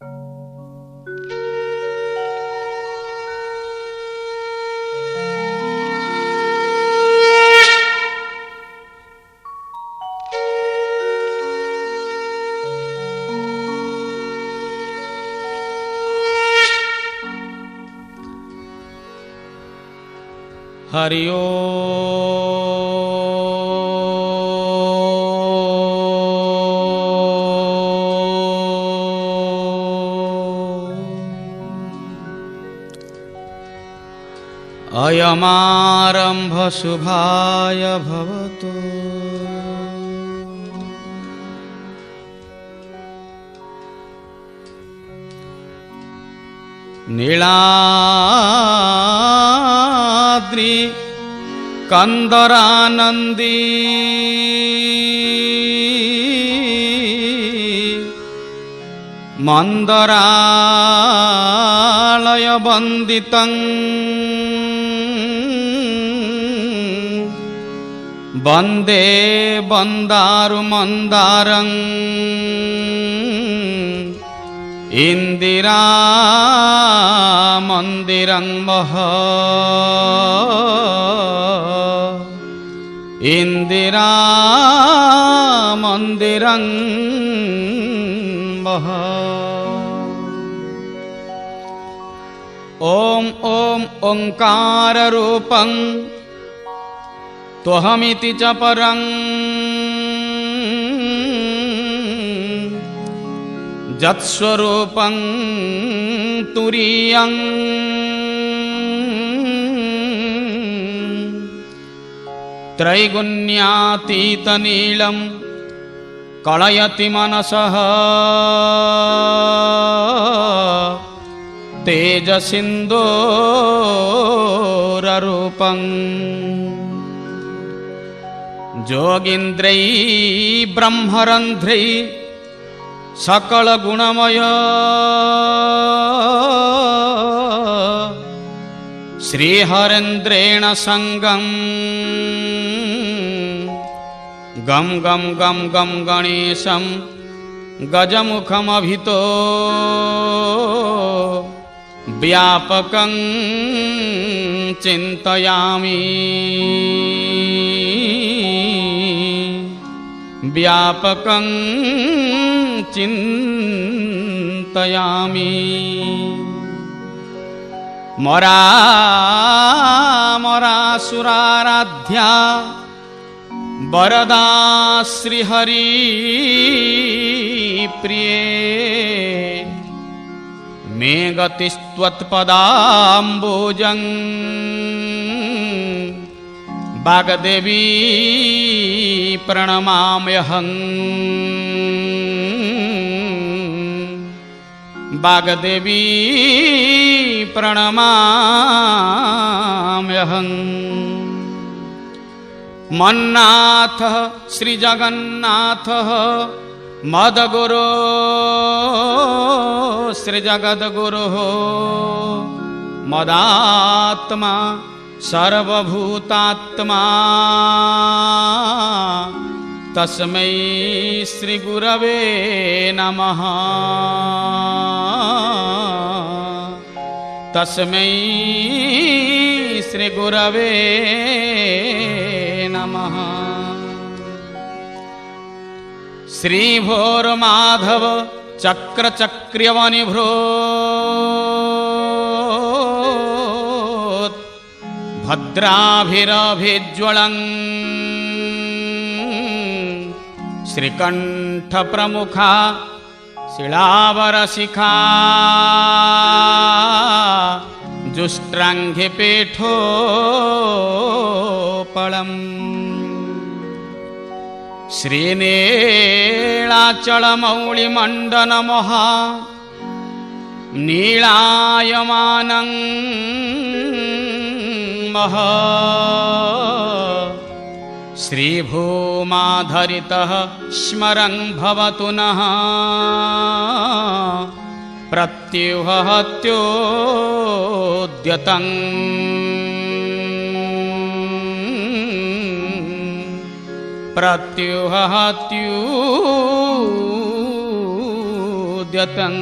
हरि अयमारंभ शुभाय भवतु। नीलाद्रि कंदरानंदी मंदरालय वंदितं वंदे वंदारु मंदारं इंदिरा मंदिरं मह इंदिरा मंदिरं मह। ओम ओम ओंकार रूपं त्वहमिति च परं जत्स्वरूपं तुरीयं त्रैगुण्यातीतनीलं कलयति मनसः तेजसिन्दूररूपं जोगीन्द्रै ब्रह्मरन्ध्रै सकल गुणमय श्रीहरेन्द्रेण संगं गम गम गम गम गणेशं गजमुखमभितो व्यापकं चिन्तयामि व्यापकं चिन्तयामि। मरा मरासुराराध्या वरदा श्रीहरि प्रिये मे गतिस्त्वत्पदाम्बुजं वाग्देवी प्रणमाम्यहं वाग्देवी प्रणमाम्यहं। मन्नाथः श्रीजगन्नाथः मदगुरो श्रीजगद्गुरुः मदात्मा सर्वभूतात्मा तस्मै श्रीगुरवे नमः तस्मै श्रीगुरवे नमः। श्रीभोर्माधव चक्रचक्र्यवनिभृत् भद्राभिरभिज्वलं श्रीकण्ठप्रमुखा शिलावरशिखा जुष्ट्राङ्घ्रिपीठोपलम् श्रीनीलाचलमौलिमण्डनमहा नीलायमानं महा श्रीभूमाधरितः स्मरन् भवतु नः प्रत्युहत्योद्यतं प्रत्युहत्योद्यतं मुद्यतं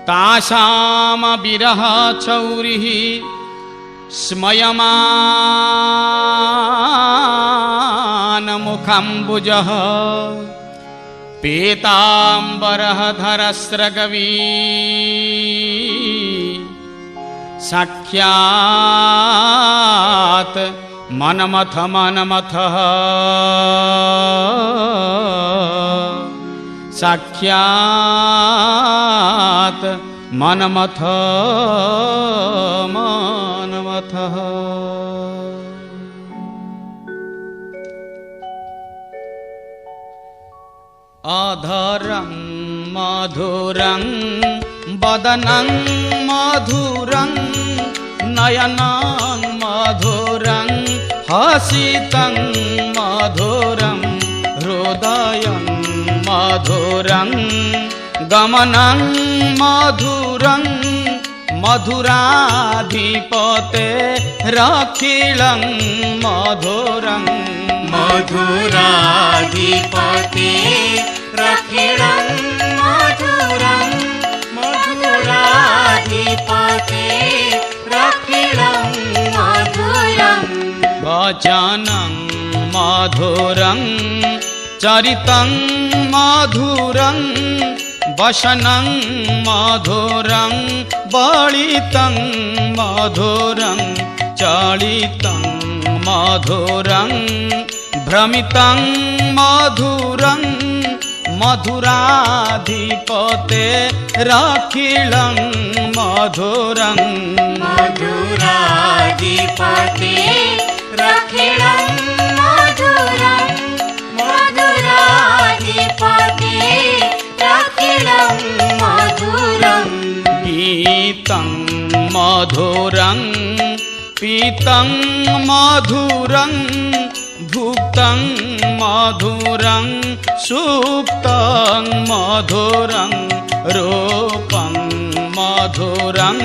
तासाम विरह चौरिः स्मयमान मुखम्बुजः पीताम्बरः धरस्रगवी साक्षात् मनमथ मनमथः साक्षात् मनमथ मनमथः। अधरं मधुरं वदनं मधुरं नयनं मधुरं हसितं मधुरं हृदयं मधुरं गमनं मधुरं मधुराधिपते रखिलं मधुरं मधुराधिपते रखिलं मधुरं मधुराधिपते रखिलं मधुरं वचनं मधुरं चरितं मधुरं वसनं मधुरं बलितं मधुरं चलितं मधुरं भ्रमितं मधुरं मधुराधिपते रखिलं मधुरं मधुराधिपते रखिलं मधुरं मधुराधिपते रखिलं मधुरं गीतं मधुरं पीतं मधुरं भुक्तं मधुरं सुप्तं मधुरं रूपं मधुरं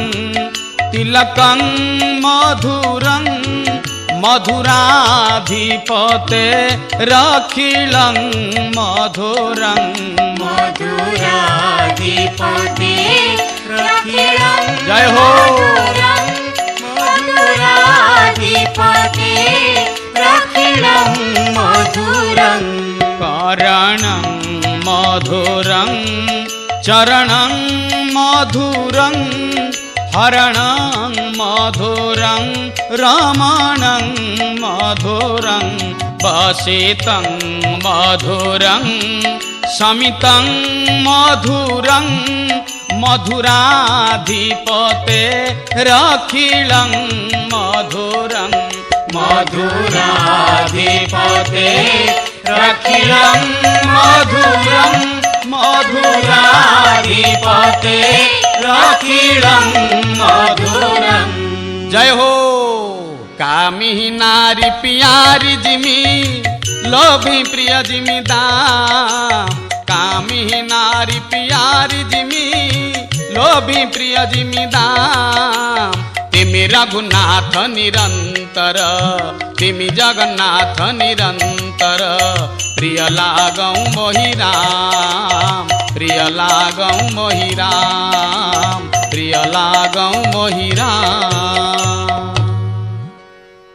तिलकं मधुरं मधुराधिपते रखिलं मधुरं मधुराधिपते रखिलं जय हो मधुराधिपते रखिलं मधुरं कारणं मधुरं चरणं मधुरं हरणं मधुरं रमणं मधुरं वसितं मधुरं शमितं मधुरं मधुराधिपते रखिलं मधुरं मधुराधिपते रखिलं मधुरं मधुराधिपते रखिलं मधुरं। जय हो। कामी नारी प्यारी जिमी लोभी प्रिय जिमी दाम कामी नारी प्यारी जिमी लोभी प्रिय जिमी दाम तिमी रघुनाथ निरंतर तिमी जगन्नाथ निरंतर प्रिय लागौ मोहि राम प्रिय लागौ मोहि राम प्रिय लागौ मोहि राम।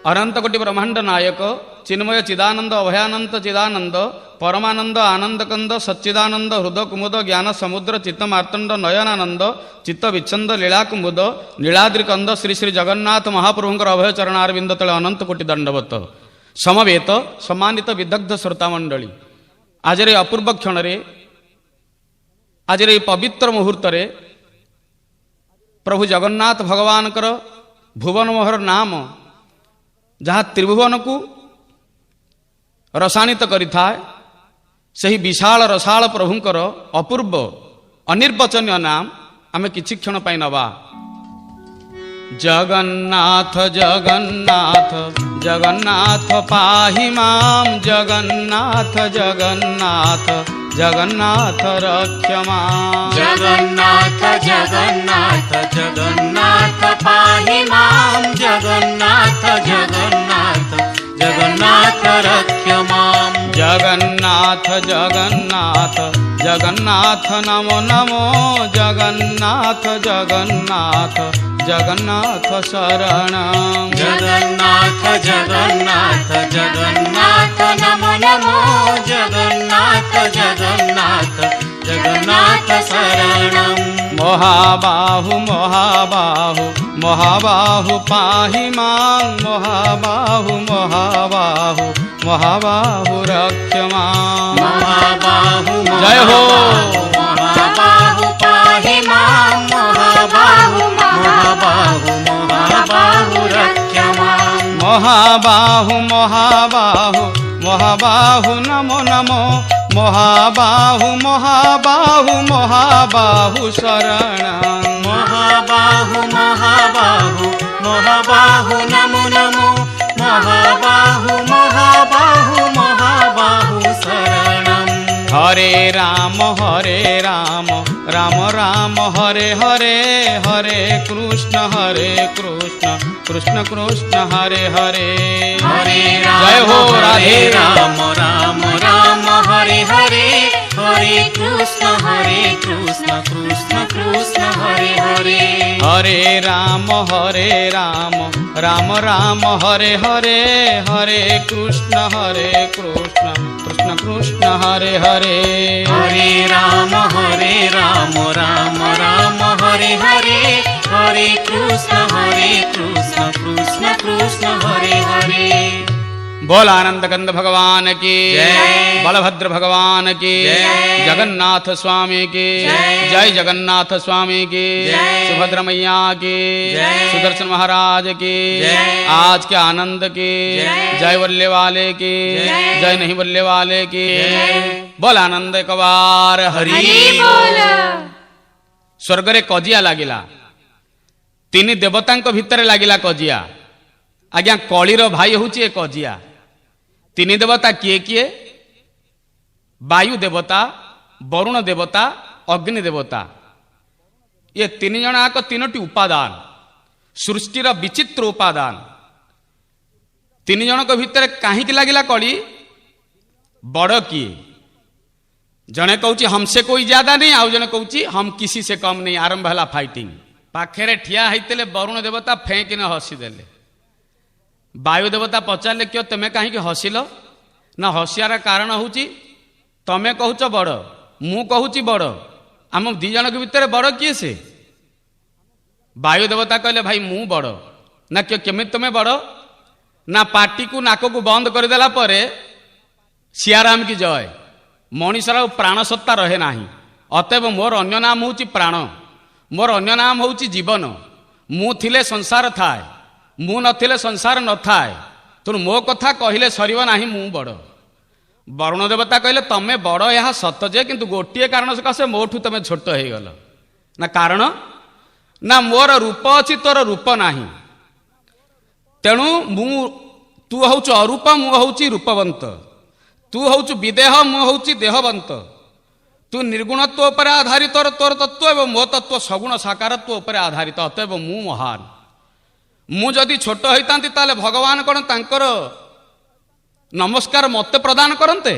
अनंत कोटि ब्रह्मांड नायक चिन्मय चिदानंद अभयानंत चिदानंद परमानंद आनंद कंद सच्चिदानंद हृदय कुमुद ज्ञान समुद्र चित्त मार्तंड नयनानंद चित्त विच्छंद लीला कुमुद नीलाद्रि कंद श्री श्री जगन्नाथ महाप्रभुंकर अभय चरणारविंद तले अनंत कोटि दंडवत समवेत सम्मानित विदग्ध श्रोता मंडली आज अपूर्व क्षण आज पवित्र मुहूर्त प्रभु जगन्नाथ भगवान भुवन मोहर नाम जहाँ त्रिभुवन को रसायनित करिथाए सही विशाल रसाल प्रभुंकर अपूर्व अनिर्वचनीय नाम आमे किछि क्षण पाई नवा। जगन्नाथ जगन्नाथ जगन्नाथ पाहि मां जगन्नाथ जगन्नाथ जगन्नाथ रक्ष मां जगन्नाथ जगन्नाथ जगन्नाथ पाहि मां जगन्नाथ जगन्नाथ जगन्नाथ रक्ष मां जगन्नाथ जगन्नाथ जगन्नाथ नमो नमो जगन्नाथ जगन्नाथ जगन्नाथ शरणं जगन्नाथ जगन्नाथ जगन्नाथ नमो नमो जगन्नाथ जगन्नाथ जगन्नाथ शरणं महाबाहु महाबाहु महाबाहु पाहि मां महाबाहु महाबाहु महाबाहु रक्ष मां महाबाहु जय हो महाबाहु पाहि मां महाबाहु महाबाहु महाबाहु रक्ष मां महाबाहु महाबाहु महाबाहु नमो नमो महाबाहु महाबाहु महाबाहु शरणं महाबाहु महाबाहु महाबाहु नमो नमो महाबाहु महाबाहु महाबाहु शरणं हरे राम राम राम हरे हरे हरे कृष्ण कृष्ण कृष्ण हरे हरे हरे जय हो राधे राम राम राम हरे हरे हरे कृष्ण कृष्ण कृष्ण हरे हरे हरे राम राम राम हरे हरे हरे कृष्ण कृष्ण कृष्ण हरे हरे हरे राम राम राम हरे हरे हरे कृष्ण कृष्ण कृष्ण हरे हरे बोल आनंद कंद भगवान की जय। बलभद्र भगवान की जय। जगन्नाथ स्वामी की जय। जय जगन्नाथ स्वामी की जय। सुभद्र मैया की जय। सुदर्शन महाराज की जय। आज के आनंद की जय। जय वल्ले वाले की जय। जय नहीं वल्ले वाले की जय। बोल आनंद एक बार हरि स्वर्ग रे कजिया लागिला तीन देवतांक भितर लागिला कजिया आज्ञा कलिर भाई हूँ ए कजिया तीन देवता किए किए वायु देवता वरुण देवता अग्नि देवता ये तीन जनाक तीनोटी उपादान सृष्टिर विचित्र उपादान तीन जनक भितर कहीं लगिला कली बड़ किए जड़े कहूँ हमसे कोई ज्यादा नहीं आउ जने कहूँ हम किसी से कम नहीं आरंभ है फाइटिंग पाखे ठिया होते वरुण देवता फेंकिने हसीदेले वायु देवता पचारे क्यों तुम्हें कहीं हसिल ना हसियार कारण हूँ तमें कहूच बड़ मु कहूँ बड़ आम दी जन भितर बड़ किए से वायु देवता कहले भाई मु बड़ ना क्यों केमी तुम्हें बड़ ना पार्टी को नाक को बंद करदेला पर सियाराम की जय मनीषर प्राण सत्ता रहे ना अतएव मोर अन्य नाम हूँ प्राण मोर अन्य नाम हूँ जीवन मु थिले संसार थाए मु नथिले संसार न थाए तेणु मो कथा कहले सर ना मु बड़ वरुण देवता कहले तमें बड़ यह सत जे किंतु गोटे कारण सकाशे मोठू तुम छोट हो गल ना कारण ना मोर रूप अच्छी तोर रूप नाही तेणु मु तू हूँ अरूप मु हूँ रूपवंत तू हूँ विदेह मु हूँ देहवंत तू निर्गुणत्व पर आधारित तोर तत्व एवं मो तत्व सगुण साकारत्व पर आधारित अतएव मु महान मु जदि छोट होता ताले भगवान कौन तांकर नमस्कार मत प्रदान करते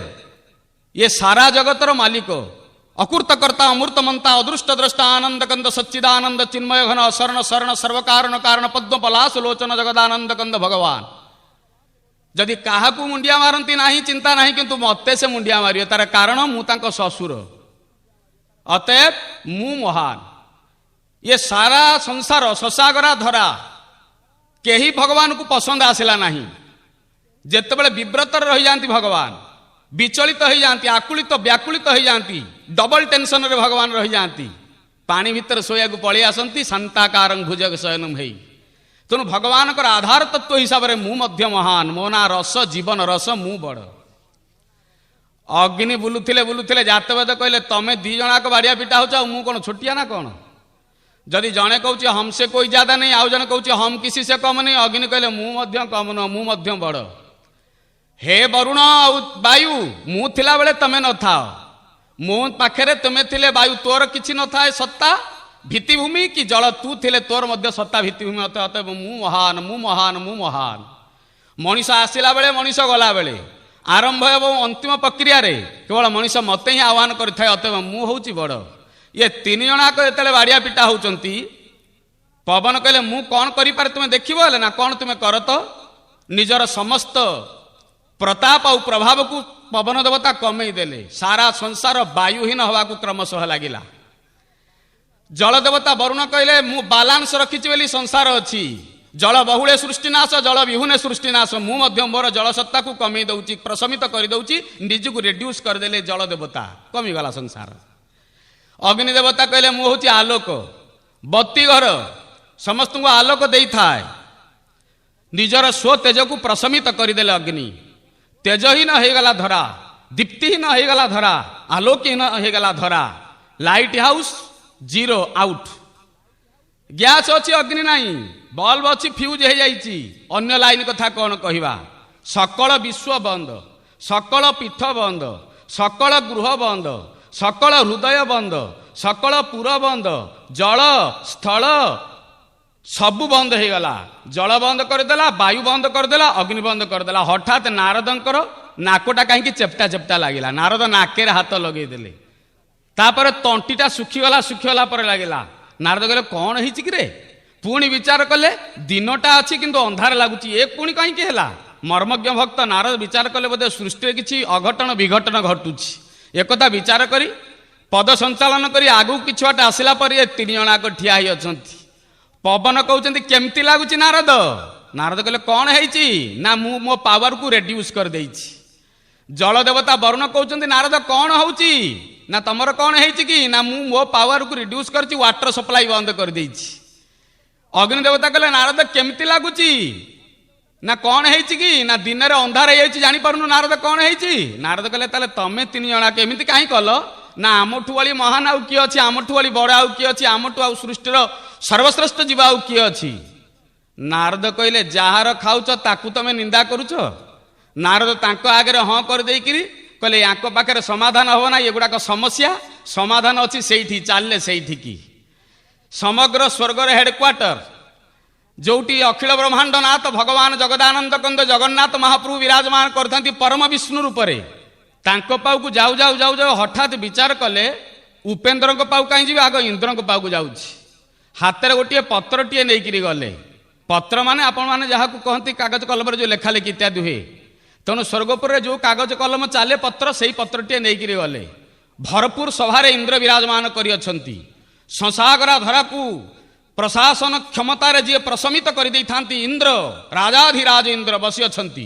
ये सारा जगतर मालिक अकृतकर्ता अमूर्तमंता अदृष्ट द्रष्टा आनंद कंद सच्चिदानंद चिन्मय घन शरण शरण सर्वकारण कारण पद्म पलाश लोचन जगदानंद कंद भगवान जदि क्या मुंडिया मारती ना चिंता ना किंतु मते से मुंडिया मारे तार कारण मु ससुर अतएव मु महान ये सारा संसार शशागरा धरा केही भगवान को पसंद आसला नहीं जेतेबेले विव्रत रही जाती भगवान विचलित हो जाती आकुलित व्याकुलित हो जाती डबल टेंशन रे भगवान रही जाती पानी भितर सोया को पलि आसती शांताकार भुजग शयनम है तेणु भगवान आधार तत्व हिसाब से मु मध्य महान मो ना रस जीवन रस मु बड़ अग्नि बुलुथिले बुलुथिले जातवेद कहले तमें दी जनाक बाड़िया पिटा हो मु कौन छोटिया ना कौन जदि जड़े कहूँ हमसे कोई ज्यादा नहीं आउ जने कहूँ हम किसी से कम नहीं अग्नि कहले मु मध्य कम न मु मध्य बड़ हे वरुण वायु मु थिला बेले तमें न था मो पाखे तुम्हें थिले वायु तोर किसी न था सत्ता भित्तिभूमि कि जल तू थिले तोर मध्य सत्ता भित्तिभूमि अतएव मु महान मु महान मु महान मनीष आसला बेले मनीष गला बेले आरंभ एवं अंतिम प्रक्रिया केवल मनीष मत ही आह्वान करें अतएव मु हूँ बड़ ये तीन जनाक जो बाड़िया पिटा होती पवन कहले मु कौन करें तुम्हें देखिब ना कौन तुम्हें कर तो निजर समस्त प्रताप और प्रभाव को पवन देवता कमे देले सारा संसार वायुहीन हवा को क्रमशः लगिला। जल देवता वरुण कहले मु बालांस रखिछि बोली संसार अछि जल बहुले सृष्टिनाश जल विहुने सृष्टिनाश मु मोर जल सत्ता को कमे दउछि प्रशमित कर दउछि निज को रिड्यूस कर देले जल देवता कमी गला संसार। अग्नि देवता कहले मु होछि आलोक बत्ती घर समस्त को आलोक देई थाए निजर स्व तेज को प्रशमित करदेले अग्नि तेजहीन होगला धरा दीप्तिहीन होगला धरा आलोकहीन होगला धरा light house zero out gas अच्छी अग्नि नहीं बल्ब अच्छी फ्यूज हो जाइए अन्य लाइन कथा कौन कहवा सकल विश्व बंद सकल पीठ बंद सकल गृह बंद सकल हृदय बंद सकल पुर बंद जल स्थल सबू बंद हो गला जल बंद करदेला वायु बंद करदेला अग्नि बंद करदेला हठात नारदंकर नाकटा कहीं चेप्टा चेप्टा लगिला नारद नाके हाथ लगेदेले तापर तंटीटा सुखीगला पर लगिला नारद कहले कौन है कि पुणी विचार कले दिनटा अच्छी किंतु अंधार लगुच ए पुणी कहीं है मर्मज्ञ भक्त नारद विचार कले बोधे सृष्टि किसी अघटन विघटन घटुची एक विचार करी पद संचालन करी आगू किछ बाटे आसला पर ये तीन जनाक ठिया ही अछंती पवन कहते केमती लगुच नारद नारद कहले कौन है ना मु मो पावर को रेड्यूस कर देइछि। जल देवता वरुण कहते नारद कौन होउची ना तमर कौन है कि ना मु मो पावर को रिड्यूस करछि वाटर सप्लाई बंद कर देइछि। अग्नि देवता कहले नारद केमती लगुच ना कौन है कि ना दिन में अंधार हो जानी पारुनु नारद कौन है नारद कहले ताले तमे तीन जना केमिति काई कल ना आमठू वाली महान आउ किए अच्छी आमठू वाली बड़ आउ किए अच्छी आमठू आउ सृष्टिर सर्वश्रेष्ठ जीव आउ किए अच्छी। नारद कहले जार खाऊच ताकू तमे निंदा करुच नारद तांको आगे हाँ कर देकिरी कहले यांको पाखे समाधान हो ना एगुड़ाक समस्या समाधान अच्छी सेठी चलले सेठी की समग्र स्वर्गर हेडक्वार्टर जोटी अखिल ब्रह्मांड नाथ भगवान जगदानंद कंद जगन्नाथ महाप्रभु विराजमान करथांती परम विष्णु रूपरे तांको पाऊ जाऊ जाऊ जाऊ जाऊ हठात विचार कले उपेन्द्र पाऊ कहीं जी आग इंद्र पाऊ जाऊँगी हाथ में गोटे पत्रटीए नहीं गले पत्र माने आपण मैंने जहाँ कहती कागज कलम जो लेखालेखि इत्यादि हुए तेणु स्वर्गपुर जो कागज कलम चले पत्र से ही पत्रटीए नहीं गले भरपूर सभारे इंद्र विराजमान कर संसागरा धरा को प्रशासन क्षमतार जी प्रशमित कर इंद्र राजाधिराज इंद्र बसी अच्छी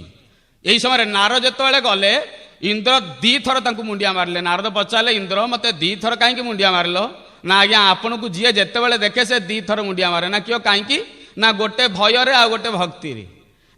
यही समय नारद जो गले इंद्र दी थर मुंडिया मारे नारद पचारे इंद्र मत दी थर कहीं मुंडिया मारल ना आज्ञा आपन को जी जिते देखे से दी थर मुंडिया मारे ना क्यों कहीं ना गोटे भयर आ गोटे भक्ति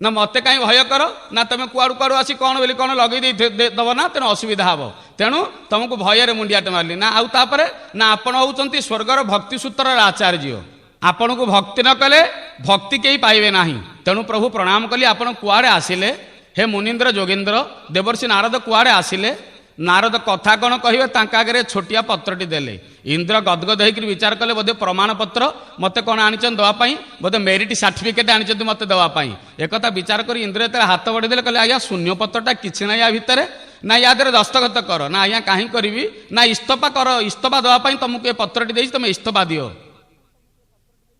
ना मत कहीं भय कर ना तुम कुआड़ू कुआड़ू आसी कौन बोली कौन लगे दब ना तेणु असुविधा हम तेणु तुमको भयर मुंडियाटे मारली ना आउे ना आपण होती स्वर्गर भक्ति सूत्र आचार्य आपण को भक्ति न कले भक्ति कहीं पाइबे ना तेणु प्रभु प्रणाम कली आपण कुआड़े आसिले हे मुनीन्द्र जोगेन्द्र देवर्षि नारद कुआड़े आसिले नारद कथा कौन कहे आगे छोटिया पत्रटी देले इंद्र गदगद होकर विचार कले बोधे प्रमाण पत्र मत कौन आनीचन दवाई बोधे मेरिट सर्टिफिकेट आनीचन मत दवाई एक विचार कर इंद्र जो हाथ बढ़ीदे कहले आज्ञा शून्य पत्रटा किसी ना या भितर ना या दस्तखत कर ना आज्ञा कहीं करी ना इस्तफा कर इस्तफा दवाई तुमको ये पत्रटी दे तुम इस्तफा दियो।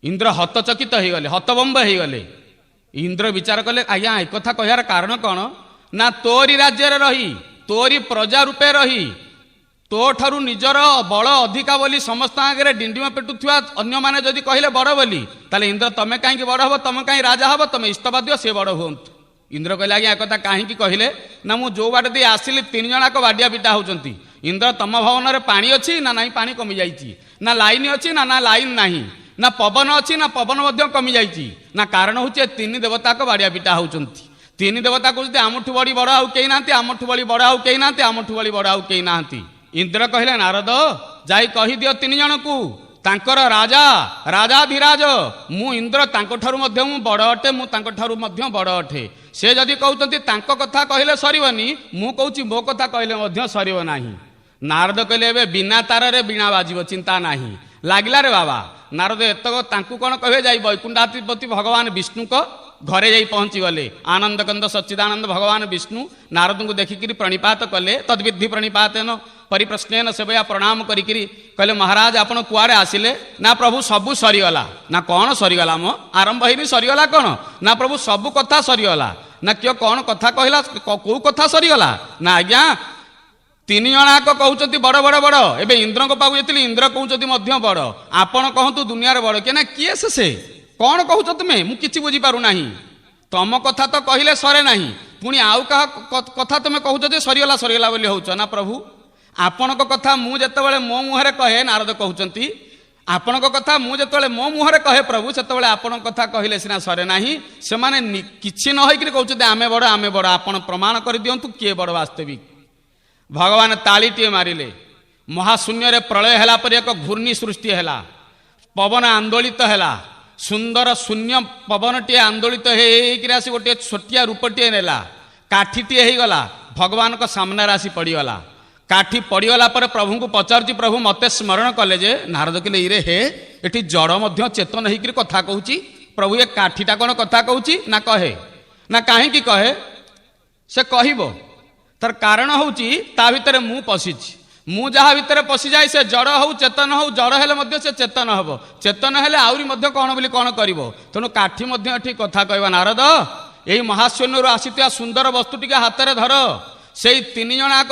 इंद्र हतचकित हो गले हतबम्ब हो गले इंद्र विचार कले आज्ञा एक कथा कहार कारण कौन ना तोरी राज्य रही तोरी प्रजा रूपे रही तो ठारू निजर बल अधिका बोली समस्त आगे डिंडिम पेटुवा अन्य मैंने जदि कहले बड़ बोली ताले इंद्र तमें कहीं बड़ हम तुम कहीं राजा हम तुम इस्तफा दियो से बड़ हूँ। इंद्र कहले आज्ञा एक कहीं कहले ना मु जो बाट दे आसिली तीन जनाक बाडिया पिटा होती इंद्र तम भवन में पानी अच्छी ना नहीं पानी कमी जाइए ना लाइन अच्छी ना लाइन नहीं ना पवन अच्छी ना पवन कमी जाइए ना कारण हूँ तीन देवता को बाड़िया पिटा होती तीन देवता कहते आमठू बड़ी बड़ आउ कहीं ना आमठू बड़ी बड़ आउ कहीं ना आमठू बड़ी बड़ आउ कहीं ना। इंद्र कहले नारद जाई कही दियो तीन जन को तांकर राजा राजाधिराज मु इंद्र तांको ठारू मध्य मु बड़ अटे मु तांको ठारू मध्य बड़ अटे से जदि कहते तांको कथा कहले सरीबनी मु कहूची मो कथा कहले मध्य सरीब नाही। नारद कहले एबे बिना तारे बीणा बाजिब चिंता नाही लागला रे बाबा नारद एतक तांकु कौन कहे जाई वैकुंठाधिपति भगवान विष्णु को ଘରେ ଯାଇ ପହଞ୍ଚିଗଲେ। ଆନନ୍ଦ କନ୍ଦ ସଚ୍ଚିଦାନନ୍ଦ ଭଗବାନ ବିଷ୍ଣୁ ନାରଦଙ୍କୁ ଦେଖିକିରି ପ୍ରଣିପାତ କଲେ। ତଦ୍ବିଧି ପ୍ରଣିପାତେନ ପରିପ୍ରଶ୍ନେନ ସେବୟା ପ୍ରଣାମ କରିକିରି କହିଲେ ମହାରାଜ ଆପଣ କୁଆଡ଼େ ଆସିଲେ? ନା ପ୍ରଭୁ ସବୁ ସରିଗଲା। ନା କ'ଣ ସରିଗଲା ମ? ଆରମ୍ଭ ହେଇନି ସରିଗଲା କ'ଣ? ନା ପ୍ରଭୁ ସବୁ କଥା ସରିଗଲା। ନା କିଏ କ'ଣ କଥା କହିଲା? କୋଉ କଥା ସରିଗଲା? ନା ଆଜ୍ଞା ତିନି ଜଣାକ କହୁଛନ୍ତି ବଡ଼ ବଡ଼ ବଡ଼। ଏବେ ଇନ୍ଦ୍ରଙ୍କ ପାଖକୁ ଯାଇଥିଲି, ଇନ୍ଦ୍ର କହୁଛନ୍ତି ମଧ୍ୟ ବଡ଼। ଆପଣ କହନ୍ତୁ ଦୁନିଆରେ ବଡ଼ କିଏ? ନା କିଏ ସେ କ'ଣ କହୁଛ ତୁମେ? ମୁଁ କିଛି ବୁଝିପାରୁନାହିଁ। ତମ କଥା ତ କହିଲେ ସରେ ନାହିଁ, ପୁଣି ଆଉ କାହା କଥା ତୁମେ କହୁଛ ଯେ ସରିଗଲା ସରିଗଲା ବୋଲି ହଉଛ। ନା ପ୍ରଭୁ ଆପଣଙ୍କ କଥା ମୁଁ ଯେତେବେଳେ ମୋ ମୁହଁରେ କହେ, ନାରଦ କହୁଛନ୍ତି ଆପଣଙ୍କ କଥା ମୁଁ ଯେତେବେଳେ ମୋ ମୁହଁରେ କହେ ପ୍ରଭୁ, ସେତେବେଳେ ଆପଣଙ୍କ କଥା କହିଲେ ସିନା ସରେ ନାହିଁ। ସେମାନେ କିଛି ନ ହେଇକିରି କହୁଛନ୍ତି ଆମେ ବଡ଼ ଆମେ ବଡ଼। ଆପଣ ପ୍ରମାଣ କରିଦିଅନ୍ତୁ କିଏ ବଡ଼ ବାସ୍ତବିକ। ଭଗବାନ ତାଳିଟିଏ ମାରିଲେ, ମହାଶୂନ୍ୟରେ ପ୍ରଳୟ ହେଲା ପରେ ଏକ ଘୂର୍ଣ୍ଣି ସୃଷ୍ଟି ହେଲା। ପବନ ଆନ୍ଦୋଳିତ ହେଲା, ସୁନ୍ଦର ଶୂନ୍ୟ ପବନଟିଏ ଆନ୍ଦୋଳିତ ହେଇକିରି ଆସି ଗୋଟିଏ ଛୋଟିଆ ରୂପଟିଏ ନେଲା। କାଠିଟିଏ ହେଇଗଲା, ଭଗବାନଙ୍କ ସାମ୍ନାରେ ଆସି ପଡ଼ିଗଲା। କାଠି ପଡ଼ିଗଲା ପରେ ପ୍ରଭୁଙ୍କୁ ପଚାରୁଛି ପ୍ରଭୁ ମୋତେ ସ୍ମରଣ କଲେ ଯେ? ନାରଦ କହିଲେ ଇରେ ହେ ଏଠି ଜଡ଼ ମଧ୍ୟ ଚେତନ ହେଇକିରି କଥା କହୁଛି। ପ୍ରଭୁ ଏ କାଠିଟା କ'ଣ କଥା କହୁଛି? ନା କହେ। ନା କାହିଁକି କହେ? ସେ କହିବ। ତାର କାରଣ ହେଉଛି ତା ଭିତରେ ମୁଁ ପଶିଛି। ମୁଁ ଯାହା ଭିତରେ ପଶିଯାଏ ସେ ଜଡ଼ ହଉ ଚେତନ ହଉ, ଜଡ଼ ହେଲେ ମଧ୍ୟ ସେ ଚେତନ ହବ, ଚେତନ ହେଲେ ଆହୁରି ମଧ୍ୟ କ'ଣ ବୋଲି କ'ଣ କରିବ। ତେଣୁ କାଠି ମଧ୍ୟ ଏଠି କଥା କହିବ। ନାରଦ ଏଇ ମହାଶୂନ୍ୟରୁ ଆସିଥିବା ସୁନ୍ଦର ବସ୍ତୁ ଟିକେ ହାତରେ ଧର। ସେଇ ତିନି ଜଣାକ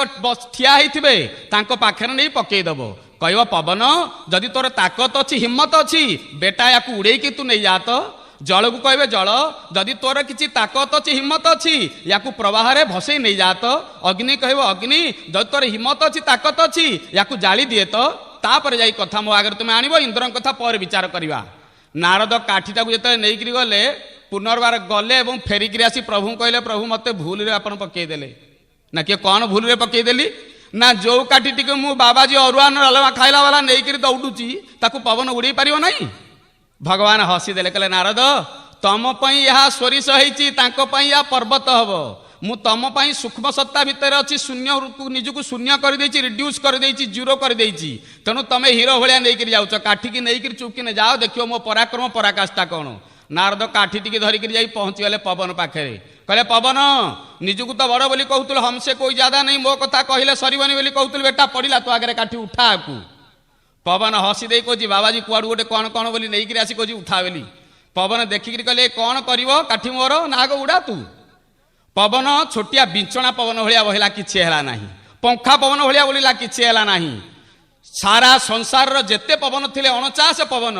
ଠିଆ ହେଇଥିବେ, ତାଙ୍କ ପାଖରେ ନେଇ ପକେଇଦବ। କହିବ ପବନ ଯଦି ତୋର ତାକତ ଅଛି ହିମ୍ମତ ଅଛି ବେଟା ୟାକୁ ଉଡେଇକି ତୁ ନେଇଯା ତ। ଜଳକୁ କହିବେ ଜଳ ଯଦି ତୋର କିଛି ତାକତ ଅଛି ହିମ୍ମତ ଅଛି ୟାକୁ ପ୍ରବାହରେ ଭସେଇ ନେଇଯା ତ। ଅଗ୍ନି କହିବ ଅଗ୍ନି ଯଦି ତୋର ହିମ୍ମତ ଅଛି ତାକତ ଅଛି ୟାକୁ ଜାଳି ଦିଏ ତ। ତାପରେ ଯାଇ କଥା ମୋ ଆଗରେ ତୁମେ ଆଣିବ, ଇନ୍ଦ୍ରଙ୍କ କଥା ପରେ ବିଚାର କରିବା। ନାରଦ କାଠିଟାକୁ ଯେତେବେଳେ ନେଇକରି ଗଲେ, ପୁନର୍ବାର ଗଲେ ଏବଂ ଫେରିକିରି ଆସି ପ୍ରଭୁଙ୍କୁ କହିଲେ ପ୍ରଭୁ ମୋତେ ଭୁଲରେ ଆପଣ ପକେଇଦେଲେ। ନା କିଏ କ'ଣ ଭୁଲରେ ପକେଇଦେଲି? ନା ଯୋଉ କାଠିଟିକୁ ମୁଁ ବାବାଜୀ ଅରୁଆ ଡାଲମା ଖାଇଲା ବାଲା ନେଇକରି ଦୌଡୁଛି ତାକୁ ପବନ ଉଡେଇ ପାରିବ ନାହିଁ। ଭଗବାନ ହସିଦେଲେ, କହିଲେ ନାରଦ ତମ ପାଇଁ ଏହା ସୋରିଷ ହେଇଛି, ତାଙ୍କ ପାଇଁ ଏହା ପର୍ବତ ହବ। ମୁଁ ତମ ପାଇଁ ସୂକ୍ଷ୍ମ ସତ୍ତା ଭିତରେ ଅଛି, ଶୂନ୍ୟକୁ ନିଜକୁ ଶୂନ୍ୟ କରିଦେଇଛି, ରିଡ୍ୟୁସ୍ କରିଦେଇଛି, ଜିରୋ କରିଦେଇଛି। ତେଣୁ ତମେ ହିରୋ ଭଳିଆ ନେଇକରି ଯାଉଛ, କାଠିକି ନେଇକରି ଚୁପକିନେ ଯାଅ, ଦେଖିବ ମୋ ପରାକ୍ରମ ପରାକାଷ୍ଠା କ'ଣ। ନାରଦ କାଠି ଟିକେ ଧରିକିରି ଯାଇ ପହଞ୍ଚିଗଲେ ପବନ ପାଖରେ। କହିଲେ ପବନ ନିଜକୁ ତ ବଡ଼ ବୋଲି କହୁଥିଲୁ, ହମସେ କୋଇ ଜାଦା ନାହିଁ, ମୋ କଥା କହିଲେ ସରିବନି ବୋଲି କହୁଥିଲୁ, ବେଟା ପଡ଼ିଲା ତୋ ଆଗରେ କାଠି ଉଠା ଆକୁ। ପବନ ହସି ଦେଇ କହୁଛି ବାବାଜୀ କୁଆଡ଼ୁ ଗୋଟେ କ'ଣ କ'ଣ ବୋଲି ନେଇକରି ଆସି କହୁଛି ଉଠା ବୋଲି। ପବନ ଦେଖିକିରି କହିଲେ କ'ଣ କରିବ କାଠି ମୋର? ନା ଆଗ ଉଡ଼ା ତୁ। ପବନ ଛୋଟିଆ ବିଞ୍ଚଣା ପବନ ଭଳିଆ ବହିଲା, କିଛି ହେଲା ନାହିଁ। ପଙ୍ଖା ପବନ ଭଳିଆ ବୋଲିଲା, କିଛି ହେଲା ନାହିଁ। ସାରା ସଂସାରର ଯେତେ ପବନ ଥିଲେ 49 ପବନ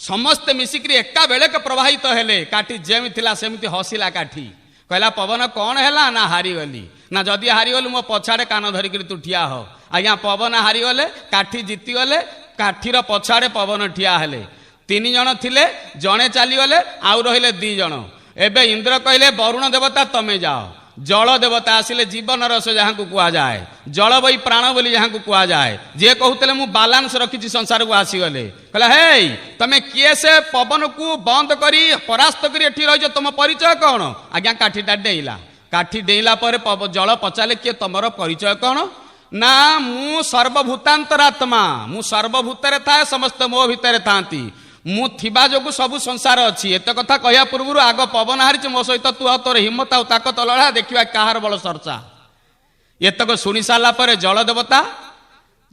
ସମସ୍ତେ ମିଶିକିରି ଏକା ବେଳକେ ପ୍ରବାହିତ ହେଲେ। କାଠି ଯେମିତି ଥିଲା ସେମିତି ହସିଲା। କାଠି କହିଲା ପବନ କ'ଣ ହେଲା? ନା ହାରିଗଲି। ନା ଯଦି ହାରିଗଲୁ ମୋ ପଛଆଡ଼େ କାନ ଧରିକିରି ତୁ ଠିଆ ହ। ଆଜ୍ଞା ପବନ ହାରିଗଲେ, କାଠି ଜିତିଗଲେ, କାଠିର ପଛଆଡ଼େ ପବନ ଠିଆ ହେଲେ। 3 ଜଣ ଥିଲେ, ଜଣେ ଚାଲିଗଲେ, ଆଉ ରହିଲେ 2 ଜଣ। ଏବେ ଇନ୍ଦ୍ର କହିଲେ ବରୁଣ ଦେବତା ତମେ ଯାଅ। ଜଳ ଦେବତା ଆସିଲେ, ଜୀବନ ରସ ଯାହାକୁ କୁହାଯାଏ, ଜଳ ବହି ପ୍ରାଣ ବୋଲି ଯାହାକୁ କୁହାଯାଏ, ଯିଏ କହୁଥିଲେ ମୁଁ ବାଲାନ୍ସ ରଖିଛି ସଂସାରକୁ ଆସିଗଲେ। କହିଲା ହେଇ ତମେ କିଏ? ସେ ପବନକୁ ବନ୍ଦ କରି ପରାସ୍ତ କରି ଏଠି ରହିଛ, ତମ ପରିଚୟ କ'ଣ? ଆଜ୍ଞା କାଠିଟା ଡେଇଁଲା। କାଠି ଡେଇଁଲା ପରେ ଜଳ ପଚାରିଲେ କିଏ ତମର ପରିଚୟ କ'ଣ? ନା ମୁଁ ସର୍ବଭୂତାନ୍ତରାତ୍ମା, ମୁଁ ସର୍ବଭୂତରେ ଥାଏ, ସମସ୍ତେ ମୋ ଭିତରେ ଥାନ୍ତି, ମୁଁ ଥିବା ଯୋଗୁଁ ସବୁ ସଂସାର ଅଛି। ଏତେ କଥା କହିବା ପୂର୍ବରୁ ଆଗ ପବନ ହାରିଛି, ମୋ ସହିତ ତୁ ଆଉ ତୋର ହିମ୍ମତ ଆଉ ତାକତ ଲଢ଼ା, ଦେଖିବା କାହାର ବଳ ସର୍ଚା। ଏତକ ଶୁଣି ସାରିଲା ପରେ ଜଳ ଦେବତା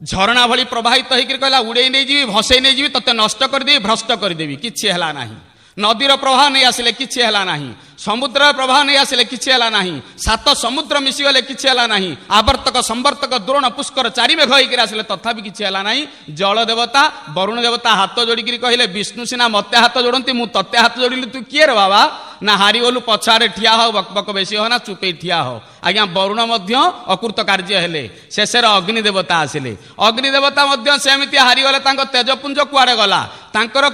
ଝରଣା ଭଳି ପ୍ରବାହିତ ହେଇକରି କହିଲା ଉଡେଇ ନେଇଯିବି, ଭସେଇ ନେଇଯିବି, ତତେ ନଷ୍ଟ କରିଦେବି, ଭ୍ରଷ୍ଟ କରିଦେବି। କିଛି ହେଲା ନାହିଁ। ନଦୀର ପ୍ରବାହ ନେଇ ଆସିଲେ କିଛି ହେଲା ନାହିଁ। ସମୁଦ୍ରର ପ୍ରବାହ ନେଇ ଆସିଲେ କିଛି ହେଲା ନାହିଁ। 7 ସମୁଦ୍ର ମିଶିଗଲେ କିଛି ହେଲା ନାହିଁ। ଆବର୍ତ୍ତକ ସମ୍ବର୍ତ୍ତକ ଦ୍ରୋଣ ପୁଷ୍କର 4 ମେଘ ହେଇକରି ଆସିଲେ ତଥାପି କିଛି ହେଲା ନାହିଁ। ଜଳ ଦେବତା ବରୁଣ ଦେବତା ହାତ ଯୋଡ଼ିକିରି କହିଲେ ବିଷ୍ଣୁ ସିନା ମତେ ହାତ ଯୋଡ଼ନ୍ତି, ମୁଁ ତତେ ହାତ ଯୋଡ଼ିଲି, ତୁ କିଏ ରେ ବାବା? ନା ହାରିଗଲୁ, ପଛଆଡ଼େ ଠିଆ ହଉ, ବକବକ ବେଶୀ ହନା, ଚୁପେଇ ଠିଆ ହଉ। ଆଜ୍ଞା ବରୁଣ ମଧ୍ୟ ଅକୃତ କାର୍ଯ୍ୟ ହେଲେ। ଶେଷରେ ଅଗ୍ନି ଦେବତା ଆସିଲେ। ଅଗ୍ନି ଦେବତା ମଧ୍ୟ ସେମିତି ହାରିଗଲେ। ତାଙ୍କ ତେଜପୁଞ୍ଜ କୁଆଡ଼େ ଗଲା? ତାଙ୍କର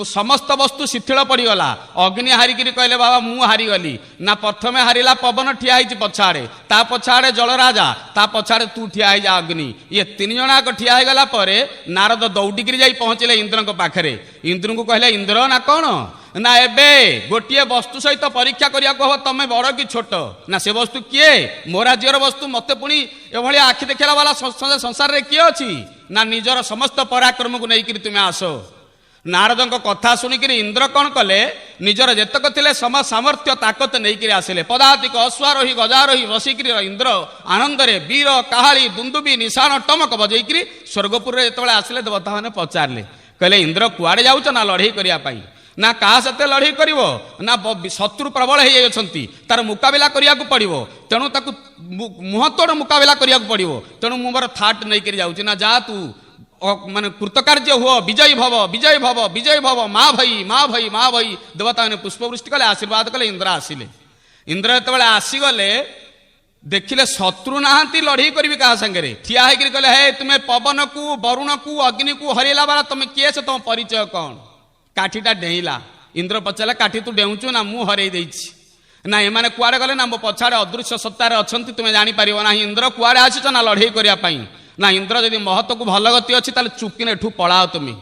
ସମସ୍ତ ବସ୍ତୁ ଶିଥିଳ ପଡ଼ିଗଲା। ଅଗ୍ନି ହାରିକିରି କହିଲେ ବାବା ମୁଁ ହାରିଗଲି। ନା ପ୍ରଥମେ ହାରିଲା ପବନ ଠିଆ ହେଇଛି ପଛଆଡ଼େ, ତା ପଛଆଡ଼େ ଜଳରାଜା, ତା ପଛଆଡ଼େ ତୁ ଠିଆ ହେଇଯା ଅଗ୍ନି। ଇଏ 3 ଜଣାକ ଠିଆ ହେଇଗଲା ପରେ ନାରଦ ଦୌଡ଼ିକିରି ଯାଇ ପହଞ୍ଚିଲେ ଇନ୍ଦ୍ରଙ୍କ ପାଖରେ। ଇନ୍ଦ୍ରଙ୍କୁ କହିଲେ ଇନ୍ଦ୍ର ନା କ'ଣ? ନା ଏବେ ଗୋଟିଏ ବସ୍ତୁ ସହିତ ପରୀକ୍ଷା କରିବାକୁ ହବ, ତମେ ବଡ଼ କି ଛୋଟ। ନା ସେ ବସ୍ତୁ କିଏ? ମୋ ରାଜ୍ୟର ବସ୍ତୁ, ମତେ ପୁଣି ଏଭଳିଆ ଆଖି ଦେଖିଲା ବାଲା ସଂସାରରେ କିଏ ଅଛି? ନା ନିଜର ସମସ୍ତ ପରାକ୍ରମକୁ ନେଇକରି ତୁମେ ଆସ। नारदଙ୍କ କଥା ଶୁଣିକିରି ଇନ୍ଦ୍ର କ'ଣ କଲେ ନିଜର ଯେତକ ଥିଲେ ସମ ସାମର୍ଥ୍ୟ ତାକତ ନେଇକିରି ଆସିଲେ। ପଦାତିକ ଅଶ୍ୱାରୋହୀ ଗଜାରୋହୀ ବସିକିରି ଇନ୍ଦ୍ର ଆନନ୍ଦରେ ବୀର କାହାଳି ଦୁନ୍ଦୁବି ନିଶାଣ ଟମକ ବଜେଇକିରି ସ୍ୱର୍ଗପୁରରେ ଯେତେବେଳେ ଆସିଲେ ଦେବତାମାନେ ପଚାରିଲେ, କହିଲେ ଇନ୍ଦ୍ର କୁଆଡ଼େ ଯାଉଛ? ନା ଲଢ଼େଇ କରିବା ପାଇଁ। ନା କାହା ସହିତ ଲଢ଼େଇ କରିବ? ନା ଶତ୍ରୁ ପ୍ରବଳ ହେଇଯାଇଛନ୍ତି, ତାର ମୁକାବିଲା କରିବାକୁ ପଡ଼ିବ, ତେଣୁ ତାକୁ ମୁହଁତୋଡ଼ ମୁକାବିଲା କରିବାକୁ ପଡ଼ିବ, ତେଣୁ ମୁଁ ମୋର ଥାଟ ନେଇକିରି ଯାଉଛି। ନା ଯା ତୁ ମାନେ କୃତକାର୍ଯ୍ୟ ହୁଅ, ବିଜୟୀ ଭବ ବିଜୟୀ ଭବ ବିଜୟୀ ଭବ, ମା ଭାଇ ମା ଭାଇ ମା ଭାଇ। ଦେବତାମାନେ ପୁଷ୍ପବୃଷ୍ଟି କଲେ, ଆଶୀର୍ବାଦ କଲେ। ଇନ୍ଦ୍ର ଆସିଲେ। ଇନ୍ଦ୍ର ଯେତେବେଳେ ଆସିଗଲେ ଦେଖିଲେ ଶତ୍ରୁ ନାହାନ୍ତି ଲଢ଼େଇ କରିବି କାହା ସାଙ୍ଗରେ। ଠିଆ ହେଇକିରି କହିଲେ, ହେ ତୁମେ ପବନକୁ ବରୁଣକୁ ଅଗ୍ନିକୁ ହରେଇଲା ବାଲା ତମେ କିଏ? ସେ ତମ ପରିଚୟ କ'ଣ? କାଠିଟା ଡେଇଁଲା। ଇନ୍ଦ୍ର ପଚାରିଲା, କାଠି ତୁ ଡେଉଁଛୁ? ନା ମୁଁ ହରେଇ ଦେଇଛି। ନା ଏମାନେ କୁଆଡ଼େ ଗଲେ? ନା ମୋ ପଛଆଡ଼େ ଅଦୃଶ୍ୟ ସତ୍ତାରେ ଅଛନ୍ତି, ତୁମେ ଜାଣିପାରିବ ନାହିଁ। ଇନ୍ଦ୍ର କୁଆଡ଼େ ଆସିଛ? ନା ଲଢ଼େଇ କରିବା ପାଇଁ। ନା ଇନ୍ଦ୍ର ଯଦି ମହତକୁ ଭଲ ଗତି ଅଛି ତାହେଲେ ଚୁପକିନା ଏଠୁ ପଳାଅ ତୁମେ।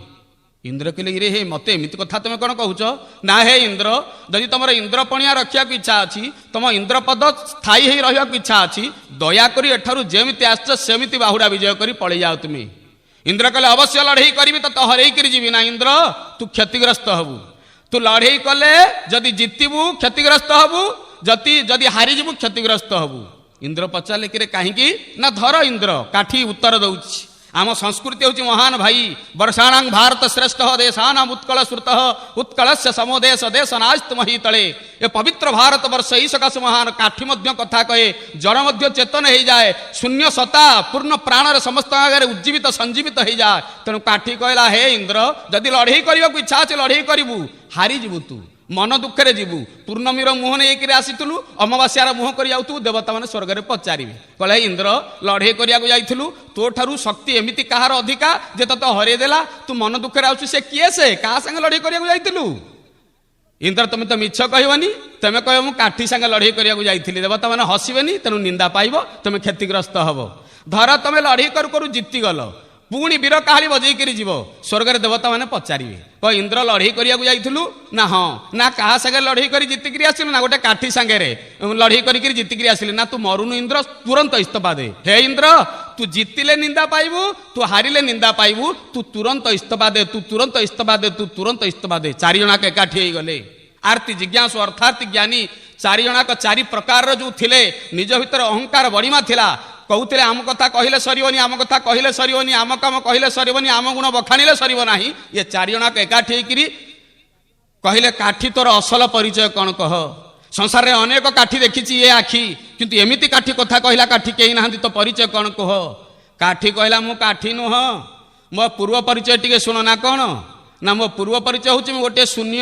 ଇନ୍ଦ୍ର କହିଲେ, ଇରେ ହେ ମତେ ଏମିତି କଥା ତୁମେ କ'ଣ କହୁଛ? ନା ହେ ଇନ୍ଦ୍ର, ଯଦି ତମର ଇନ୍ଦ୍ରପଣିଆ ରଖିବାକୁ ଇଚ୍ଛା ଅଛି, ତମ ଇନ୍ଦ୍ରପଦ ସ୍ଥାୟୀ ହେଇ ରହିବାକୁ ଇଚ୍ଛା ଅଛି, ଦୟାକରି ଏଠାରୁ ଯେମିତି ଆସିଛ ସେମିତି ବାହୁଡ଼ା ବିଜୟ କରି ପଳେଇ ଯାଅ ତୁମେ। ଇନ୍ଦ୍ର କହିଲେ, ଅବଶ୍ୟ ଲଢ଼େଇ କରିବି, ତତେ ହରେଇକିରି ଯିବି। ନା ଇନ୍ଦ୍ର, ତୁ କ୍ଷତିଗ୍ରସ୍ତ ହବୁ। ତୁ ଲଢ଼େଇ କଲେ ଯଦି ଜିତିବୁ କ୍ଷତିଗ୍ରସ୍ତ ହବୁ, ଯଦି ହାରିଯିବୁ କ୍ଷତିଗ୍ରସ୍ତ ହବୁ। ଇନ୍ଦ୍ର ପଚାରିଲେ, କିରେ କାହିଁକି? ନା ଧର ଇନ୍ଦ୍ର କାଠି ଉତ୍ତର ଦଉଛି। ଆମ ସଂସ୍କୃତି ହେଉଛି ମହାନ ଭାଇ। ବର୍ଷାଣାଂ ଭାରତ ଶ୍ରେଷ୍ଠ ଦେଶାନାଂ ଉତ୍କଳ ଶ୍ରୁତ ଉତ୍କଳସ୍ୟ ସମୋ ଦେଶ ଦେଶ ନାସ୍ତି ମହୀତଳେ। ଏ ପବିତ୍ର ଭାରତ ବର୍ଷ ଏଇ ସକାଶେ ମହାନ। କାଠି ମଧ୍ୟ କଥା କହେ, ଜଳ ମଧ୍ୟ ଚେତନ ହେଇଯାଏ, ଶୂନ୍ୟ ସତା ପୂର୍ଣ୍ଣ ପ୍ରାଣରେ ସମସ୍ତ ଆଗରେ ଉଜ୍ଜୀବିତ ସଞ୍ଜୀବିତ ହେଇଯାଏ। ତେଣୁ କାଠି କହିଲା, ହେ ଇନ୍ଦ୍ର, ଯଦି ଲଢ଼େଇ କରିବାକୁ ଇଚ୍ଛା ଅଛି ଲଢ଼େଇ କରିବୁ, ହାରିଯିବୁ ତୁ, ମନ ଦୁଃଖରେ ଯିବୁ। ପୂର୍ଣ୍ଣମୀର ମୁହଁ ନେଇକିରି ଆସିଥିଲୁ, ଅମାବାସ୍ୟାର ମୁହଁ କରି ଯାଉଥିବୁ, ଦେବତାମାନେ ସ୍ୱର୍ଗରେ ପଚାରିବେ, କହିଲେ ଇନ୍ଦ୍ର ଲଢ଼େଇ କରିବାକୁ ଯାଇଥିଲୁ, ତୋ ଠାରୁ ଶକ୍ତି ଏମିତି କାହାର ଅଧିକା ଯେ ତତେ ହରେଇ ଦେଲା? ତୁ ମନ ଦୁଃଖରେ ଆସୁଛୁ, ସେ କିଏ? ସେ କାହା ସାଙ୍ଗେ ଲଢ଼େଇ କରିବାକୁ ଯାଇଥିଲୁ? ଇନ୍ଦ୍ର, ତମେ ତ ମିଛ କହିବନି, ତମେ କହିବ ମୁଁ କାଠି ସାଙ୍ଗେ ଲଢ଼େଇ କରିବାକୁ ଯାଇଥିଲି। ଦେବତାମାନେ ହସିବେନି, ତେଣୁ ନିନ୍ଦା ପାଇବ, ତମେ କ୍ଷତିଗ୍ରସ୍ତ ହବ। ଧର ତମେ ଲଢ଼େଇ କରୁ କରୁ ଜିତିଗଲ, ପୁଣି ବୀର କାହାଳି ବଜେଇକିରି ଯିବ, ସ୍ୱର୍ଗରେ ଦେବତାମାନେ ପଚାରିବେ, କହ ଇନ୍ଦ୍ର ଲଢ଼େଇ କରିବାକୁ ଯାଇଥିଲୁ? ନା ହଁ। ନା କାହା ସାଙ୍ଗରେ ଲଢ଼େଇ କରି ଜିତିକିରି ଆସିଲୁ? ନା ଗୋଟେ କାଠି ସାଙ୍ଗରେ ଲଢ଼େଇ କରିକିରି ଜିତିକିରି ଆସିଲି। ନା ତୁ ମରୁନୁ ଇନ୍ଦ୍ର, ତୁରନ୍ତ ଇସ୍ତଫା ଦେ। ହେ ଇନ୍ଦ୍ର, ତୁ ଜିତିଲେ ନିନ୍ଦା ପାଇବୁ, ତୁ ହାରିଲେ ନିନ୍ଦା ପାଇବୁ, ତୁ ତୁରନ୍ତ ଇସ୍ତଫା ଦେ, ତୁ ତୁରନ୍ତ ଇସ୍ତଫା ଦେ, ତୁ ତୁରନ୍ତ ଇସ୍ତଫା ଦେ। ଚାରିଜଣାକ ଏକାଠି ହେଇଗଲେ। ଆର୍ତି ଜିଜ୍ଞାସୁ ଅର୍ଥାତ୍ ଜ୍ଞାନୀ ଚାରିଜଣାକ ଚାରି ପ୍ରକାରର ଯେଉଁ ଥିଲେ, ନିଜ ଭିତରେ ଅହଙ୍କାର ବଡ଼ିମା ଥିଲା। କହୁଥିଲେ ଆମ କଥା କହିଲେ ସରିବନି, ଆମ କଥା କହିଲେ ସରିବନି, ଆମ କାମ କହିଲେ ସରିବନି, ଆମ ଗୁଣ ବଖାଣିଲେ ସରିବ ନାହିଁ। ଏ ଚାରିଜଣାକ ଏକାଠି ହେଇକିରି କହିଲେ, କାଠି ତୋର ଅସଲ ପରିଚୟ କ'ଣ କହ? ସଂସାରରେ ଅନେକ କାଠି ଦେଖିଛି ଏ ଆଖି, କିନ୍ତୁ ଏମିତି କାଠି କଥା କହିଲା କାଠି କେହି ନାହାନ୍ତି, ତୋ ପରିଚୟ କ'ଣ କୁହ? କାଠି କହିଲା, ମୁଁ କାଠି ନୁହଁ, ମୋ ପୂର୍ବ ପରିଚୟ ଟିକେ ଶୁଣ। ନା କ'ଣ? ନା ମୋ ପୂର୍ବ ପରିଚୟ ହେଉଛି ମୁଁ ଗୋଟିଏ ଶୂନ୍ୟ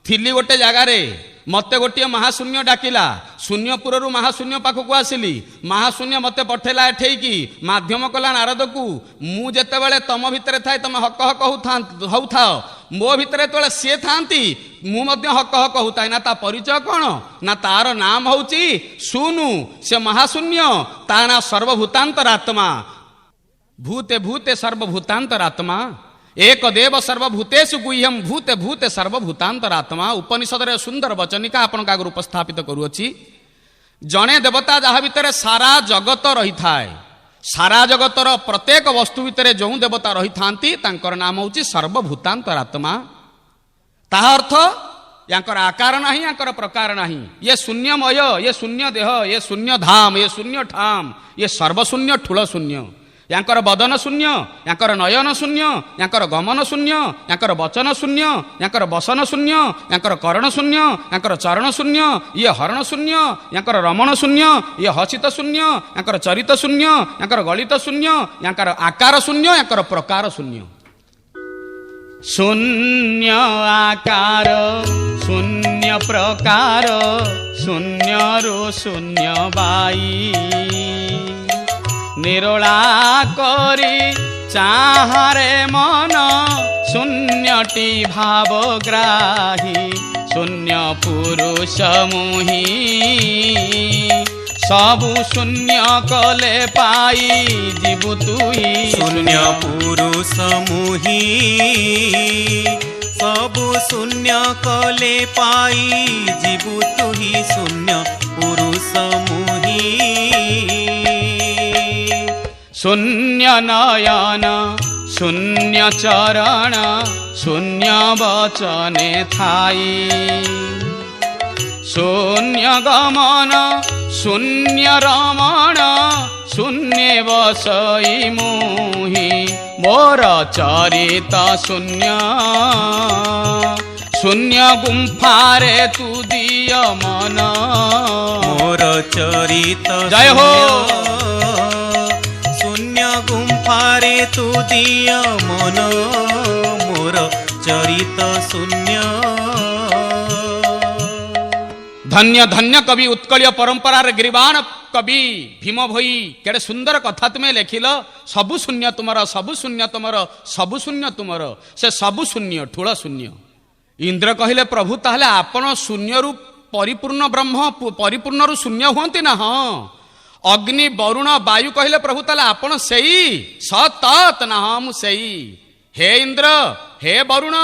ଥିଲି ଗୋଟେ ଜାଗାରେ, ମତେ ଗୋଟିଏ ମହାଶୂନ୍ୟ ଡାକିଲା, ଶୂନ୍ୟପୁରରୁ ମହାଶୂନ୍ୟ ପାଖକୁ ଆସିଲି, ମହାଶୂନ୍ୟ ମତେ ପଠେଇଲା ଏଠେଇକି, ମାଧ୍ୟମ କଲା ନାରଦକୁ। ମୁଁ ଯେତେବେଳେ ତମ ଭିତରେ ଥାଏ ତମେ ହକ ହକ ହଉଥାଅ, ମୋ ଭିତରେ ଯେତେବେଳେ ସିଏ ଥାନ୍ତି ମୁଁ ମଧ୍ୟ ହକ ହକ ହଉଥାଏ। ନା ତା ପରିଚୟ କ'ଣ? ନା ତାର ନାମ ହଉଛି ଶୂନୁ, ସେ ମହାଶୂନ୍ୟ, ତା ନାଁ ସର୍ବଭୂତାନ୍ତରାତ୍ମା। ଭୂତେ ଭୂତେ ସର୍ବଭୂତାନ୍ତରାତ୍ମା, ଏକ ଦେବ ସର୍ବଭୂତେଷୁ ଗୁହ୍ୟମ୍ ଭୂତେ ଭୂତେ ସର୍ବଭୂତାନ୍ତରାତ୍ମା। ଉପନିଷଦରେ ସୁନ୍ଦର ବଚନିକା ଆପଣଙ୍କ ଆଗରୁ ଉପସ୍ଥାପିତ କରୁଅଛି। ଜଣେ ଦେବତା ଯାହା ଭିତରେ ସାରା ଜଗତ ରହିଥାଏ, ସାରା ଜଗତର ପ୍ରତ୍ୟେକ ବସ୍ତୁ ଭିତରେ ଯେଉଁ ଦେବତା ରହିଥାନ୍ତି ତାଙ୍କର ନାମ ହେଉଛି ସର୍ବଭୂତାନ୍ତରାତ୍ମା। ତାହା ଅର୍ଥ ୟାଙ୍କର ଆକାର ନାହିଁ, ୟାଙ୍କର ପ୍ରକାର ନାହିଁ। ଇଏ ଶୂନ୍ୟମୟ, ଇଏ ଶୂନ୍ୟ ଦେହ, ଇଏ ଶୂନ୍ୟ ଧାମ, ଇଏ ଶୂନ୍ୟ ଠାମ, ଇଏ ସର୍ବଶୂନ୍ୟ ଠୁଳ ଶୂନ୍ୟ। ୟାଙ୍କର ବଦନ ଶୂନ୍ୟ, ୟାଙ୍କର ନୟନ ଶୂନ୍ୟ, ୟାଙ୍କର ଗମନ ଶୂନ୍ୟ, ୟାଙ୍କର ବଚନ ଶୂନ୍ୟ, ୟାଙ୍କର ବସନ ଶୂନ୍ୟ, ୟାଙ୍କର କରଣ ଶୂନ୍ୟ, ୟାଙ୍କର ଚରଣ ଶୂନ୍ୟ, ଇଏ ହରଣ ଶୂନ୍ୟ, ୟାଙ୍କର ରମଣ ଶୂନ୍ୟ, ଇଏ ହସିତ ଶୂନ୍ୟ, ୟାଙ୍କର ଚରିତ ଶୂନ୍ୟ, ୟାଙ୍କର ଗଳିତ ଶୂନ୍ୟ, ୟାଙ୍କର ଆକାର ଶୂନ୍ୟ, ୟାଙ୍କର ପ୍ରକାର ଶୂନ୍ୟ। ଶୂନ୍ୟ ଆକାର ଶୂନ୍ୟ ପ୍ରକାର, ଶୂନ୍ୟରୁ ଶୂନ୍ୟ ବାଇ, ନିରୋଳା କରି ଚାହାରେ ମନ, ଶୂନ୍ୟଟି ଭାବଗ୍ରାହୀ, ଶୂନ୍ୟ ପୁରୁଷ ମୁହିଁ, ସବୁ ଶୂନ୍ୟ କଲେ ପାଇ ଯିବୁ ତୁହି। ଶୂନ୍ୟ ପୁରୁଷ ମୁହିଁ, ସବୁ ଶୂନ୍ୟ କଲେ ପାଇ ଯିବୁ ତୁହି, ଶୂନ୍ୟ ପୁରୁଷ ମୁହିଁ। ଶୂନ୍ୟ ନୟନ शून्य चरण शून्य वचने थाई शून्य गमन शून्य रमण शून्य बसई मुहि मोर चरित शून्य शून्य गुम्फारे तू दिय मन मोर चरित जय हो शून्य गुम्फारे तू दिय मन मोर चरित शून्य। धन्य धन्य कवि उत्कलीय परंपरार गिरिबाण कवि भीम भोई केड़े सुंदर कथा तुम्हें लेखिल सबु शून्य तुमर सबु शून्य तुमर सबु शून्य तुमर से सबु शून्य ठूल शून्य। इंद्र कहले प्रभु ताहले आपण शून्यरु परिपूर्ण ब्रह्म परिपूर्णरु शून्य हुअंती ना हाँ अग्नि वरुण वायु कहले प्रभु ताहले आपण सेई सतत ना हाँ मु सेई हे इंद्र हे वरुण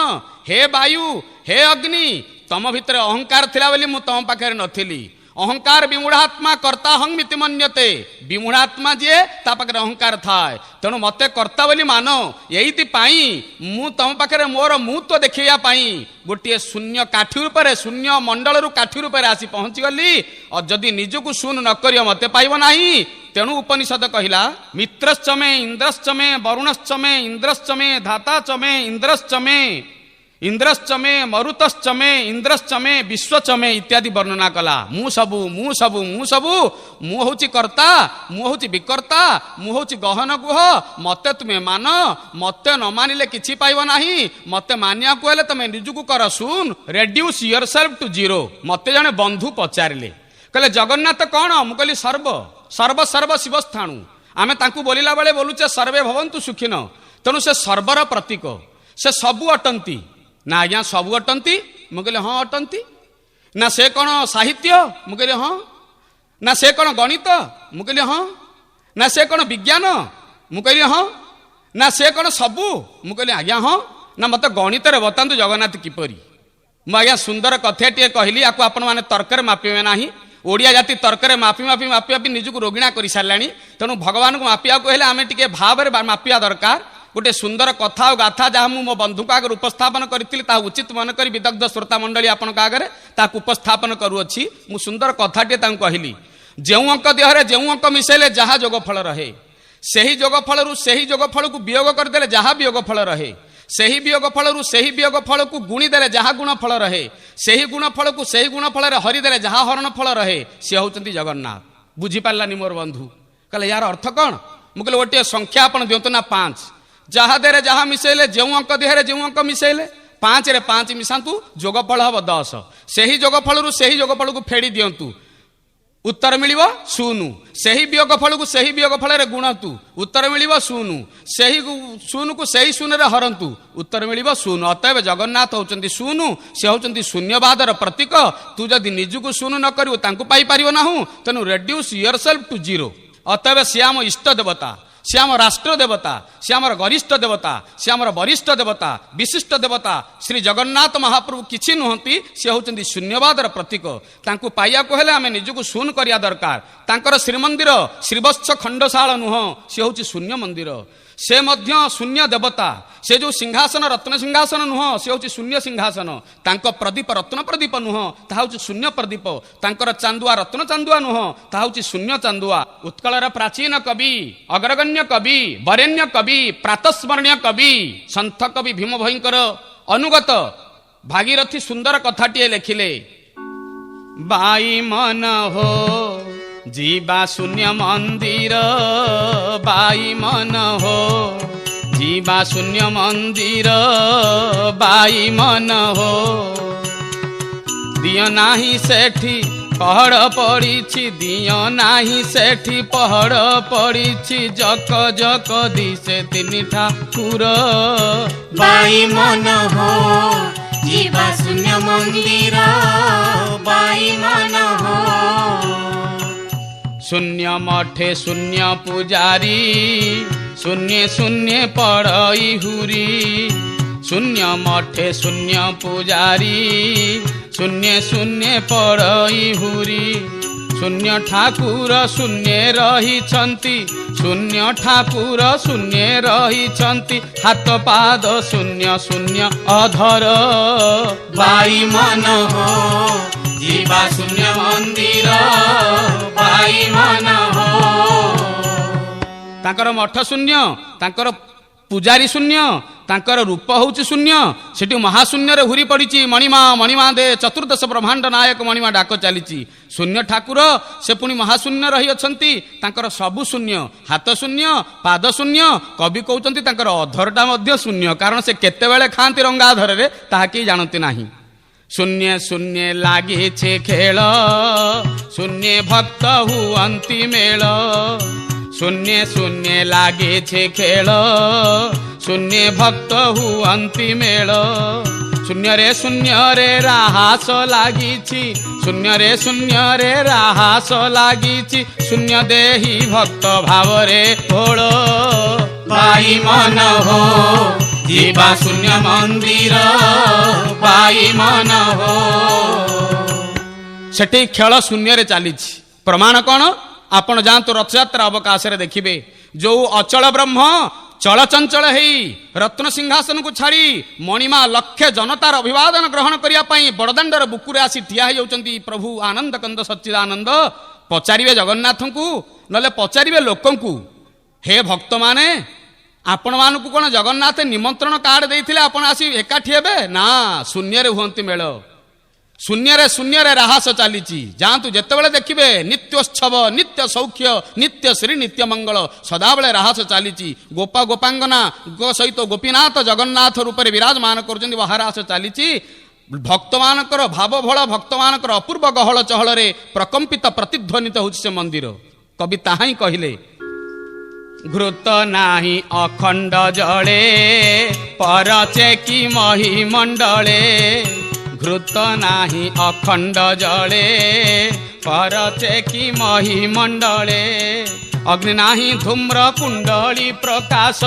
हे वायु हे अग्नि तम भितर अहंकार थिला बोली मु तम पाखे नथिली अहंकार विमूढ़ात्मा कर्ता हंग मिति मन्यते विमूढ़ात्मा जे ता पाखे अहंकार थाए तेणु मते कर्ता बोली मान एइति पाई मु तम पाखे मोर मुत्व देखिया पाई गोटे शून्य काठी रूपे शून्य मंडल रु काठी रूपे आसी पहुंची गली और जदि निजको शून्य न करियो मते पाइब नाही तेणु उपनिषद कहिला मित्रश्च मे इंद्रश्च मे वरुणश्च मे इंद्रश्च मे धाता च मे इंद्रश्च मे इंद्रश्च मे मरुतश्च मे इंद्रश्च मे विश्वच मे इत्यादि वर्णना कला मु सबु मु सबु मु सबु मु होची कर्ता मु होची विकर्ता मु होची गहन गुह मते तुमे मान मते न मानिले किछि पाइब नाही मते मानिया को हेले तमे निजुकु कर सुन रेड्यूस योरसेल्फ टू जीरो। मते जने बंधु पचारिले कहले जगन्नाथ कौन मु कहली सर्व सर्व सर्व शिवस्थाणु आमे तांकु बोलिला बेले बोलुचे सर्वे भवन्तु सुखिन तेणु से सर्वर प्रतीक से सबु अटंती ना आज्ञा सबू अटंती मु कहले हाँ अटंती ना से कौन साहित्य मु कहले हाँ ना से कौन गणित मु कहले हाँ ना से कौन विज्ञान मु कहले हाँ ना से कौन सबू मु कहले आज्ञा हाँ ना मत गणित रे बतांतु जगन्नाथ किपरि मु आज्ञा सुंदर कथाटिए कहली आपको आपण माने तर्करे मापिबे नाही ओडिया जाति तर्करे मापी मापी मापी मापी निजको रोगिणा करि सारलाणी तेणु भगवान को मापिया को हेले आमे टिके भावरे मापिया दरकार गोटे सुंदर कथा और गाथा जहाँ मो बंधु आगे उपस्थापन करी उचित मन कर विदग्ध श्रोता मंडली आपण आगे उपस्थापन करुअछि मु सुंदर कथाटे कहली जो अंक देहरे जो अंक मिसेले जहाँ जोगफल रहे सही जोगफल जोगफल को वियोग करदे जहाँ वियोगफल रहे सही वियोगफल वियोगफल को गुणीदे जहाँ गुणफल रहे सही गुणफल को सही गुणफल हरिदे जहाँ हरणफल रहे सी होती जगन्नाथ। बुझीपारानी मोर बंधु कहले यार अर्थ कौन मु कहले गोटे संख्या आपण दिंतु ना 5 जहाँ देहरे जहाँ मिसेले जो अंक देहरे जो अंक मिसेले 5 रे 5 मिसातु जोगफल हम 10 सही जोगफल को फेड़ी दिंतु उत्तर मिलिବ 0 सही वियोगफल को सही वियोगफल रे गुणतु उत्तर मिलिବ 0 सही 0 को सही 0 रे हरंतु उत्तर मिलिବ 0 अतएव जगन्नाथ होचंती 0 से होचंती शून्यवादर प्रतीक तू जदि निजको 0 न करिवो तांको पाई परिवो नाहु तेनु रेड्यूस योरसेल्फ टू जीरो। अतएव से आम इष्ट देवता से आम राष्ट्र देवता से आम गरिष्ठ देवता से आम वरिष्ठ देवता विशिष्ट देवता श्री जगन्नाथ महाप्रभु किछि नुहंती से होचंती शून्यवादर प्रतीक तांको पाइया को हेले आमे निजको शून्य करिया दरकार तांकर श्रीमंदिर श्रीवत्स खंडशाला नुह से होची शून्य मंदिर से मध्य शून्य देवता से जो सिंहासन रत्न सिंहासन नुह से होची शून्य सिंहासन तांको प्रदीप रत्न प्रदीप नुह ताहा होची शून्य प्रदीप तांकर चांदुआ रत्न चांदुआ नुह ताहा होची शून्य चांदुआ। उत्कलर प्राचीन कवि अग्रगण्य कवि वरेण्य कवि प्रातस्मरणीय कवि संत कवि भीम भयंकर अनुगत भागीरथी सुंदर कथाटिए लेखिले बाई मन हो जीवा शून्य मंदिर बाई मन हो जीवा शून्य मंदिर बाई मन हो दियो नाही सेठी पहड़ पड़ी दियो नाही सेठी पहड़ पड़ी जक जक दिसे 3 ठाकुर बाई मन हो जीवा शून्य मंदिर बाई मन हो शून्य मठे शून्य पुजारी शून्य शून्य पड़ई हुरी शून्य मठे शून्य पुजारी शून्य शून्य पड़ई हुरी ଶୂନ୍ୟ ଠାକୁର ଶୂନ୍ୟ ରହିଛନ୍ତି, ଶୂନ୍ୟ ଠାକୁର ଶୂନ୍ୟ ରହିଛନ୍ତି, ହାତ ପାଦ ଶୂନ୍ୟ ଶୂନ୍ୟ ଅଧର। ବାଇ ମନ ହୋ ଯିବା ଶୂନ୍ୟ ମନ୍ଦିର, ବାଇ ମନ ହୋ। ତାଙ୍କର ମଠ ଶୂନ୍ୟ, ତାଙ୍କର ପୂଜାରୀ ଶୂନ୍ୟ, ତାଙ୍କର ରୂପ ହଉଛି ଶୂନ୍ୟ। ସେଠି ମହାଶୂନ୍ୟରେ ହୁରି ପଡ଼ିଛି ମଣିମା ମଣିମା ଦେ, ଚତୁର୍ଦ୍ଦଶ ବ୍ରହ୍ମାଣ୍ଡ ନାୟକ ମଣିମା ଡାକ ଚାଲିଛି। ଶୂନ୍ୟ ଠାକୁର ସେ ପୁଣି ମହାଶୂନ୍ୟ ରହିଅଛନ୍ତି, ତାଙ୍କର ସବୁ ଶୂନ୍ୟ, ହାତ ଶୂନ୍ୟ, ପାଦ ଶୂନ୍ୟ। କବି କହୁଛନ୍ତି ତାଙ୍କର ଅଧରଟା ମଧ୍ୟ ଶୂନ୍ୟ, କାରଣ ସେ କେତେବେଳେ ଖାଆନ୍ତି ରଙ୍ଗାଧରରେ ତାହା କେହି ଜାଣନ୍ତି ନାହିଁ। ଶୂନ୍ୟ ଶୂନ୍ୟ ଲାଗିছে ଖେଳ, ଶୂନ୍ୟ ଭକ୍ତ ହୁଅନ୍ତି ମେଳ, ଶୂନ୍ୟ ଶୂନ୍ୟ ଲାଗିছে ଖେଳ, ଶୂନ୍ୟ ଭକ୍ତ ହୁଅନ୍ତି ମେଳ। ଶୂନ୍ୟରେ ଶୂନ୍ୟରେ ରାହାସ ଲାଗିଛି, ଶୂନ୍ୟରେ ଶୂନ୍ୟରେ ରାହାସ ଲାଗିଛି, ଶୂନ୍ୟ ଦେହି ଭକ୍ତ ଭାବରେ ଭୋଳ। ବାଇ ମନ ହୋ ଯିବା ଶୂନ୍ୟ ମନ୍ଦିର, ବାଇ ମନ ହୋ। ସେଠି ଖେଳ ଶୂନ୍ୟରେ ଚାଲିଛି। ପ୍ରମାଣ କ'ଣ? ଆପଣ ଯାଆନ୍ତୁ ରଥଯାତ୍ରା ଅବକାଶରେ ଦେଖିବେ, ଯୋଉ ଅଚଳ ବ୍ରହ୍ମ ଚଳଚଞ୍ଚଳ ହେଇ ରତ୍ନ ସିଂହାସନକୁ ଛାଡ଼ି ମଣିମା ଲକ୍ଷେ ଜନତାର ଅଭିବାଦନ ଗ୍ରହଣ କରିବା ପାଇଁ ବଡ଼ଦାଣ୍ଡର ବୁକୁରେ ଆସି ଠିଆ ହେଇଯାଉଛନ୍ତି ପ୍ରଭୁ ଆନନ୍ଦ କନ୍ଦ ସଚ୍ଚିଦାନନ୍ଦ। ପଚାରିବେ ଜଗନ୍ନାଥଙ୍କୁ, ନହେଲେ ପଚାରିବେ ଲୋକଙ୍କୁ, ହେ ଭକ୍ତମାନେ, ଆପଣମାନଙ୍କୁ କ'ଣ ଜଗନ୍ନାଥ ନିମନ୍ତ୍ରଣ କାର୍ଡ ଦେଇଥିଲେ ଆପଣ ଆସି ଏକାଠି ହେବେ? ନା, ଶୂନ୍ୟରେ ହୁଅନ୍ତି ମେଳ, ଶୂନ୍ୟରେ ଶୂନ୍ୟରେ ରାହାସ ଚାଲିଛି। ଯାଆନ୍ତୁ ଯେତେବେଳେ ଦେଖିବେ ନିତ୍ୟୋତ୍ସବ, ନିତ୍ୟ ସୌଖ୍ୟ, ନିତ୍ୟ ଶ୍ରୀ ନିତ୍ୟ ମଙ୍ଗଳ, ସଦାବେଳେ ରାହାସ ଚାଲିଛି। ଗୋପ ଗୋପାଙ୍ଗନା ସହିତ ଗୋପୀନାଥ ଜଗନ୍ନାଥ ରୂପରେ ବିରାଜମାନ କରୁଛନ୍ତି, ମହାରାସ ଚାଲିଛି। ଭକ୍ତମାନଙ୍କର ଭାବ ଭୋଳ, ଭକ୍ତମାନଙ୍କର ଅପୂର୍ବ ଗହଳ ଚହଳରେ ପ୍ରକମ୍ପିତ ପ୍ରତିଧ୍ୱନିତ ହେଉଛି ସେ ମନ୍ଦିର। କବି ତାହା ହିଁ କହିଲେ, ଘୃତ ନାହିଁ ଅଖଣ୍ଡ ଜଳେ, ପରଚେ କି ମହିମଣ୍ଡଳେ, ଘୃତ ନାହିଁ ଅଖଣ୍ଡ ଜଳେ, ପରଚେ କି ମହିମଣ୍ଡଳେ। ଅଗ୍ନି ନାହିଁ ଧୂମ୍ର କୁଣ୍ଡଳୀ ପ୍ରକାଶ,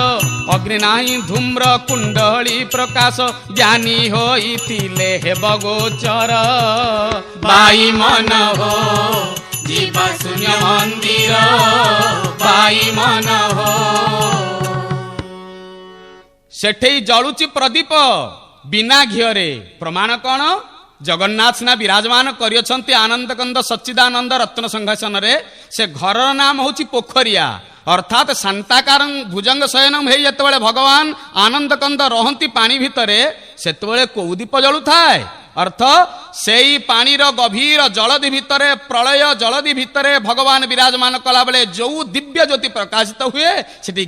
ଅଗ୍ନି ନାହିଁ ଧୂମ୍ର କୁଣ୍ଡଳୀ ପ୍ରକାଶ, ଜ୍ଞାନୀ ହୋଇଥିଲେ ହେବ ଗୋଚର। ବାଇ ମନ ହୋ ଯିବା ଶୂନ୍ୟ ମନ୍ଦିର, ବାଇ ମନ ହୋ। ସେଠେଇ ଜଳୁଛି ପ୍ରଦୀପ ବିନା ଘିଅରେ। ପ୍ରମାଣ କ'ଣ? ଜଗନ୍ନାଥ ସିନା ବିରାଜମାନ କରିଅଛନ୍ତି ଆନନ୍ଦ କନ୍ଦ ସଚ୍ଚିଦାନନ୍ଦ ରତ୍ନ ସଂଘାସନରେ, ସେ ଘରର ନାମ ହେଉଛି ପୋଖରିଆ, ଅର୍ଥାତ୍ ଶାନ୍ତାକାରଂ ଭୁଜଙ୍ଗ ଶୟନମ୍ ହେଇ ଯେତେବେଳେ ଭଗବାନ ଆନନ୍ଦ କନ୍ଦ ରହନ୍ତି ପାଣି ଭିତରେ, ସେତେବେଳେ କୋଉ ଦୀପ ଜଳୁଥାଏ? ଅର୍ଥ ସେଇ ପାଣିର ଗଭୀର ଜଳଧି ଭିତରେ, ପ୍ରଳୟ ଜଳଧି ଭିତରେ ଭଗବାନ ବିରାଜମାନ କଲାବେଳେ ଯୋଉ ଦିବ୍ୟ ଜ୍ୟୋତି ପ୍ରକାଶିତ ହୁଏ, ସେଠି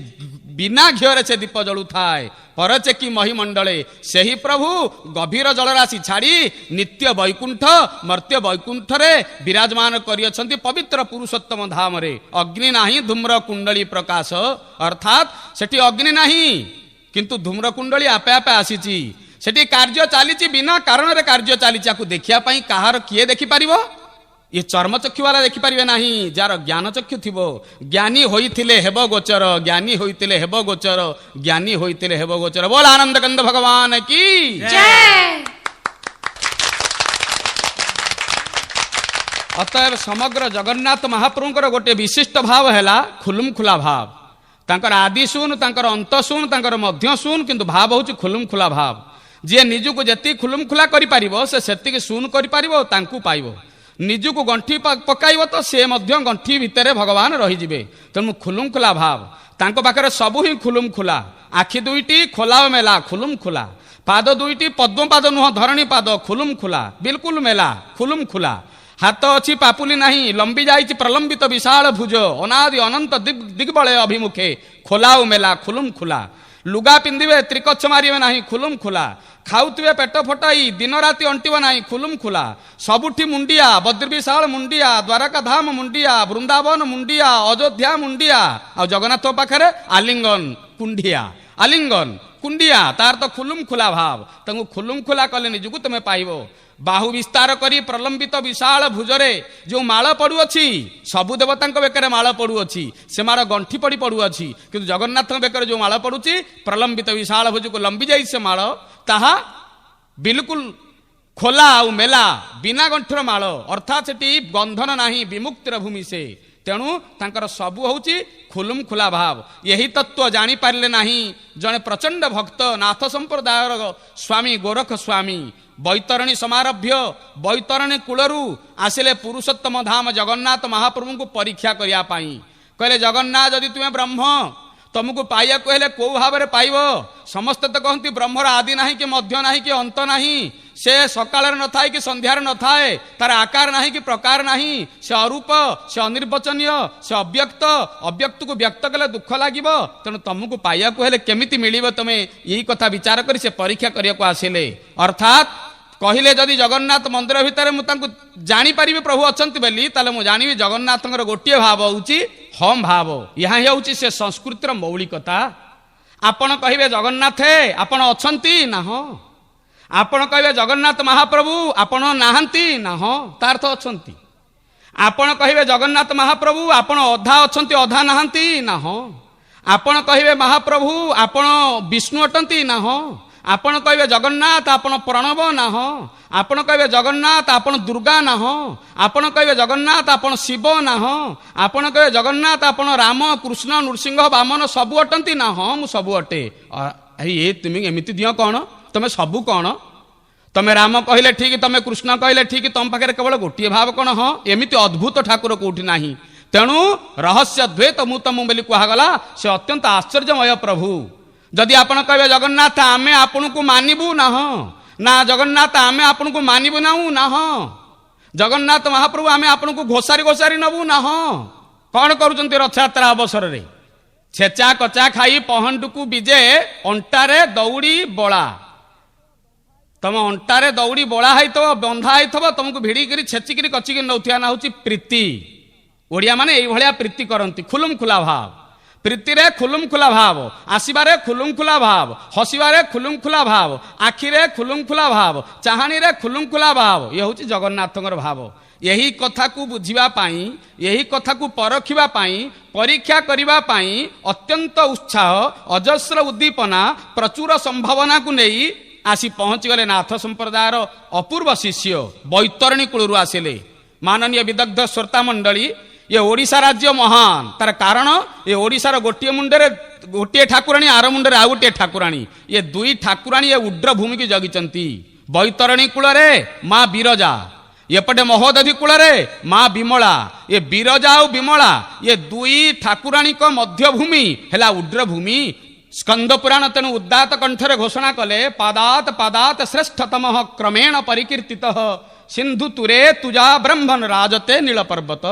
ବିନା ଘିଅରେ ସେ ଦୀପ ଜଳୁଥାଏ। ପରଚେ କି ମହିମଣ୍ଡଳେ, ସେହି ପ୍ରଭୁ ଗଭୀର ଜଳରାଶି ଛାଡ଼ି ନିତ୍ୟ ବୈକୁଣ୍ଠ ମର୍ତ୍ତ୍ୟ ବୈକୁଣ୍ଠରେ ବିରାଜମାନ କରିଅଛନ୍ତି ପବିତ୍ର ପୁରୁଷୋତ୍ତମ ଧାମରେ। ଅଗ୍ନି ନାହିଁ ଧୂମ୍ର କୁଣ୍ଡଳୀ ପ୍ରକାଶ, ଅର୍ଥାତ୍ ସେଠି ଅଗ୍ନି ନାହିଁ କିନ୍ତୁ ଧୂମ୍ର କୁଣ୍ଡଳୀ ଆପେ ଆପେ ଆସିଛି। ସେଠି କାର୍ଯ୍ୟ ଚାଲିଛି, ବିନା କାରଣରେ କାର୍ଯ୍ୟ ଚାଲିଛି। ଆକୁ ଦେଖିବା ପାଇଁ କାହାର କିଏ ଦେଖିପାରିବ? ଏ ଚର୍ମଚକ୍ଷୁବାଲା ଦେଖିପାରିବେ ନାହିଁ, ଯାହାର ଜ୍ଞାନ ଚକ୍ଷୁ ଥିବ। ଜ୍ଞାନୀ ହୋଇଥିଲେ ହେବ ଗୋଚର, ଜ୍ଞାନୀ ହୋଇଥିଲେ ହେବ ଗୋଚର, ଜ୍ଞାନୀ ହୋଇଥିଲେ ହେବ ଗୋଚର। ବୋଲ ଆନନ୍ଦ କନ୍ଦ ଭଗବାନ କି ଜୟ। ଅତଏବ ସମଗ୍ର ଜଗନ୍ନାଥ ମହାପ୍ରଭୁଙ୍କର ଗୋଟିଏ ବିଶିଷ୍ଟ ଭାବ ହେଲା ଖୁଲୁମ ଖୁଲା ଭାବ। ତାଙ୍କର ଆଦି ଶୂନ, ତାଙ୍କର ଅନ୍ତ ଶୂନ, ତାଙ୍କର ମଧ୍ୟ ଶୂନ, କିନ୍ତୁ ଭାବ ହେଉଛି ଖୁଲୁମ ଖୁଲା ଭାବ। ଯିଏ ନିଜକୁ ଯେତିକି ଖୁଲୁମ ଖୁଲା କରିପାରିବ ସେ ସେତିକି ଶୂନ କରିପାରିବ, ତାଙ୍କୁ ପାଇବ। ନିଜକୁ ଗଣ୍ଠି ପକାଇବ ତ ସେ ମଧ୍ୟ ଗଣ୍ଠି ଭିତରେ ଭଗବାନ ରହିଯିବେ। ତେଣୁ ଖୁଲୁମ ଖୁଲା ଭାବ ତାଙ୍କ ପାଖରେ ସବୁ ହିଁ ଖୁଲୁମ ଖୁଲା। ଆଖି ଦୁଇଟି ଖୋଲା ଓ ମେଲା, ଖୁଲୁମ ଖୁଲା। ପାଦ ଦୁଇଟି ପଦ୍ମ ପାଦ ନୁହଁ, ଧରଣୀ ପାଦ, ଖୁଲୁମ ଖୁଲା, ବିଲକୁଲ ମେଲା, ଖୁଲୁମ ଖୁଲା। ହାତ ଅଛି ପାପୁଲି ନାହିଁ, ଲମ୍ବି ଯାଇଛି ପ୍ରଲମ୍ବିତ ବିଶାଳ ଭୁଜ, ଅନାଦି ଅନନ୍ତ ଦିଗ୍ବଳୟ ଅଭିମୁଖେ, ଖୋଲା ଓ ମେଲା, ଖୁଲୁମ ଖୁଲା। ଲୁଗା ପିନ୍ଧିବେ, ତ୍ରିକଛ ମାରିବେ ନାହିଁ, ଖୁଲୁମ ଖୁଲା। ଖାଉଥିବେ ପେଟ ଫଟାଇ, ଦିନ ରାତି ଅଣ୍ଟିବ ନାହିଁ, ଖୁଲୁମ ଖୁଲା। ସବୁଠି ମୁଣ୍ଡିଆ, ବଦ୍ରିବିଶାଳ ମୁଣ୍ଡିଆ, ଦ୍ୱାରକା ଧାମ ମୁଣ୍ଡିଆ, ବୃନ୍ଦାବନ ମୁଣ୍ଡିଆ, ଅଯୋଧ୍ୟା ମୁଣ୍ଡିଆ। ଆଉ ଜଗନ୍ନାଥ ପାଖରେ ଆଲିଙ୍ଗନ କୁଣ୍ଡିଆ, ଆଲିଙ୍ଗନ କୁଣ୍ଡିଆ, ତାର ତ ଖୁଲୁମ ଖୁଲା ଭାବ। ତାଙ୍କୁ ଖୁଲୁମ ଖୁଲା କଲେ ନିଜକୁ ତମେ ପାଇବ। ବାହୁ ବିସ୍ତାର କରି ପ୍ରଲମ୍ବିତ ବିଶାଳ ଭୁଜରେ ଯେଉଁ ମାଳ ପଡୁଅଛି, ସବୁ ଦେବତାଙ୍କ ବେକରେ ମାଳ ପଡୁଅଛି, ସେ ମାଳ ଗଣ୍ଠି ପଡ଼ି ପଡୁଅଛି, କିନ୍ତୁ ଜଗନ୍ନାଥଙ୍କ ବେକରେ ଯେଉଁ ମାଳ ପଡୁଛି, ପ୍ରଲମ୍ବିତ ବିଶାଳ ଭୁଜକୁ ଲମ୍ବି ଯାଇ ସେ ମାଳ, ତାହା ବିଲକୁଲ ଖୋଲା ଆଉ ମେଲା ବିନା ଗଣ୍ଠର ମାଳ ଅର୍ଥାତ୍ ସେଠି ବନ୍ଧନ ନାହିଁ ବିମୁକ୍ତିର ଭୂମି ସେ। ତେଣୁ ତାଙ୍କର ସବୁ ହେଉଛି ଖୁଲୁମ ଖୋଲା ଭାବ। ଏହି ତତ୍ତ୍ୱ ଜାଣିପାରିଲେ ନାହିଁ ଜଣେ ପ୍ରଚଣ୍ଡ ଭକ୍ତ ନାଥ ସମ୍ପ୍ରଦାୟର ସ୍ୱାମୀ ଗୋରଖ ସ୍ୱାମୀ ବୈତରଣୀ ସମାରଭ୍ୟ ବୈତରଣୀ କୂଳରୁ ଆସିଲେ ପୁରୁଷୋତ୍ତମ ଧାମ ଜଗନ୍ନାଥ ମହାପ୍ରଭୁଙ୍କୁ ପରୀକ୍ଷା କରିବା ପାଇଁ। କହିଲେ ଜଗନ୍ନାଥ ଯଦି ତୁମେ ବ୍ରହ୍ମ ତମକୁ ପାଇବାକୁ ହେଲେ କୋଉ ଭାବରେ ପାଇବ? ସମସ୍ତେ ତ କହନ୍ତି ବ୍ରହ୍ମର ଆଦି ନାହିଁ କି ମଧ୍ୟ ନାହିଁ କି ଅନ୍ତ ନାହିଁ, ସେ ସକାଳରେ ନଥାଏ କି ସନ୍ଧ୍ୟାରେ ନଥାଏ, ତାର ଆକାର ନାହିଁ କି ପ୍ରକାର ନାହିଁ, ସେ ଅରୂପ, ସେ ଅନିର୍ବଚନୀୟ, ସେ ଅବ୍ୟକ୍ତ, ଅବ୍ୟକ୍ତକୁ ବ୍ୟକ୍ତ କଲେ ଦୁଃଖ ଲାଗିବ। ତେଣୁ ତମକୁ ପାଇବାକୁ ହେଲେ କେମିତି ମିଳିବ ତମେ ଏହି କଥା ବିଚାର କରି ସେ ପରୀକ୍ଷା କରିବାକୁ ଆସିଲେ। ଅର୍ଥାତ୍ କହିଲେ ଯଦି ଜଗନ୍ନାଥ ମନ୍ଦିର ଭିତରେ ମୁଁ ତାଙ୍କୁ ଜାଣିପାରିବି ପ୍ରଭୁ ଅଛନ୍ତି ବୋଲି, ତାହେଲେ ମୁଁ ଜାଣିବି ଜଗନ୍ନାଥଙ୍କର ଗୋଟିଏ ଭାବ ହେଉଛି ହମ୍ ଭାବ। ଏହା ହିଁ ହେଉଛି ସେ ସଂସ୍କୃତିର ମୌଳିକତା। ଆପଣ କହିବେ ଜଗନ୍ନାଥ ଆପଣ ଅଛନ୍ତି ନା ହଁ, ଆପଣ କହିବେ ଜଗନ୍ନାଥ ମହାପ୍ରଭୁ ଆପଣ ନାହାନ୍ତି ନା ହଁ, ତା ଅର୍ଥ ଅଛନ୍ତି। ଆପଣ କହିବେ ଜଗନ୍ନାଥ ମହାପ୍ରଭୁ ଆପଣ ଅଧା ଅଛନ୍ତି ଅଧା ନାହାନ୍ତି ନା ହଁ, ଆପଣ କହିବେ ମହାପ୍ରଭୁ ଆପଣ ବିଷ୍ଣୁ ଅଟନ୍ତି ନା ହଁ, ଆପଣ କହିବେ ଜଗନ୍ନାଥ ଆପଣ ପ୍ରଣବ ନା ହଁ, ଆପଣ କହିବେ ଜଗନ୍ନାଥ ଆପଣ ଦୁର୍ଗା ନା ହଁ, ଆପଣ କହିବେ ଜଗନ୍ନାଥ ଆପଣ ଶିବ ନା ହଁ, ଆପଣ କହିବେ ଜଗନ୍ନାଥ ଆପଣ ରାମ କୃଷ୍ଣ ନୃସିଂହ ବାମନ ସବୁ ଅଟନ୍ତି ନା ହଁ ମୁଁ ସବୁ ଅଟେ। ଏ ତୁମେ ଏମିତି ଦିଅ କ'ଣ? ତମେ ସବୁ କ'ଣ? ତମେ ରାମ କହିଲେ ଠିକ, ତମେ କୃଷ୍ଣ କହିଲେ ଠିକ, ତମ ପାଖରେ କେବଳ ଗୋଟିଏ ଭାବ କ'ଣ? ହଁ, ଏମିତି ଅଦ୍ଭୁତ ଠାକୁର କୋଉଠି ନାହିଁ। ତେଣୁ ରହସ୍ୟ ଦ୍ୱୈତ ମୁଁ ତମୁ ବୋଲି କୁହାଗଲା, ସେ ଅତ୍ୟନ୍ତ ଆଶ୍ଚର୍ଯ୍ୟମୟ ପ୍ରଭୁ। ଯଦି ଆପଣ କହିବେ ଜଗନ୍ନାଥ ଆମେ ଆପଣଙ୍କୁ ମାନିବୁ ନା ହଁ, ନା ଜଗନ୍ନାଥ ଆମେ ଆପଣଙ୍କୁ ମାନିବୁ ନାହୁଁ ନା ହଁ, ଜଗନ୍ନାଥ ମହାପ୍ରଭୁ ଆମେ ଆପଣଙ୍କୁ ଘୋଷାରି ଘୋଷାରି ନବୁ ନା ହଁ। କ'ଣ କରୁଛନ୍ତି ରଥଯାତ୍ରା ଅବସରରେ? ଛେଚା କଚା ଖାଇ ପହଣ୍ଡୁକୁ ବିଜେ ଅଣ୍ଟାରେ ଦଉଡ଼ି ବଳା। ତମ ଅଣ୍ଟାରେ ଦଉଡ଼ି ବଳା ହେଇଥିବ ବନ୍ଧା ହେଇଥିବ, ତମକୁ ଭିଡ଼ିକିରି ଛେଚିକିରି କଚିକିରି ନେଉଥିବା ନା ହେଉଛି ପ୍ରୀତି। ଓଡ଼ିଆ ମାନେ ଏଇଭଳିଆ ପ୍ରୀତି କରନ୍ତି, ଖୁଲୁମ ଖୁଲା ଭାବ। ପ୍ରୀତିରେ ଖୁଲୁମ ଖୁଲା ଭାବ, ଆସିବାରେ ଖୁଲୁମ ଖୁଲା ଭାବ, ହସିବାରେ ଖୁଲୁମ ଖୁଲା ଭାବ, ଆଖିରେ ଖୁଲୁମ ଖୁଲା ଭାବ, ଚାହାଣୀରେ ଖୁଲୁମ ଖୁଲା ଭାବ। ଇଏ ହେଉଛି ଜଗନ୍ନାଥଙ୍କର ଭାବ। ଏହି କଥାକୁ ବୁଝିବା ପାଇଁ, ଏହି କଥାକୁ ପରଖିବା ପାଇଁ, ପରୀକ୍ଷା କରିବା ପାଇଁ ଅତ୍ୟନ୍ତ ଉତ୍ସାହ, ଅଜସ୍ର ଉଦ୍ଦୀପନା, ପ୍ରଚୁର ସମ୍ଭାବନାକୁ ନେଇ ଆସି ପହଞ୍ଚିଗଲେ ନାଥ ସମ୍ପ୍ରଦାୟର ଅପୂର୍ବ ଶିଷ୍ୟ ବୈତରଣୀ କୂଳରୁ ଆସିଲେ। ମାନନୀୟ ବିଦଗ୍ଧ ଶ୍ରୋତା ମଣ୍ଡଳୀ, ଏ ଓଡ଼ିଶା ରାଜ୍ୟ ମହାନ, ତାର କାରଣ ଏ ଓଡ଼ିଶାର ଗୋଟିଏ ମୁଣ୍ଡରେ ଗୋଟିଏ ଠାକୁରାଣୀ, ଆର ମୁଣ୍ଡରେ ଆଉ ଗୋଟିଏ ଠାକୁରାଣୀ। ଏ ଦୁଇ ଠାକୁରାଣୀ ଏ ଉଡ୍ର ଭୂମିକୁ ଜଗିଛନ୍ତି। ବୈତରଣୀ କୂଳରେ ମା ବିରଜା, ଏପଟେ ମହୋଦଧି କୂଳରେ ମା ବିମଳା। ଏ ବିରଜା ଆଉ ବିମଳା ଏ ଦୁଇ ଠାକୁରାଣୀଙ୍କ ମଧ୍ୟଭୂମି ହେଲା ଉଡ୍ର ଭୂମି। ସ୍କନ୍ଦ ପୁରାଣ ତେଣୁ ଉଦାତ କଣ୍ଠରେ ଘୋଷଣା କଲେ, ପାଦାତ ପାଦାତ ଶ୍ରେଷ୍ଠତମ କ୍ରମେଣ ପରିକୀର୍ତ୍ତିତ ସିନ୍ଧୁ ତୁରେ ତୁଜା ବ୍ରହ୍ମନ ରାଜତେ ନୀଳ ପର୍ବତ।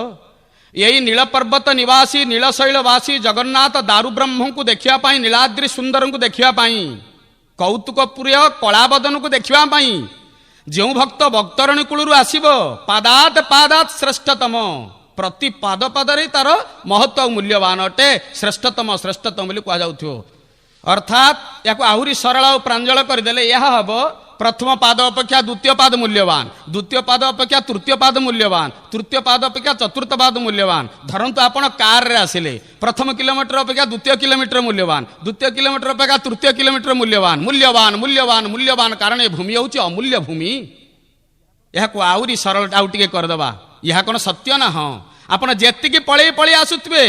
ଏଇ ନୀଳ ପର୍ବତ ନିବାସୀ ନୀଳଶୈଳବାସୀ ଜଗନ୍ନାଥ ଦାରୁ ବ୍ରହ୍ମଙ୍କୁ ଦେଖିବା ପାଇଁ, ନୀଳାଦ୍ରି ସୁନ୍ଦରଙ୍କୁ ଦେଖିବା ପାଇଁ, କୌତୁକ ପ୍ରିୟ କଳାବଦନକୁ ଦେଖିବା ପାଇଁ ଯେଉଁ ଭକ୍ତ ବୈତରଣୀ କୂଳରୁ ଆସିବ, ପାଦାତ ପାଦାତ ଶ୍ରେଷ୍ଠତମ, ପ୍ରତି ପାଦ ପାଦରେ ତାର ମହତ୍ଵ ମୂଲ୍ୟବାନ ଅଟେ। ଶ୍ରେଷ୍ଠତମ ଶ୍ରେଷ୍ଠତମ ବୋଲି କୁହାଯାଉଥିବ। ଅର୍ଥାତ୍ ୟାକୁ ଆହୁରି ସରଳ ଆଉ ପ୍ରାଞ୍ଜଳ କରିଦେଲେ ଏହା ହେବ, ପ୍ରଥମ ପାଦ ଅପେକ୍ଷା ଦ୍ୱିତୀୟ ପାଦ ମୂଲ୍ୟବାନ, ଦ୍ୱିତୀୟ ପାଦ ଅପେକ୍ଷା ତୃତୀୟ ପାଦ ମୂଲ୍ୟବାନ, ତୃତୀୟ ପାଦ ଅପେକ୍ଷା ଚତୁର୍ଥ ପାଦ ମୂଲ୍ୟବାନ। ଧରନ୍ତୁ ଆପଣ କାରରେ ଆସିଲେ, ପ୍ରଥମ କିଲୋମିଟର ଅପେକ୍ଷା ଦ୍ୱିତୀୟ କିଲୋମିଟର ମୂଲ୍ୟବାନ, ଦ୍ୱିତୀୟ କିଲୋମିଟର ଅପେକ୍ଷା ତୃତୀୟ କିଲୋମିଟର ମୂଲ୍ୟବାନ, ମୂଲ୍ୟବାନ ମୂଲ୍ୟବାନ ମୂଲ୍ୟବାନ, କାରଣ ଏ ଭୂମି ହେଉଛି ଅମୂଲ୍ୟ ଭୂମି। ଏହାକୁ ଆହୁରି ସରଳ ଆଉ ଟିକେ କରିଦେବା, ଏହା କ'ଣ ସତ୍ୟ ନା? ହଁ, ଆପଣ ଯେତିକି ପଳେଇ ପଳେଇ ଆସୁଥିବେ,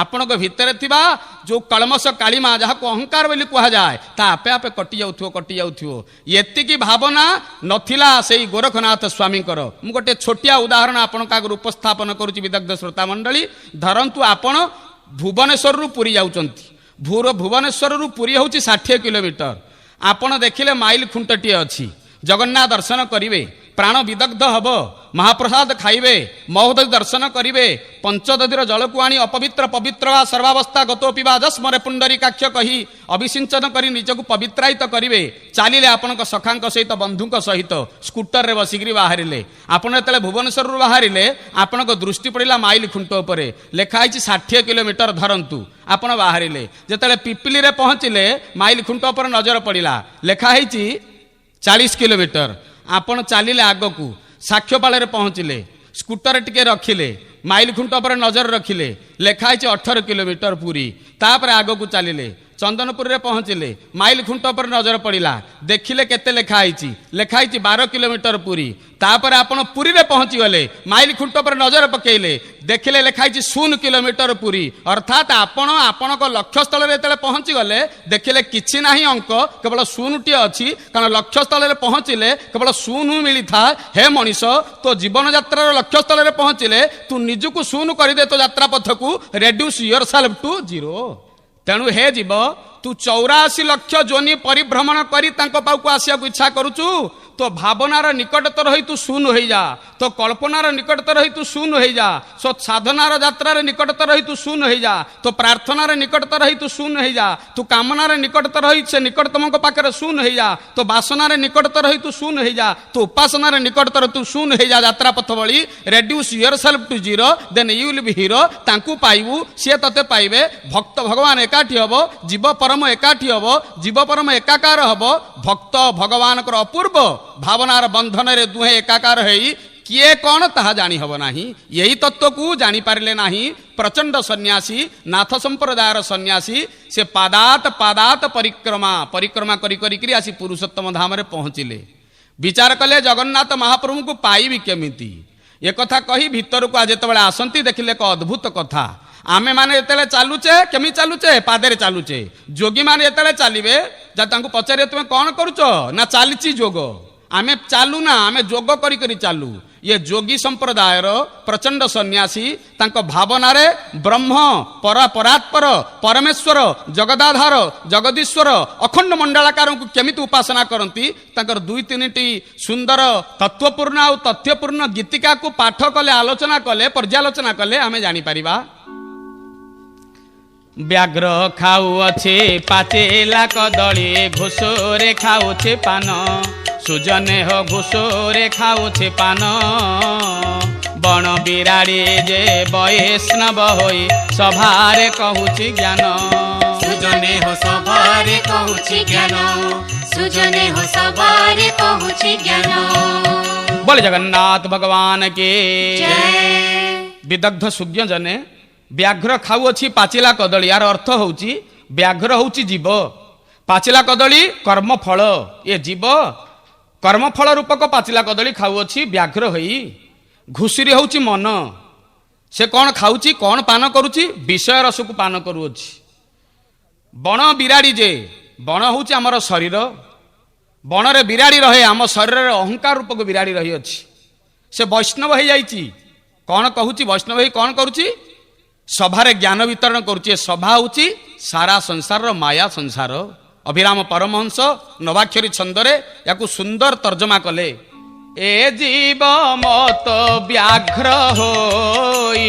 ଆପଣଙ୍କ ଭିତରେ ଥିବା ଯୋଉ କଳମସ କାଳିମା, ଯାହାକୁ ଅହଙ୍କାର ବୋଲି କୁହାଯାଏ, ତା ଆପେ ଆପେ କଟି ଯାଉଥିବ। ଏତିକି ଭାବନା ନଥିଲା ସେଇ ଗୋରଖନାଥ ସ୍ୱାମୀଙ୍କର। ମୁଁ ଗୋଟେ ଛୋଟିଆ ଉଦାହରଣ ଆପଣଙ୍କ ଆଗରୁ ଉପସ୍ଥାପନ କରୁଛି ବିଦଗ୍ଧ ଶ୍ରୋତା ମଣ୍ଡଳୀ। ଧରନ୍ତୁ ଆପଣ ଭୁବନେଶ୍ୱରରୁ ପୁରୀ ଯାଉଛନ୍ତି। ଭୁବନେଶ୍ୱରରୁ ପୁରୀ ହେଉଛି 60 କିଲୋମିଟର। ଆପଣ ଦେଖିଲେ ମାଇଲ ଖୁଣ୍ଟଟିଏ ଅଛି, ଜଗନ୍ନାଥ ଦର୍ଶନ କରିବେ, ପ୍ରାଣ ବିଦଗ୍ଧ ହେବ, ମହାପ୍ରସାଦ ଖାଇବେ, ମହୋଦଧି ଦର୍ଶନ କରିବେ, ପଞ୍ଚଦଧିର ଜଳକୁ ଆଣି ଅପବିତ୍ର ପବିତ୍ର ବା ସର୍ବାବସ୍ଥା ଗତୋପିବା ଯସ୍ମରେ ପୁଣ୍ଡରୀକାକ୍ଷ କହି ଅଭିସିଞ୍ଚନ କରି ନିଜକୁ ପବିତ୍ରାୟିତ କରିବେ। ଚାଲିଲେ ଆପଣଙ୍କ ସଖାଙ୍କ ସହିତ, ବନ୍ଧୁଙ୍କ ସହିତ, ସ୍କୁଟରରେ ବସିକିରି ବାହାରିଲେ। ଆପଣ ଯେତେବେଳେ ଭୁବନେଶ୍ୱରରୁ ବାହାରିଲେ, ଆପଣଙ୍କ ଦୃଷ୍ଟି ପଡ଼ିଲା ମାଇଲ ଖୁଣ୍ଟ ଉପରେ, ଲେଖା ହେଇଛି 60 କିଲୋମିଟର ଧରନ୍ତୁ। ଆପଣ ବାହାରିଲେ, ଯେତେବେଳେ ପିପିଲିରେ ପହଞ୍ଚିଲେ, ମାଇଲ ଖୁଣ୍ଟ ଉପରେ ନଜର ପଡ଼ିଲା, ଲେଖା ହେଇଛି 40 କିଲୋମିଟର। ଆପଣ ଚାଲିଲେ ଆଗକୁ, ସାକ୍ଷ୍ୟପାଳରେ ପହଞ୍ଚିଲେ, ସ୍କୁଟର ଟିକେ ରଖିଲେ, ମାଇଲ ଖୁଣ୍ଟ ଉପରେ ନଜର ରଖିଲେ, ଲେଖା ହେଇଛି 18 କିଲୋମିଟର ପୁରୀ। ତାପରେ ଆଗକୁ ଚାଲିଲେ, ଚନ୍ଦନପୁରରେ ପହଞ୍ଚିଲେ, ମାଇଲ ଖୁଣ୍ଟ ଉପରେ ନଜର ପଡ଼ିଲା, ଦେଖିଲେ କେତେ ଲେଖା ହେଇଛି, ଲେଖା ହେଇଛି 12 କିଲୋମିଟର ପୁରୀ। ତାପରେ ଆପଣ ପୁରୀରେ ପହଞ୍ଚିଗଲେ, ମାଇଲ ଖୁଣ୍ଟ ଉପରେ ନଜର ପକେଇଲେ, ଦେଖିଲେ ଲେଖା ହେଇଛି 0 କିଲୋମିଟର ପୁରୀ। ଅର୍ଥାତ୍ ଆପଣ ଆପଣଙ୍କ ଲକ୍ଷ୍ୟସ୍ଥଳରେ ଯେତେବେଳେ ପହଞ୍ଚିଗଲେ ଦେଖିଲେ କିଛି ନାହିଁ ଅଙ୍କ, କେବଳ 0ଟିଏ ଅଛି। କାରଣ ଲକ୍ଷ୍ୟସ୍ଥଳରେ ପହଞ୍ଚିଲେ କେବଳ 0 ମିଳିଥାଏ। ହେ ମଣିଷ, ତୋ ଜୀବନ ଯାତ୍ରାର ଲକ୍ଷ୍ୟସ୍ଥଳରେ ପହଞ୍ଚିଲେ ତୁ ନିଜକୁ 0 କରିଦେ ତୋ ଯାତ୍ରା ପଥକୁ, ରେଡ୍ୟୁସ୍ ୟୋର ସେଲ୍ଫ ଟୁ 0। ତେଣୁ ହେ ଜୀବ, ତୁ 84 ଲକ୍ଷ ଯୋନି ପରିଭ୍ରମଣ କରି ତାଙ୍କ ପାଖକୁ ଆସିବାକୁ ଇଚ୍ଛା କରୁଛୁ। ତୋ ଭାବନାର ନିକଟତର ହୋଇ ତୁ 0 ହେଇଯା, ତୋ କଳ୍ପନାର ନିକଟତର ହୋଇ ତୁ 0 ହେଇଯା, ତୋ ସାଧନାର ଯାତ୍ରାରେ ନିକଟତର ହୋଇ ତୁ 0 ହେଇଯା, ତୋ ପ୍ରାର୍ଥନାର ନିକଟତର ହୋଇ ତୁ 0 ହେଇଯା, ତୁ କାମନାର ନିକଟତର ହୋଇ ସେ ନିକଟତମଙ୍କ ପାଖରେ 0 ହେଇଯା, ତୋ ବାସନାରେ ନିକଟତର ହୋଇ ତୁ 0 ହେଇଯା, ତୋ ଉପାସନାର ନିକଟତର ତୁ 0 ହେଇଯା। ଯାତ୍ରା ପଥ ଭଳି reduce yourself to 0, then you will be hero. ତାଙ୍କୁ ପାଇବୁ, ସିଏ ତତେ ପାଇବେ। ଭକ୍ତ ଭଗବାନ ଏକାଠି ହବ, ଜୀବ ପରମ ଏକାଠି ହବ, ଜୀବ ପରମ ଏକାକାର ହବ। ଭକ୍ତ ଭଗବାନଙ୍କର ଅପୂର୍ବ ଭାବନାର ବନ୍ଧନରେ ଦୁହେଁ ଏକାକାର ହେଇ କିଏ କ'ଣ ତାହା ଜାଣି ହେବ ନାହିଁ। ଏହି ତତ୍ତ୍ୱକୁ ଜାଣିପାରିଲେ ନାହିଁ ପ୍ରଚଣ୍ଡ ସନ୍ନ୍ୟାସୀ, ନାଥ ସମ୍ପ୍ରଦାୟର ସନ୍ନ୍ୟାସୀ। ସେ ପାଦାତ ପରିକ୍ରମା କରିକରି ଆସି ପୁରୁଷୋତ୍ତମ ଧାମରେ ପହଞ୍ଚିଲେ। ବିଚାର କଲେ ଜଗନ୍ନାଥ ମହାପ୍ରଭୁଙ୍କୁ ପାଇବି କେମିତି। ଏକଥା କହି ଭିତରକୁ ଯେତେବେଳେ ଆସନ୍ତି ଦେଖିଲେ ଏକ ଅଦ୍ଭୁତ କଥା। ଆମେ ମାନେ ଯେତେବେଳେ ଚାଲୁଛେ, କେମିତି ଚାଲୁଛେ? ପାଦରେ ଚାଲୁଛେ। ଯୋଗୀ ମାନେ ଯେତେବେଳେ ଚାଲିବେ, ତାଙ୍କୁ ପଚାରିବେ ତୁମେ କ'ଣ କରୁଛ? ନା ଚାଲିଛି ଯୋଗ। ଆମେ ଚାଲୁ ନା, ଆମେ ଯୋଗ କରି ଚାଲୁ। ଇଏ ଯୋଗୀ ସମ୍ପ୍ରଦାୟର ପ୍ରଚଣ୍ଡ ସନ୍ନ୍ୟାସୀ ତାଙ୍କ ଭାବନାରେ ବ୍ରହ୍ମ ପରାତ୍ପର ପରମେଶ୍ୱର ଜଗଦାଧାର ଜଗଦୀଶ୍ୱର ଅଖଣ୍ଡ ମଣ୍ଡଳାକାରଙ୍କୁ କେମିତି ଉପାସନା କରନ୍ତି, ତାଙ୍କର 2-3ଟି ସୁନ୍ଦର ତତ୍ତ୍ୱପୂର୍ଣ୍ଣ ଆଉ ତଥ୍ୟପୂର୍ଣ୍ଣ ଗୀତିକାକୁ ପାଠ କଲେ, ଆଲୋଚନା କଲେ, ପର୍ଯ୍ୟାଲୋଚନା କଲେ ଆମେ ଜାଣିପାରିବା। ବ୍ୟାଘ୍ର ଖାଉଅଛେ ପାଚେଲା କଦଳୀ, ଘୋଷରେ ଖାଉଛେ ପାନ, ସୁଜନେ ହୋ ଘୋଷରେ ଖାଉଛେ ପାନ। ବଣ ବିରାଡ଼ି ଯେ ବୈଷ୍ଣବ ହୋଇ ସଭାରେ କହୁଛି ଜ୍ଞାନ, ସୁଜନେ ହୋ ସଭାରେ କହୁଛି ଜ୍ଞାନ, ସୁଜନେ ହୋ ସଭାରେ କହୁଛି ଜ୍ଞାନ। बोले जगन्नाथ भगवान के। ଜୟ। विदग्ध सुज्ञ जने व्याघ्र खाऊअछि पाचिला कदली। यार अर्थ होउछि व्याघ्र होउछि जीव, पाचिला कदली कर्मफल। ये जीव कर्मफल रूपक पाचिला कदली खाऊअछि व्याघ्र होई। घुसुरी होउछि मन। से कौन खाऊछि, कौन पान करुछि? विषय रस को पान करुअछि। बण बिराड़ी जे, बण होउछि हमर शरीर। बणरे बिराड़ी रहे, आम शरीर अहंकार रूपक बिराड़ी रही अछि। से वैष्णव हो जाइछि। कौन कहूछि वैष्णव होई कौन करुछि? सभारे ज्ञान वितरण करुछि। सभा होउछि सारा संसार माया संसार। अभिराम परमहंस नवाक्षरी छंदरे याकु सुंदर तर्जमा कले। ए जीव मत व्याघ्र होई,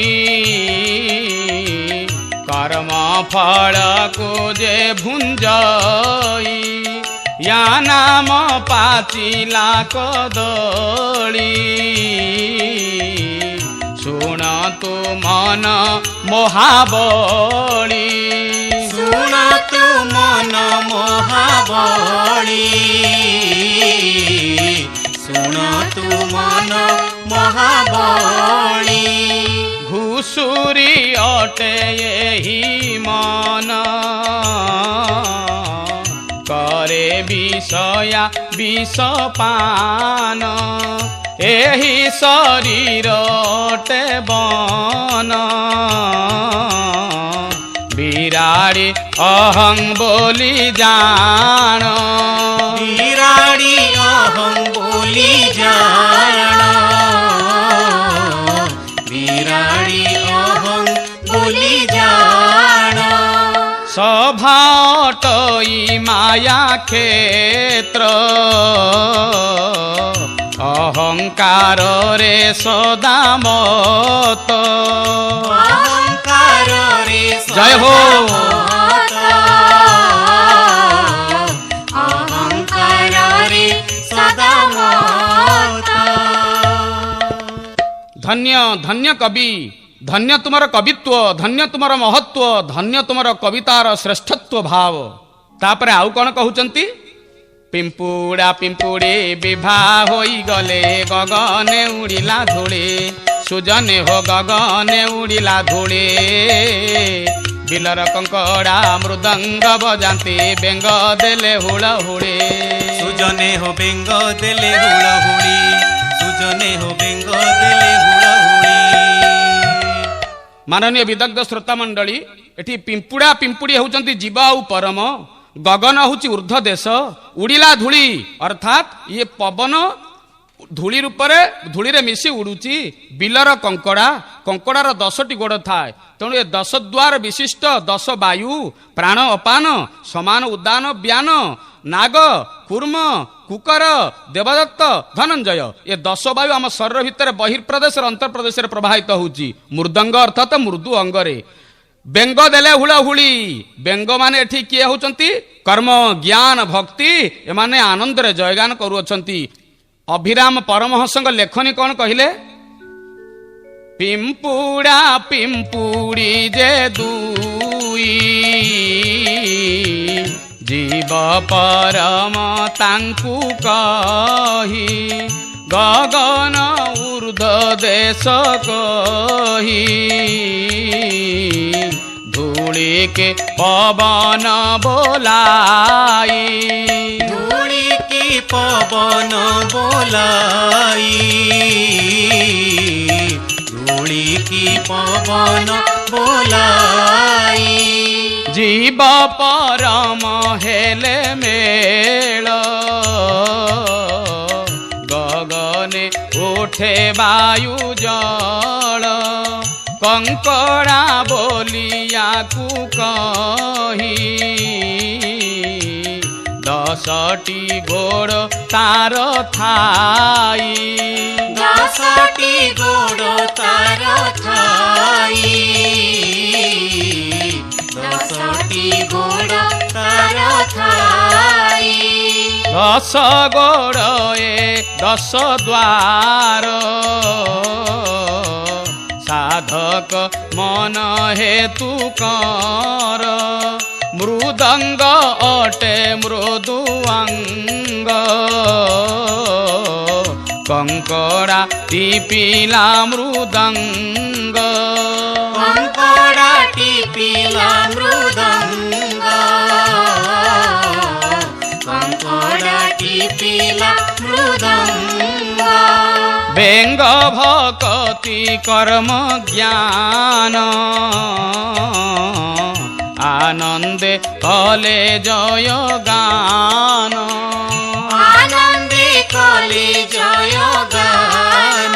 कर्म फल को जे भुंजई, या नाम पाचिला कदली, शुण तु मन मोहाबली, शुण तु मन मोहाबली, शुण तु मन मोहाबली। घुसुरी अटे यही मन, करे विषया विषपान, एही शरीर अटे बन, बिराड़ी अहं बोली जान, बिराड़ी अहं बोली जान, बिराड़ी अहं बोली जान। सभाटई माया क्षेत्र, अहंकार रे सदा मत, अहंकार रे जय हो। अहंकार रे सदा मत। धन्य धन्य कवि, धन्य तुमर कवित्व, धन्य तुमर महत्व, धन्य तुमर कवितार श्रेष्ठत्व भाव। तापरे आउ कौन कहउचंती? पिंपुड़ा पिंपुड़े विवाह होई गले, गगने उड़िला धूले, सुजने हो गगने उड़िला धूले, ବିଲର କଙ୍କଡ଼ା ମୃଦଙ୍ଗ ବଜାନ୍ତି ବେଙ୍ଗ ଦେଲେ ହୁଳହୁଳି। ସୁଜନେ ହୋ ବେଙ୍ଗ ଦେଲେ ହୁଳହୁଳି, ସୁଜନେ ହୋ ବେଙ୍ଗ ଦେଲେ ହୁଳହୁଳି। ମାନନୀୟ ବିଦଗ୍ଧ ଶ୍ରୋତା ମଣ୍ଡଳୀ, ଏଠି ପିମ୍ପୁଡ଼ା ପିମ୍ପୁଡ଼ି ହେଉଛନ୍ତି ଜୀବ ଆଉ ପରମ, ଗଗନ ହେଉଛି ଉର୍ଦ୍ଧ୍ୱ ଦେଶ, ଉଡ଼ିଲା ଧୂଳି ଅର୍ଥାତ୍ ଇଏ ପବନ ଧୂଳି ରୂପରେ ଧୂଳିରେ ମିଶି ଉଡୁଛି। ବିଲର କଙ୍କଡ଼ା, କଙ୍କଡ଼ାର 10ଟି ଗୋଡ଼ ଥାଏ, ତେଣୁ ଏ 10 ଦ୍ୱାର ବିଶିଷ୍ଟ 10 ବାୟୁ, ପ୍ରାଣ ଅପାନ, ସମାନ ଉଦାନ ବ୍ୟାନ, ନାଗ, କୁର୍ମ, କୁକର, ଦେବଦତ୍ତ, ଧନଞ୍ଜୟ, ଏ 10 ବାୟୁ ଆମ ଶରୀର ଭିତରେ ବହିର୍ପ୍ରଦେଶରେ ଅନ୍ତର୍ପ୍ରଦେଶରେ ପ୍ରବାହିତ ହେଉଛି। ମୃଦଙ୍ଗ ଅର୍ଥାତ୍ ମୃଦୁ ଅଙ୍ଗରେ। ବେଙ୍ଗ ଦେଲେ ହୁଳହୁଳି, ବେଙ୍ଗ ମାନେ ଏଠି କିଏ ହେଉଛନ୍ତି? କର୍ମ, ଜ୍ଞାନ, ଭକ୍ତି, ଏମାନେ ଆନନ୍ଦରେ ଜୟଗାନ କରୁଅଛନ୍ତି। ଅଭିରାମ ପରମହଂସଙ୍କ ଲେଖନୀ କଣ କହିଲେ? ପିମ୍ପୁଡ଼ା ପିମ୍ପୁଡ଼ି ଯେ ଦୁଇ, ଜୀବ ପରମ ତାଙ୍କୁ କହି, ଗଗନ ଉର୍ଦ୍ଧ୍ୱ ଦେଶ କହି, ଧୂଳିକେ ପବନ ବୋଲାଇ, ଧୂଳି କି ପବନ ବୋলাই, ଧୂଳି କି ପବନ ବୋলাই। ଜୀବ ପରମ ହେଲେ ମେଳ, ଗଗନେ ଉଠେ ବାୟୁ ଜଳ, କଙ୍କଡ଼ା ବୋଲିଆକୁ କହି, 10ଟି ଗୋଡ଼ ତାର ଥାଇ, 10ଟି ଗୋଡ଼ ତାର ଥାଇ, 10ଟି ଗୋଡ଼ ତାର ଥାଇ। 10 ଗୋଡ଼ ଏ 10 ଦ୍ୱାର, ସାଧକ ମନ ହେତୁ କର, ମୃଦଙ୍ଗ ଅଟେ ମୃଦୁ ଅଙ୍ଗ, କଙ୍କଡ଼ା ଟିପିଲା ମୃଦଙ୍ଗ, କଙ୍କଡ଼ା ଟିପିଲା ମୃଦଙ୍ଗ, କଙ୍କଡ଼ା ଟିପିଲା ମୃଦଙ୍ଗ। ବେଙ୍ଗ ଭକତି କର୍ମ ଜ୍ଞାନ, ଆନନ୍ଦେ କଲେ ଜୟ ଗାନ, ଆନନ୍ଦେ କଲେ ଜୟ ଗାନ,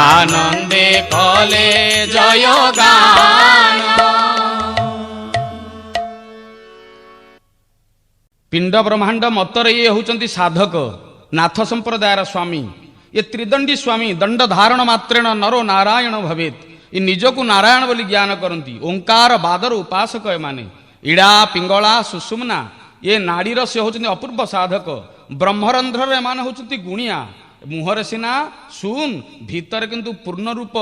ଆନନ୍ଦେ କଲେ ଜୟ ଗାନ। ପିଣ୍ଡ ବ୍ରହ୍ମାଣ୍ଡ ମତରେ ଇଏ ହେଉଛନ୍ତି ସାଧକ, ନାଥ ସମ୍ପ୍ରଦାୟର ସ୍ୱାମୀ। ଏ ତ୍ରିଦଣ୍ଡୀ ସ୍ୱାମୀ ଦଣ୍ଡ ଧାରଣ ମାତ୍ରେଣ ନରୋ ନାରାୟଣ ଭବେତ୍। ଏ ନିଜକୁ ନାରାୟଣ ବୋଲି ଜ୍ଞାନ କରନ୍ତି। ଓଙ୍କାର ବାଦର ଉପାସକ ଏମାନେ। ଇଡ଼ା, ପିଙ୍ଗଳା, ସୁଷୁମ୍ନା ଏ ନାଡିର ସେ ହେଉଛନ୍ତି ଅପୂର୍ବ ସାଧକ। ବ୍ରହ୍ମରନ୍ଧ୍ରରେ ଏମାନେ ହେଉଛନ୍ତି ଗୁଣିଆ। ମୁହଁରେ ସିନା ଶୂନ, ଭିତରେ କିନ୍ତୁ ପୂର୍ଣ୍ଣ ରୂପ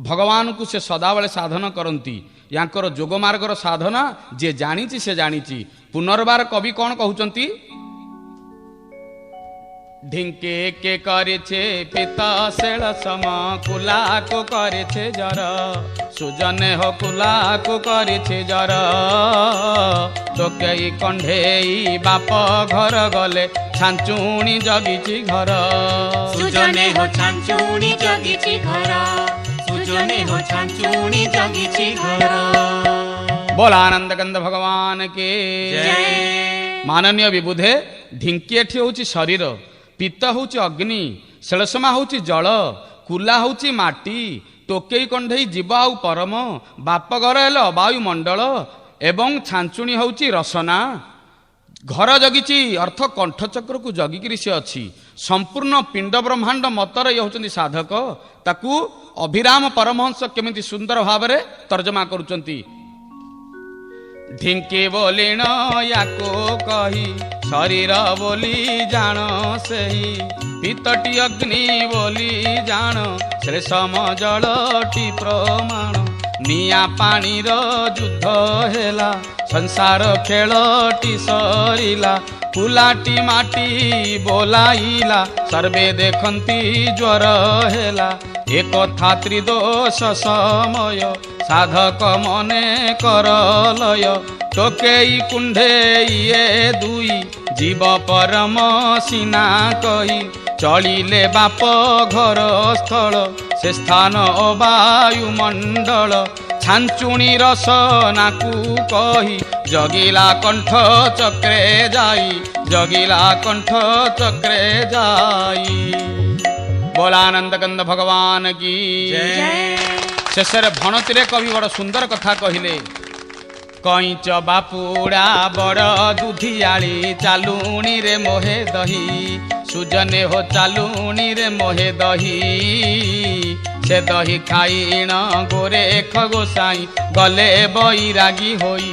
ଭଗବାନଙ୍କୁ ସେ ସଦାବେଳେ ସାଧନ କରନ୍ତି। ୟାଙ୍କର ଯୋଗ ମାର୍ଗର ସାଧନା ଯିଏ ଜାଣିଛି ସେ ଜାଣିଛି। ପୁନର୍ବାର କବି କଣ କହୁଛନ୍ତି? ढिंके के करेछे पिता शेल सम कुला को करेछे जर सुजने हो कुला को करेछे जर टोकेई कंढेई बाप घर गले छांचुणी जगिची घर सुजने हो छांचुणी जगिची घर सुजने हो छांचुणी जगिची घर। बोलानंद कंद भगवान के जय। माननीय विबुधे ढिंकी एठी होची शरीर, पित्त होची अग्नि, शेलसमा होची जल, कुला होची माटी, टोकेई कंढेई जीव आउ परम, बापघर हेले अवायुमंडल एवं छांचुणी होची रसना। घर जगिची अर्थ कंठचक्र को जगिकी से अच्छी। संपूर्ण पिंड ब्रह्मांड मतर ये होचंदी साधक। ताकू अभिराम परमहंस केमिति सुंदर भाव में तर्जमा करुचंती। ढिंके बोलिण याको कही शरीर बोली जान सही, पितटी अग्नि बोली जान श्लेषम जलटी प्रमाण। निया पानीर युद्ध हेला संसार खेलटी सरिला, कुलाटी माटी बोलाइला सर्वे देखंती ज्वर हेला। একথা ত্রিদোষ সময় সাধক মনে করলয় টোকেই কুণ্ঢেই এ দুই জীব পরম সিনা কই চলিলে বাপ ঘর স্থল সে স্থান ও বায়ুমণ্ডল ছাঞ্চুণী রসনাকু কহি জগিলা কণ্ঠ চক্রে যাই জগিলা কণ্ঠ চক্রে যাই। बोलानंद कंद भगवान की शेषर भणतीरे कवि बड़ सुंदर कथा कहले कईच बापुड़ा बड़ दुधियाली चालुणी रे मोहे दही सुजने हो चालुणी रे मोहे दही से दही खाइण गोरेख गोसाई गले बैरागी होई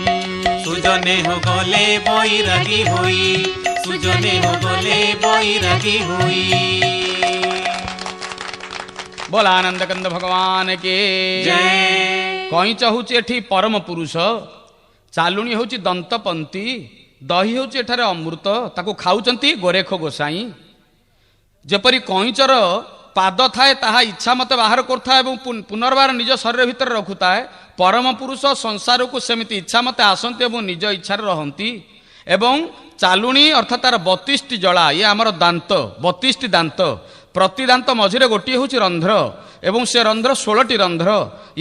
सुजने हो गले बैरागी होई सुजने हो गले बैरागी होई। बोला आनंद कंद भगवान के कईच हूँ एठी परम पुरुष चालुणी हूँ दंतपंती दही हूँ एठारे अमृत ताको खाऊचंती गोरेख गोसाई जेपरी कईचर पाद थाए ताहा इच्छा मते बाहर करता है पुनर्बार निज शरीर भितर रखुता है परम पुरुष संसार को सेमिति इच्छा मते आसंती एवं निज इच्छा रहंती एवं चालुणी अर्थात तार 32टी जड़ा ये आमर दांत 32टी दांत प्रति दांत मझिरे गोटे हूँ रंध्र एवं से रंध्र 16टी रंध्र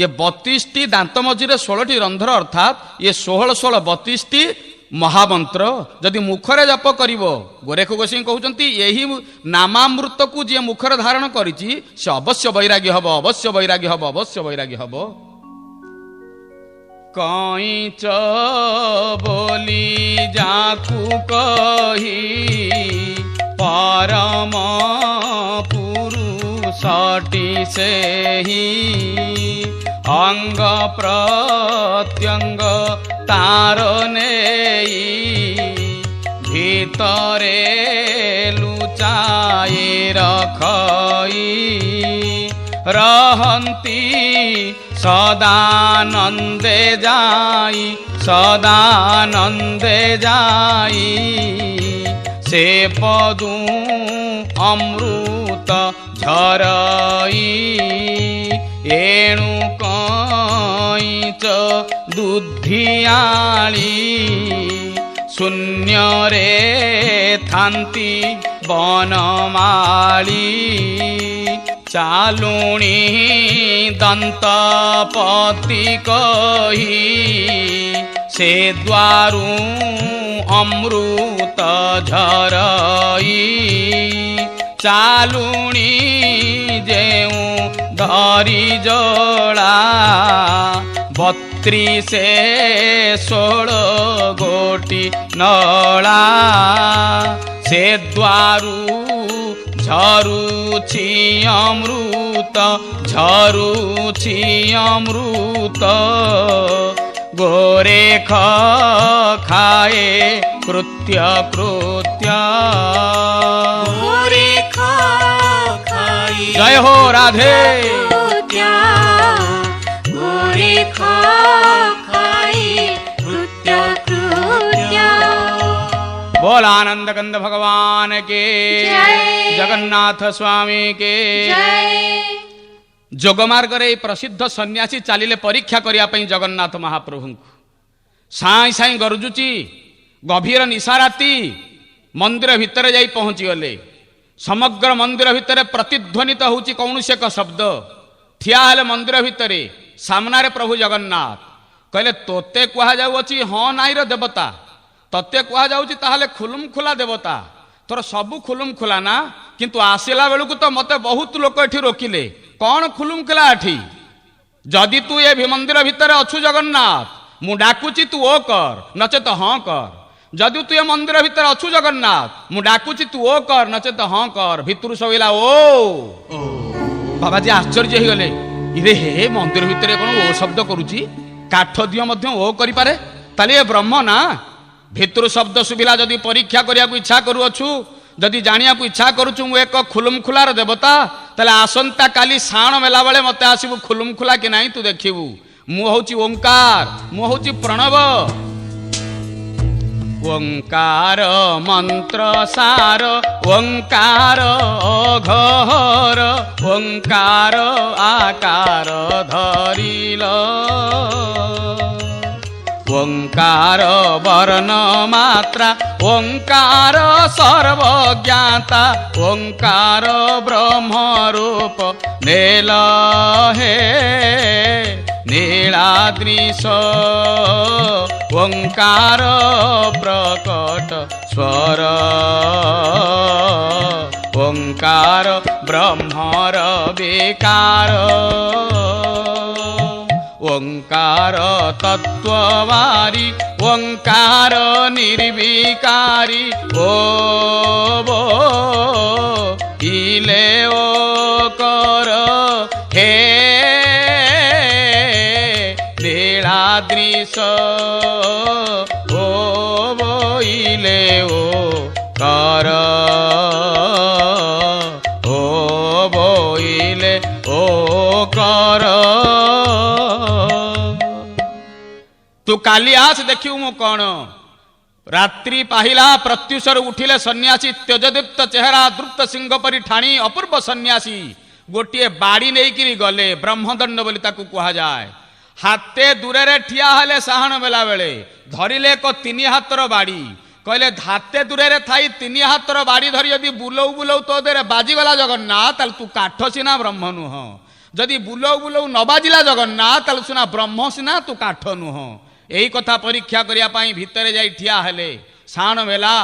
ये 32टी दांत मझिरे 16टी रंध्र अर्थात ये 16 32टी महामंत्र जदि मुखरे जप करिव गोरेख गोसाई कहउचंती यही नामामृत को जे मुखरे धारण करिछि से अवश्य बैरागी हब अवश्य बैरागी हब अवश्य बैरागी हब। कईच बोली जाकू कही परम पुरुषटी से ही अंग प्रत्यंग तार नेई भीतरे लुचाए रखई रहंती सदानंदे जाई से पदू अमृत झरई एणु कईच दुधियाली शून्य रे थांती बनमाली चालुणी दंतपति कही से द्वारू अमृत झरई चालुणी जेऊ धरी जड़ा 32 16 गोटी नला से द्वारू झरुछि अमृत गोरेख खाए कृत्य गोरेख खाई जय हो राधे गोरेख खाई कृत्य बोल आनंद कंद भगवान के जय। जगन्नाथ स्वामी के जय। जोगमार्ग रे प्रसिद्ध सन्यासी चलिले परीक्षा करने जगन्नाथ महाप्रभु साई साई गरजुची गभीर निशा राति मंदिर भितर जाई पहुंची गले समग्र मंदिर भितर प्रतिध्वनित होची कौन से एक शब्द ठिया हेले मंदिर भितर सामना रे प्रभु जगन्नाथ कहले तोते कहा जाउची हाँ नाई रो देवता तते कहा जाउची ताहले खुलुम खुला देवता तोर सबू खुलुम खुला ना किंतु आसिला बेलू तो मते बहुत लोक एठी रोकिले कौन खुलुम खुला एठी जदि तू ये मंदिर भितर अच्छु जगन्नाथ मु डाकुची तू ओ कर नचेत हाँ कर जदि तू ये मंदिर भितर अच्छु जगन्नाथ मु डाकुची तू ओ कर नचेत हाँ कर भितर सबला ओ बाबाजी आश्चर्य हो गले इरे हे मंदिर भितर कौन ओ शब्द करुची काठ दियो मध्य ओ करि पारे ताले ये ब्रह्म ना भितर शब्द सुबिला जदि परीक्षा करिया इच्छा करूछु जदि जानिया इच्छा करुछु मु एक खुलुम खुलार देवता ताले आसंता काली साण मेला बेले मते आसीबु खुलुम खुला कि नाही तू देखिबु मु होची ओंकार मु होची प्रणव ଓଙ୍କାର ମନ୍ତ୍ର ସାର ଓଙ୍କାର ଅଘୋର ଓଙ୍କାର ଆକାର ଧରିଲ ଓଙ୍କାର ବର୍ଣ୍ଣ ମାତ୍ରା ଓଙ୍କାର ସର୍ବଜ୍ଞାତା ଓଙ୍କାର ବ୍ରହ୍ମ ରୂପ ନେଲ ହେ ନୀଳାଦ୍ରିଶ ଓଙ୍କାର ପ୍ରକଟ ସ୍ୱର ଓଙ୍କାର ବ୍ରହ୍ମର ବିକାର ଓଙ୍କାର ତତ୍ତ୍ୱବାରି ଓଙ୍କାର ନିର୍ବିକାରୀ ଓ ବୋ ଇଲେ ଓ କର ହେ ନୀଳାଦ୍ରିଶ ଓ ବୋଇଲେ ଓ କର ଓ ବୋଇଲେ ଓ କର ତୁ କାଲି ଆସ ଦେଖିବୁ ମୁଁ କଣ। ରାତ୍ରି ପାହିଲା ପ୍ରତ୍ୟୁଷରୁ ଉଠିଲେ ସନ୍ନ୍ୟାସୀ ତେଜଦୀପ୍ତ ଚେହେରା ଦୃପ୍ତ ସିଂହ ପରି ଠାଣି ଅପୂର୍ବ ସନ୍ନ୍ୟାସୀ ଗୋଟିଏ ବାଡ଼ି ନେଇକିରି ଗଲେ ବ୍ରହ୍ମଦଣ୍ଡ ବୋଲି ତାକୁ କୁହାଯାଏ। ହାତେ ଦୂରରେ ଠିଆ ହେଲେ ସାହାଣ ବେଲା ବେଳେ ଧରିଲେ ଏକ 3 ହାତର ବାଡ଼ି କହିଲେ ହାତେ ଦୂରରେ ଥାଇ 3 ହାତର ବାଡ଼ି ଧରି ଯଦି ବୁଲଉ ବୁଲଉ ତୋ ଦେହରେ ବାଜିଗଲା ଜଗନ୍ନାଥ ତାହେଲେ ତୁ କାଠ ସିନା ବ୍ରହ୍ମ ନୁହଁ, ଯଦି ବୁଲଉ ବୁଲଉ ନ ବାଜିଲା ଜଗନ୍ନାଥ ତାହେଲେ ସିନା ବ୍ରହ୍ମ ସିନା ତୁ କାଠ ନୁହଁ। ଏହି କଥା ପରୀକ୍ଷା କରିବା ପାଇଁ ଭିତରେ ଯାଇ ଠିଆ ହେଲେ। ସାଣ ବେଲା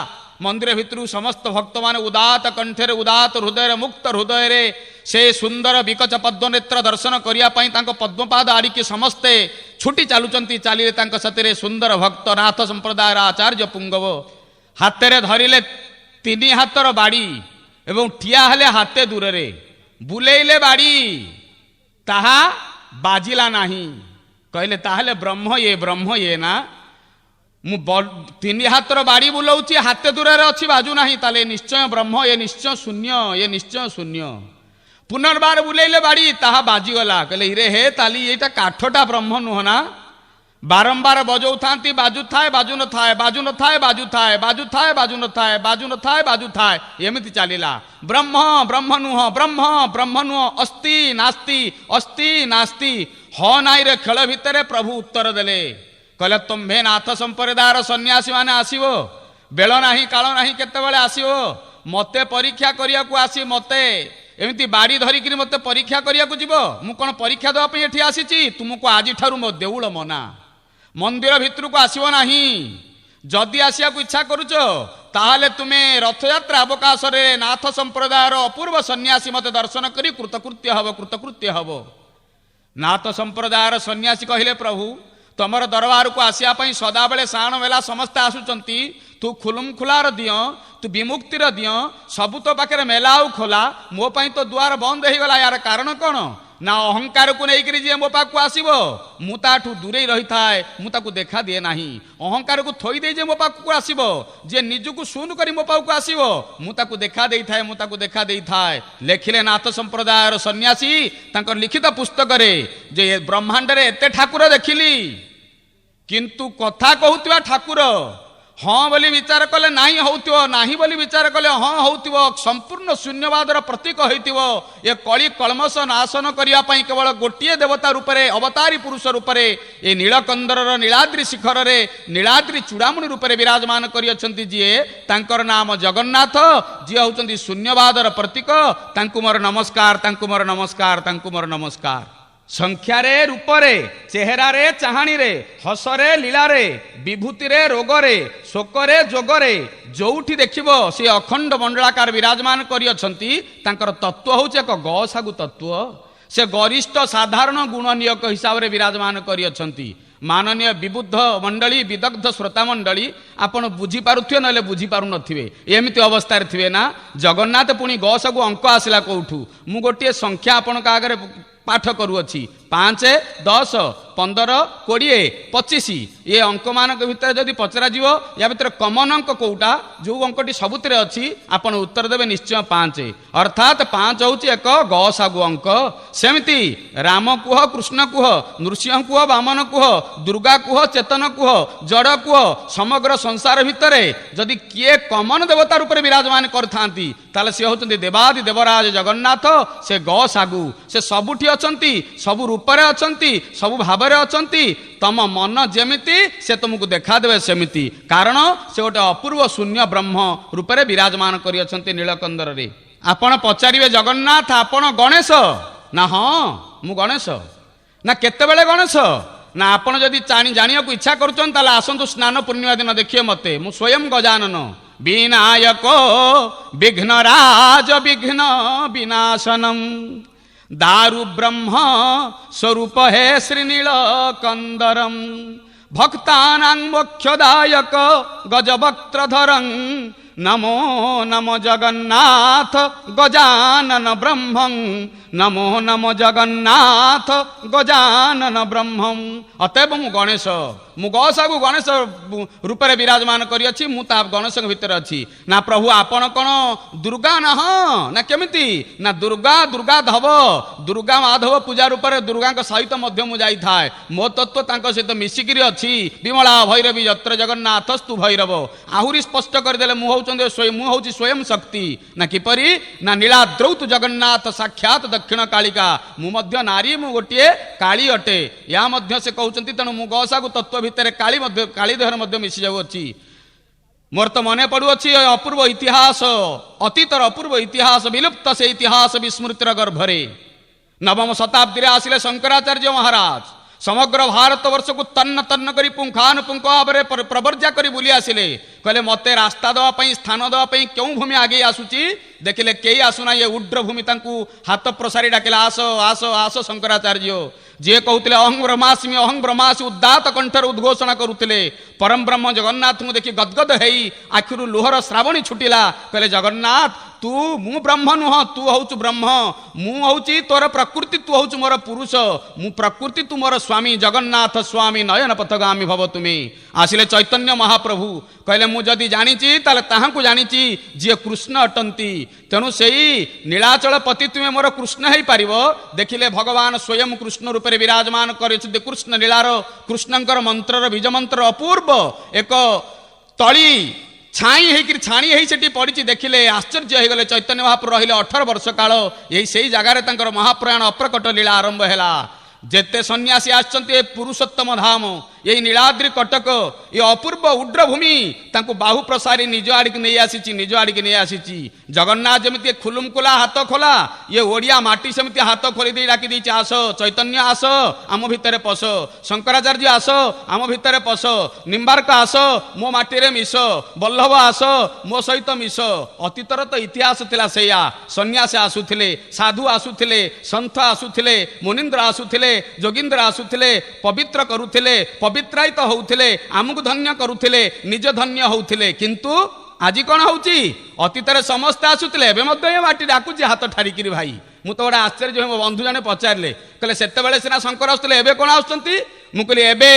ମନ୍ଦିର ଭିତରୁ ସମସ୍ତ ଭକ୍ତମାନେ ଉଦାତ କଣ୍ଠରେ ଉଦାତ ହୃଦୟରେ ମୁକ୍ତ ହୃଦୟରେ ସେ ସୁନ୍ଦର ବିକଚ ପଦ୍ମନେତ୍ର ଦର୍ଶନ କରିବା ପାଇଁ ତାଙ୍କ ପଦ୍ମପାଦ ଆଡ଼ିକି ସମସ୍ତେ ଛୁଟି ଚାଲୁଛନ୍ତି। ଚାଲିଲେ ତାଙ୍କ ସାଥିରେ ସୁନ୍ଦର ଭକ୍ତ ନାଥ ସମ୍ପ୍ରଦାୟର ଆଚାର୍ଯ୍ୟ ପୁଙ୍ଗବ ହାତରେ ଧରିଲେ 3 ହାତର ବାଡ଼ି ଏବଂ ଠିଆ ହେଲେ ହାତେ ଦୂରରେ ବୁଲେଇଲେ ବାଡ଼ି ତାହା ବାଜିଲା ନାହିଁ। କହିଲେ ତାହେଲେ ବ୍ରହ୍ମ ଇଏ ନା, ମୁଁ 3 ହାତର ବାଡ଼ି ବୁଲଉଛି ହାତେ ଦୂରରେ ଅଛି ବାଜୁ ନାହିଁ, ତାହେଲେ ନିଶ୍ଚୟ ବ୍ରହ୍ମ, ଏ ନିଶ୍ଚୟ ଶୂନ୍ୟ, ଏ ନିଶ୍ଚୟ ଶୂନ୍ୟ। ପୁନର୍ବାର ବୁଲେଇଲେ ବାଡ଼ି ତାହା ବାଜିଗଲା। କହିଲେ ଇରେ ହେ ତାଲି ଏଇଟା କାଠଟା ବ୍ରହ୍ମ ନୁହଁ ନା। ବାରମ୍ବାର ବଜଉଥାନ୍ତି ବାଜୁଥାଏ ବାଜୁ ନଥାଏ, ବାଜୁ ନଥାଏ ବାଜୁଥାଏ, ବାଜୁଥାଏ ବାଜୁ ନଥାଏ, ବାଜୁ ନଥାଏ ବାଜୁଥାଏ, ଏମିତି ଚାଲିଲା। ବ୍ରହ୍ମ ବ୍ରହ୍ମ ନୁହଁ, ବ୍ରହ୍ମ ବ୍ରହ୍ମ ନୁହଁ, ଅସ୍ତି ନାସ୍ତି, ଅସ୍ତି ନାସ୍ତି। ହଁ ନାଇଁରେ ଖେଳ ଭିତରେ ପ୍ରଭୁ ଉତ୍ତର ଦେଲେ। କହିଲେ ତୁମ୍ଭେ ନାଥ ସମ୍ପ୍ରଦାୟର ସନ୍ନ୍ୟାସୀ ମାନେ ଆସିବ, ବେଳ ନାହିଁ କାଳ ନାହିଁ, କେତେବେଳେ ଆସିବ ମତେ ପରୀକ୍ଷା କରିବାକୁ ଆସି ମତେ ଏମିତି ବାଡ଼ି ଧରିକିରି ମତେ ପରୀକ୍ଷା କରିବାକୁ ଯିବ? ମୁଁ କଣ ପରୀକ୍ଷା ଦେବା ପାଇଁ ଏଠି ଆସିଛି? ତୁମକୁ ଆଜିଠାରୁ ମୋ ଦେଉଳ ମନା, ମନ୍ଦିର ଭିତରକୁ ଆସିବ ନାହିଁ। ଯଦି ଆସିବାକୁ ଇଚ୍ଛା କରୁଛ ତାହେଲେ ତୁମେ ରଥଯାତ୍ରା ଅବକାଶରେ ନାଥ ସମ୍ପ୍ରଦାୟର ଅପୂର୍ବ ସନ୍ନ୍ୟାସୀ ମତେ ଦର୍ଶନ କରି କୃତକୃତ୍ୟ ହବ, କୃତକୃତ୍ୟ ହବ। ନାଥ ସମ୍ପ୍ରଦାୟର ସନ୍ନ୍ୟାସୀ କହିଲେ ପ୍ରଭୁ ତମର ଦରବାରକୁ ଆସିବା ପାଇଁ ସଦାବେଳେ ସାଣ ବେଲା ସମସ୍ତେ ଆସୁଛନ୍ତି, ତୁ ଖୁଲୁମ ଖୁଲାର ଦିଅ, ତୁ ବିମୁକ୍ତିର ଦିଅ, ସବୁ ତୋ ପାଖରେ ମେଲା ଆଉ ଖୋଲା, ମୋ ପାଇଁ ତ ଦୁଆର ବନ୍ଦ ହେଇଗଲା। ୟାର କାରଣ କଣ ନା ଅହଙ୍କାରକୁ ନେଇକରି ଯିଏ ମୋ ପାଖକୁ ଆସିବ ମୁଁ ତାଠୁ ଦୂରେଇ ରହିଥାଏ, ମୁଁ ତାକୁ ଦେଖା ଦିଏ ନାହିଁ। ଅହଙ୍କାରକୁ ଥୋଇ ଦେଇ ଯେ ମୋ ପାଖକୁ ଆସିବ, ଯିଏ ନିଜକୁ ଶୂନ କରି ମୋ ପାଖକୁ ଆସିବ ମୁଁ ତାକୁ ଦେଖା ଦେଇଥାଏ, ମୁଁ ତାକୁ ଦେଖା ଦେଇଥାଏ। ଲେଖିଲେ ନାଥ ସମ୍ପ୍ରଦାୟର ସନ୍ନ୍ୟାସୀ ତାଙ୍କର ଲିଖିତ ପୁସ୍ତକରେ ଯେ ବ୍ରହ୍ମାଣ୍ଡରେ ଏତେ ଠାକୁର ଦେଖିଲି କିନ୍ତୁ କଥା କହୁଥିବା ଠାକୁର ହଁ ବୋଲି ବିଚାର କଲେ ନାହିଁ ହଉଥିବ, ନାହିଁ ବୋଲି ବିଚାର କଲେ ହଁ ହଉଥିବ, ସମ୍ପୂର୍ଣ୍ଣ ଶୂନ୍ୟବାଦର ପ୍ରତୀକ ହୋଇଥିବ। ଏ କଳି କଳମସ ନାଶନ କରିବା ପାଇଁ କେବଳ ଗୋଟିଏ ଦେବତା ରୂପରେ ଅବତାରୀ ପୁରୁଷ ରୂପରେ ଏ ନୀଳକନ୍ଦରର ନୀଳାଦ୍ରି ଶିଖରରେ ନୀଳାଦ୍ରି ଚୂଡ଼ାମୁଣି ରୂପରେ ବିରାଜମାନ କରିଅଛନ୍ତି ଯିଏ, ତାଙ୍କର ନାମ ଜଗନ୍ନାଥ, ଯିଏ ହେଉଛନ୍ତି ଶୂନ୍ୟବାଦର ପ୍ରତୀକ। ତାଙ୍କୁ ମୋର ନମସ୍କାର, ତାଙ୍କୁ ମୋର ନମସ୍କାର, ତାଙ୍କୁ ମୋର ନମସ୍କାର। ସଂଖ୍ୟାରେ ରୂପରେ, ଚେହେରାରେ ଚାହାଣୀରେ, ହସରେ ଲୀଳାରେ, ବିଭୂତିରେ ରୋଗରେ, ଶୋକରେ ଯୋଗରେ ଯୋଉଠି ଦେଖିବ ସେ ଅଖଣ୍ଡ ମଣ୍ଡଳାକାର ବିରାଜମାନ କରିଅଛନ୍ତି। ତାଙ୍କର ତତ୍ଵ ହେଉଛି ଏକ ଗସାଗୁ ତତ୍ଵ। ସେ ଗରିଷ୍ଠ ସାଧାରଣ ଗୁଣନୀୟକ ହିସାବରେ ବିରାଜମାନ କରିଅଛନ୍ତି। ମାନନୀୟ ବିବୁଦ୍ଧ ମଣ୍ଡଳୀ, ବିଦଗ୍ଧ ଶ୍ରୋତା ମଣ୍ଡଳୀ, ଆପଣ ବୁଝିପାରୁଥିବେ ନହେଲେ ବୁଝିପାରୁନଥିବେ, ଏମିତି ଅବସ୍ଥାରେ ଥିବେ ନା। ଜଗନ୍ନାଥ ପୁଣି ଗସାଗୁ ଅଙ୍କ ଆସିଲା କୋଉଠୁ? ମୁଁ ଗୋଟିଏ ସଂଖ୍ୟା ଆପଣଙ୍କ ଆଗରେ ପାଠ କରୁଅଛି। 5, 10, 15, 20, 25 ଏ ଅଙ୍କମାନଙ୍କ ଭିତରେ ଯଦି ପଚରାଯିବ ୟା ଭିତରେ କମନ ଅଙ୍କ କୋଉଟା, ଯୋଉ ଅଙ୍କଟି ସବୁଥିରେ ଅଛି, ଆପଣ ଉତ୍ତର ଦେବେ ନିଶ୍ଚୟ 5। ଅର୍ଥାତ୍ 5 ହେଉଛି ଏକ ଗସାଗୁ ଅଙ୍କ। ସେମିତି ରାମ କୁହ, କୃଷ୍ଣ କୁହ, ନୃସିଂହ କୁହ, ବାମନ କୁହ, ଦୁର୍ଗା କୁହ, ଚେତନ କୁହ, ଜଡ଼ କୁହ, ସମଗ୍ର ସଂସାର ଭିତରେ ଯଦି କିଏ କମନ ଦେବତା ରୂପରେ ବିରାଜମାନ କରିଥାନ୍ତି ତାହେଲେ ସେ ହେଉଛନ୍ତି ଦେବାଦି ଦେବରାଜ ଜଗନ୍ନାଥ। ସେ ଗସାଗୁ, ସେ ସବୁଠି ଅଛନ୍ତି, ସବୁ ରୂପରେ ଅଛନ୍ତି, ସବୁ ଭାବରେ ଅଛନ୍ତି। ତମ ମନ ଯେମିତି ସେ ତୁମକୁ ଦେଖାଦେବେ ସେମିତି, କାରଣ ସେ ଗୋଟେ ଅପୂର୍ବ ଶୂନ୍ୟ ବ୍ରହ୍ମ ରୂପରେ ବିରାଜମାନ କରିଅଛନ୍ତି ନୀଳକନ୍ଦରରେ। ଆପଣ ପଚାରିବେ ଜଗନ୍ନାଥ ଆପଣ ଗଣେଶ ନା? ହଁ ମୁଁ ଗଣେଶ। ନା କେତେବେଳେ ଗଣେଶ? ନା ଆପଣ ଯଦି ଜାଣିବାକୁ ଇଚ୍ଛା କରୁଛନ୍ତି ତାହେଲେ ଆସନ୍ତୁ ସ୍ନାନ ପୂର୍ଣ୍ଣିମା ଦିନ ଦେଖିବେ ମୋତେ, ମୁଁ ସ୍ୱୟଂ ଗଜାନନ ବିନାୟକ ବିଘ୍ନରାଜ ବିଘ୍ନ ବିନାଶନମ ଦାରୁ ବ୍ରହ୍ମ ସ୍ୱରୂପ ହେ ଶ୍ରୀନୀଳକନ୍ଦରମ୍ ଭକ୍ତାନାଂ ମୋକ୍ଷଦାୟକ ଗଜବକ୍ତ୍ରଧରଂ ନମୋ ନମୋ ଜଗନ୍ନାଥ ଗଜାନନ ବ୍ରହ୍ମଂ ନମୋ ନମୋ ଜଗନ୍ନାଥ ଗଜାନନ ବ୍ରହ୍ମଂ। ଅତଏବ ମୁଁ ଗଣେଶ, ମୁଁ ଗସାଗୁ ଗଣେଶ ରୂପରେ ବିରାଜମାନ କରିଅଛି, ମୁଁ ତା ଗଣେଶଙ୍କ ଭିତରେ ଅଛି। ନା ପ୍ରଭୁ ଆପଣ କ'ଣ ଦୁର୍ଗା? ନା ହଁ। ନା କେମିତି? ନା ଦୁର୍ଗା ଦୁର୍ଗାଧବ, ଦୁର୍ଗା ମାଧବ ପୂଜା ରୂପରେ ଦୁର୍ଗାଙ୍କ ସହିତ ମଧ୍ୟ ମୁଁ ଯାଇଥାଏ। ମୋ ତତ୍ତ୍ୱ ତାଙ୍କ ସହିତ ମିଶିକିରି ଅଛି। ବିମଳା ଭୈରବୀ ଯତ୍ର ଜଗନ୍ନାଥ ସ୍ତୁ ଭୈରବ। ଆହୁରି ସ୍ପଷ୍ଟ କରିଦେଲେ ମୁଁ ହେଉଛି ସ୍ୱୟଂ ଶକ୍ତି। ନା କିପରି? ନା ନୀଳାଦ୍ରୌତୁ ଜଗନ୍ନାଥ ସାକ୍ଷାତ ଦକ୍ଷିଣ କାଳିକା। ମୁଁ ମଧ୍ୟ ନାରୀ, ମୁଁ ଗୋଟିଏ କାଳୀ ଅଟେ। ଏହା ମଧ୍ୟ ସେ କହୁଛନ୍ତି। ତେଣୁ ମୁଁ ଗସାଗୁ ତତ୍ତ୍ୱ ଭିତରେ କାଳୀ ଦେହରେ ମଧ୍ୟ ମିଶି ଯାଉଅଛି। ମୋର ତ ମନେ ପଡ଼ୁଅଛି ଅପୂର୍ବ ଇତିହାସ, ଅତୀତର ଅପୂର୍ବ ଇତିହାସ, ବିଲୁପ୍ତ ସେ ଇତିହାସ ବିସ୍ମୃତିର ଗର୍ଭରେ। ନବମ ଶତାବ୍ଦୀରେ ଆସିଲେ ଶଙ୍କରାଚାର୍ଯ୍ୟ ମହାରାଜ। ସମଗ୍ର ଭାରତ ବର୍ଷକୁ ତନ୍ନ ତନ୍ନ କରି ପୁଙ୍ଖାନୁପୁଙ୍ଖ ଭାବରେ ପ୍ରବର୍ଜା କରି ବୁଲି ଆସିଲେ। କହିଲେ ମୋତେ ରାସ୍ତା ଦେବା ପାଇଁ, ସ୍ଥାନ ଦେବା ପାଇଁ କେଉଁ ଭୂମି ଆଗେଇ ଆସୁଛି? ଦେଖିଲେ କେହି ଆସୁନା। ଏ ଉଡ୍ର ଭୂମି ତାଙ୍କୁ ହାତ ପ୍ରସାରି ଡାକିଲା, ଆସ ଆସ ଆସ ଶଙ୍କରାଚାର୍ଯ୍ୟ। ଯିଏ କହୁଥିଲେ ଅହଂ ବ୍ରହ୍ମାସ୍ମି ଉଦାତ କଣ୍ଠରେ ଉଦ୍ଘୋଷଣ କରୁଥିଲେ, ପରମ ବ୍ରହ୍ମ ଜଗନ୍ନାଥଙ୍କୁ ଦେଖି ଗଦଗଦ ହେଇ ଆଖିରୁ ଲୁହର ଶ୍ରାବଣୀ ଛୁଟିଲା। କହିଲେ ଜଗନ୍ନାଥ ମୁଁ ବ୍ରହ୍ମ ନୁହଁ, ତୁ ହଉଛୁ ବ୍ରହ୍ମ। ମୁଁ ହଉଛି ତୋର ପ୍ରକୃତି, ତୁ ହଉଛୁ ମୋର ପୁରୁଷ। ମୁଁ ପ୍ରକୃତି, ତୁ ମୋର ସ୍ୱାମୀ। ଜଗନ୍ନାଥ ସ୍ୱାମୀ ନୟନ ପଥଗାମୀ ଭବ ତୁମେ। ଆସିଲେ ଚୈତନ୍ୟ ମହାପ୍ରଭୁ। କହିଲେ ମୁଁ ଯଦି ଜାଣିଛି ତାହେଲେ ତାହାଙ୍କୁ ଜାଣିଛି ଯିଏ କୃଷ୍ଣ ଅଟନ୍ତି। ତେଣୁ ସେଇ ନୀଳାଚଳ ପତି ତୁମେ ମୋର କୃଷ୍ଣ ହେଇପାରିବ। ଦେଖିଲେ ଭଗବାନ ସ୍ୱୟଂ କୃଷ୍ଣ ରୂପରେ ବିରାଜମାନ କରିଛନ୍ତି। କୃଷ୍ଣ ଲୀଳାର, କୃଷ୍ଣଙ୍କର ମନ୍ତ୍ରର, ବୀଜ ମନ୍ତ୍ର ଅପୂର୍ବ ଏକ ତଳି ଛାଇ ହେଇ ସେଠି ପଡ଼ିଛି। ଦେଖିଲେ ଆଶ୍ଚର୍ଯ୍ୟ ହେଇଗଲେ। ଚୈତନ୍ୟ ମହାପ୍ରଭୁ ରହିଲେ 18 ବର୍ଷ କାଳ। ସେଇ ଜାଗାରେ ତାଙ୍କର ମହାପ୍ରୟାଣ ଅପ୍ରକଟ ଲୀଳା ଆରମ୍ଭ ହେଲା। ଯେତେ ସନ୍ନ୍ୟାସୀ ଆସିଛନ୍ତି ଏ ପୁରୁଷୋତ୍ତମ ଧାମ, এই ନୀଳାଦ୍ରି କଟକ, ଏ ଅପୂର୍ବ ଉଡ୍ରଭୂମି ତାଙ୍କୁ ବାହୁ ପ୍ରସାରି ନିଜ ଆଡ଼ିକି ନେଇ ଆସିଛି, ନିଜ ଆଡ଼ିକି ନେଇ ଆସିଛି। ଜଗନ୍ନାଥ ଯେମିତି ଖୁଲୁମଖୁଲା ହାତ ଖୋଲା, ଇଏ ଓଡ଼ିଆ ମାଟି ସେମିତି ହାତ ଖୋଲି ଦେଇ ଡାକି ଦେଇଛି, ଆସ ଚୈତନ୍ୟ ଆସ ଆମ ଭିତରେ ପଶ, ଶଙ୍କରାଚାର୍ଯ୍ୟ ଆସ ଆମ ଭିତରେ ପଶ, ନିମ୍ବାର୍କ ଆସ ମୋ ମାଟିରେ ମିଶ, ବଲ୍ଲଭ ଆସ ମୋ ସହିତ ମିଶ। ଅତୀତର ତ ଇତିହାସ ଥିଲା ସେଇଆ। ସନ୍ନ୍ୟାସୀ ଆସୁଥିଲେ, ସାଧୁ ଆସୁଥିଲେ, ସନ୍ଥ ଆସୁଥିଲେ, ମୁନିନ୍ଦ୍ର ଆସୁଥିଲେ, ଯୋଗୀନ୍ଦ୍ର ଆସୁଥିଲେ, ପବିତ୍ର କରୁଥିଲେ, ପବିତ୍ରାୟିତ ହଉଥିଲେ, ଆମକୁ ଧନ୍ୟ କରୁଥିଲେ, ନିଜ ଧନ୍ୟ ହଉଥିଲେ। କିନ୍ତୁ ଆଜି କ'ଣ ହଉଛି? ଅତୀତରେ ସମସ୍ତେ ଆସୁଥିଲେ, ଏବେ ମଧ୍ୟ ଏ ମାଟି ଡାକୁଛି ହାତ ଠାରିକିରି। ଭାଇ ମୁଁ ତ ଗୋଟେ ଆଶ୍ଚର୍ଯ୍ୟ, ମୋ ବନ୍ଧୁ ଜଣେ ପଚାରିଲେ, କହିଲେ ସେତେବେଳେ ସିନା ଶଙ୍କର ଆସୁଥିଲେ, ଏବେ କ'ଣ ଆସୁଛନ୍ତି? ମୁଁ କହିଲି ଏବେ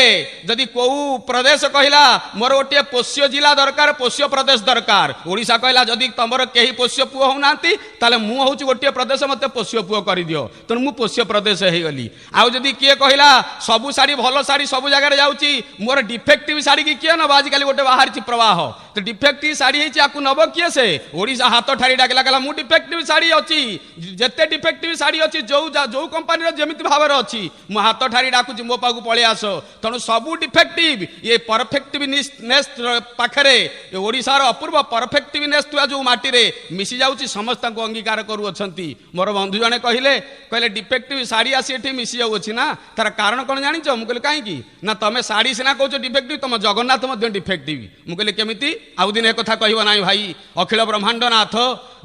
ଯଦି କୋଉ ପ୍ରଦେଶ କହିଲା ମୋର ଗୋଟିଏ ପୋଷ୍ୟ ଜିଲ୍ଲା ଦରକାର, ପୋଷ୍ୟ ପ୍ରଦେଶ ଦରକାର, ଓଡ଼ିଶା କହିଲା ଯଦି ତମର କେହି ପୋଷ୍ୟ ପୁଅ ହଉନାହାନ୍ତି ତାହେଲେ ମୁଁ ହଉଛି ଗୋଟିଏ ପ୍ରଦେଶ, ମୋତେ ପୋଷ୍ୟ ପୁଅ କରିଦିଅ, ତେଣୁ ମୁଁ ପୋଷ୍ୟ ପ୍ରଦେଶ ହେଇଗଲି। ଆଉ ଯଦି କିଏ କହିଲା ସବୁ ଶାଢ଼ୀ ଭଲ ଶାଢ଼ୀ ସବୁ ଜାଗାରେ ଯାଉଛି, ମୋର ଡିଫେକ୍ଟିଭ ଶାଢ଼ୀ କି କିଏ ନେବ? ଆଜିକାଲି ଗୋଟେ ବାହାରିଛି ପ୍ରବାହ, ତ ଡିଫେକ୍ଟିଭ ଶାଢ଼ୀ ହେଇଛି, ଆକୁ ନେବ କିଏ? ସେ ଓଡ଼ିଶା ହାତ ଠାରି ଡାକିଲା, କହିଲା ମୁଁ ଡିଫେକ୍ଟିଭ ଶାଢ଼ୀ ଅଛି, ଯେତେ ଡିଫେକ୍ଟିଭ ଶାଢ଼ୀ ଅଛି, ଯୋଉ କମ୍ପାନୀର ଯେମିତି ଭାବରେ ଅଛି, ମୁଁ ହାତ ଠାରି ଡାକୁଛି ମୋ ପାଖକୁ ପଳେଇ ଆସ। ତେଣୁ ସବୁ ଡିଫେକ୍ଟିଭ ଏ ପରଫେକ୍ଟିଭନେସ୍ ପାଖରେ ଓଡ଼ିଶାର ଅପୂର୍ବ ପରଫେକ୍ଟିଭନେସ୍ ଥିବା ଯୋଉ ମାଟିରେ ମିଶି ଯାଉଛି, ସମସ୍ତଙ୍କୁ ଅଙ୍ଗୀକାର କରୁଅଛନ୍ତି। ମୋର ବନ୍ଧୁ ଜଣେ କହିଲେ ଡିଫେକ୍ଟିଭ ଶାଢ଼ୀ ଆସି ଏଠି ମିଶି ଯାଉଅଛି ନା, ତାର କାରଣ କ'ଣ ଜାଣିଛ? ମୁଁ କହିଲି କାହିଁକି? ନା ତମେ ଶାଢ଼ୀ ସିନା କହୁଛ ଡିଫେକ୍ଟିଭ, ତମ ଜଗନ୍ନାଥ ମଧ୍ୟ ଡିଫେକ୍ଟିଭ। ମୁଁ କହିଲି କେମିତି? ଆଉ ଦିନ ଏ କଥା କହିବ ନାହିଁ ଭାଇ। ଅଖିଳ ବ୍ରହ୍ମାଣ୍ଡ ନାଥ,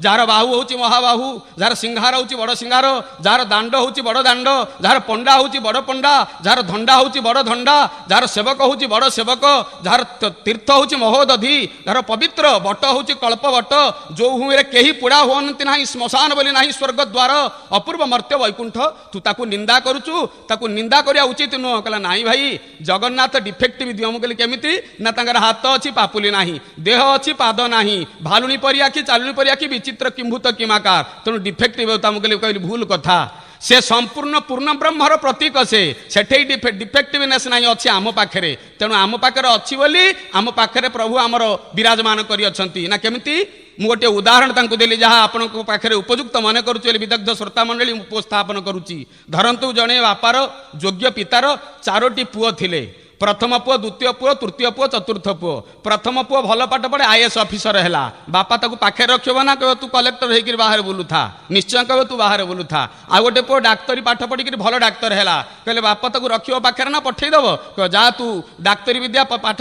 ଯାହାର ବାହୁ ହଉଛି ମହାବାହୁ, ଯାହାର ସିଂହାର ହଉଛି ବଡ଼ ସିଂହାର, ଯାହାର ଦାଣ୍ଡ ହଉଛି ବଡ଼ ଦାଣ୍ଡ, ଯାହାର ପଣ୍ଡା ହେଉଛି ବଡ଼ ପଣ୍ଡା, ଯାହାର ଧଣ୍ଡା ହେଉଛି ବଡ଼ ଧଣ୍ଡା, ଯାହାର ସେବକ ହେଉଛି ବଡ଼ ସେବକ, ଯାହାର ତୀର୍ଥ ହେଉଛି ମହୋଦଧି, ଯାହାର ପବିତ୍ର ବଟ ହେଉଛି କଳ୍ପ ବଟ, ଯେଉଁ ଭୂମିରେ କେହି ପୋଡ଼ା ହୁଅନ୍ତି ନାହିଁ, ଶ୍ମଶାନ ବୋଲି ନାହିଁ, ସ୍ୱର୍ଗ ଦ୍ୱାର, ଅପୂର୍ବ ମର୍ତ୍ତ୍ୟ ବୈକୁଣ୍ଠ, ତୁ ତାକୁ ନିନ୍ଦା କରୁଛୁ, ତାକୁ ନିନ୍ଦା କରିବା ଉଚିତ ନୁହଁ। କହିଲା ନାଇଁ ଭାଇ, ଜଗନ୍ନାଥ ଡିଫେକ୍ଟିଭ ଦିଅ। ମୁଁ କହିଲି କେମିତି? ନା ତାଙ୍କର ହାତ ଅଛି ପାପୁଲି ନାହିଁ, ଦେହ ଅଛି ପାଦ ନାହିଁ, ଭାଲୁଣି ପରି ଆଖି, ଚାଲୁଣି ପରି ଆଖି, ବିଚିତ୍ର କିମ୍ଭୂତ କିମାକାର, ତେଣୁ ଡିଫେକ୍ଟିଭ। ମୁଁ କହିଲି ଭୁଲ କଥା। ସେ ସମ୍ପୂର୍ଣ୍ଣ ପୂର୍ଣ୍ଣ ବ୍ରହ୍ମର ପ୍ରତୀକ। ସେଠି ଡିଫେକ୍ଟିଭନେସ୍ ନାହିଁ, ଅଛି ଆମ ପାଖରେ। ତେଣୁ ଆମ ପାଖରେ ଅଛି ବୋଲି ଆମ ପାଖରେ ପ୍ରଭୁ ଆମର ବିରାଜମାନ କରିଅଛନ୍ତି। ନା କେମିତି? ମୁଁ ଗୋଟିଏ ଉଦାହରଣ ତାଙ୍କୁ ଦେଲି, ଯାହା ଆପଣଙ୍କ ପାଖରେ ଉପଯୁକ୍ତ ମନେ କରୁଛି ବୋଲି ବିଦଗ୍ଧ ଶ୍ରୋତା ମଣ୍ଡଳୀ ଉପସ୍ଥାପନ କରୁଛି। ଧରନ୍ତୁ ଜଣେ ବାପାର ଯୋଗ୍ୟ ପିତାର 4ଟି ପୁଅ ଥିଲେ। ପ୍ରଥମ ପୁଅ, ଦ୍ୱିତୀୟ ପୁଅ, ତୃତୀୟ ପୁଅ, ଚତୁର୍ଥ ପୁଅ। ପ୍ରଥମ ପୁଅ ଭଲ ପାଠ ପଢ଼େ, IAS ଅଫିସର ହେଲା। ବାପା ତାକୁ ପାଖରେ ରଖିବ ନା କହିବ ତୁ କଲେକ୍ଟର ହେଇକି ବାହାରେ ବୁଲୁଥା? ନିଶ୍ଚୟ କହିବ ତୁ ବାହାରେ ବୁଲୁଥା। ଆଉ ଗୋଟେ ପୁଅ ଡାକ୍ତରୀ ପାଠ ପଢ଼ିକି ଭଲ ଡାକ୍ତର ହେଲା, କହିଲେ ବାପା ତାକୁ ରଖିବ ପାଖରେ ନା ପଠେଇଦବ? କହିବ ଯା ତୁ ଡାକ୍ତରୀ ବିଦ୍ୟା ପାଠ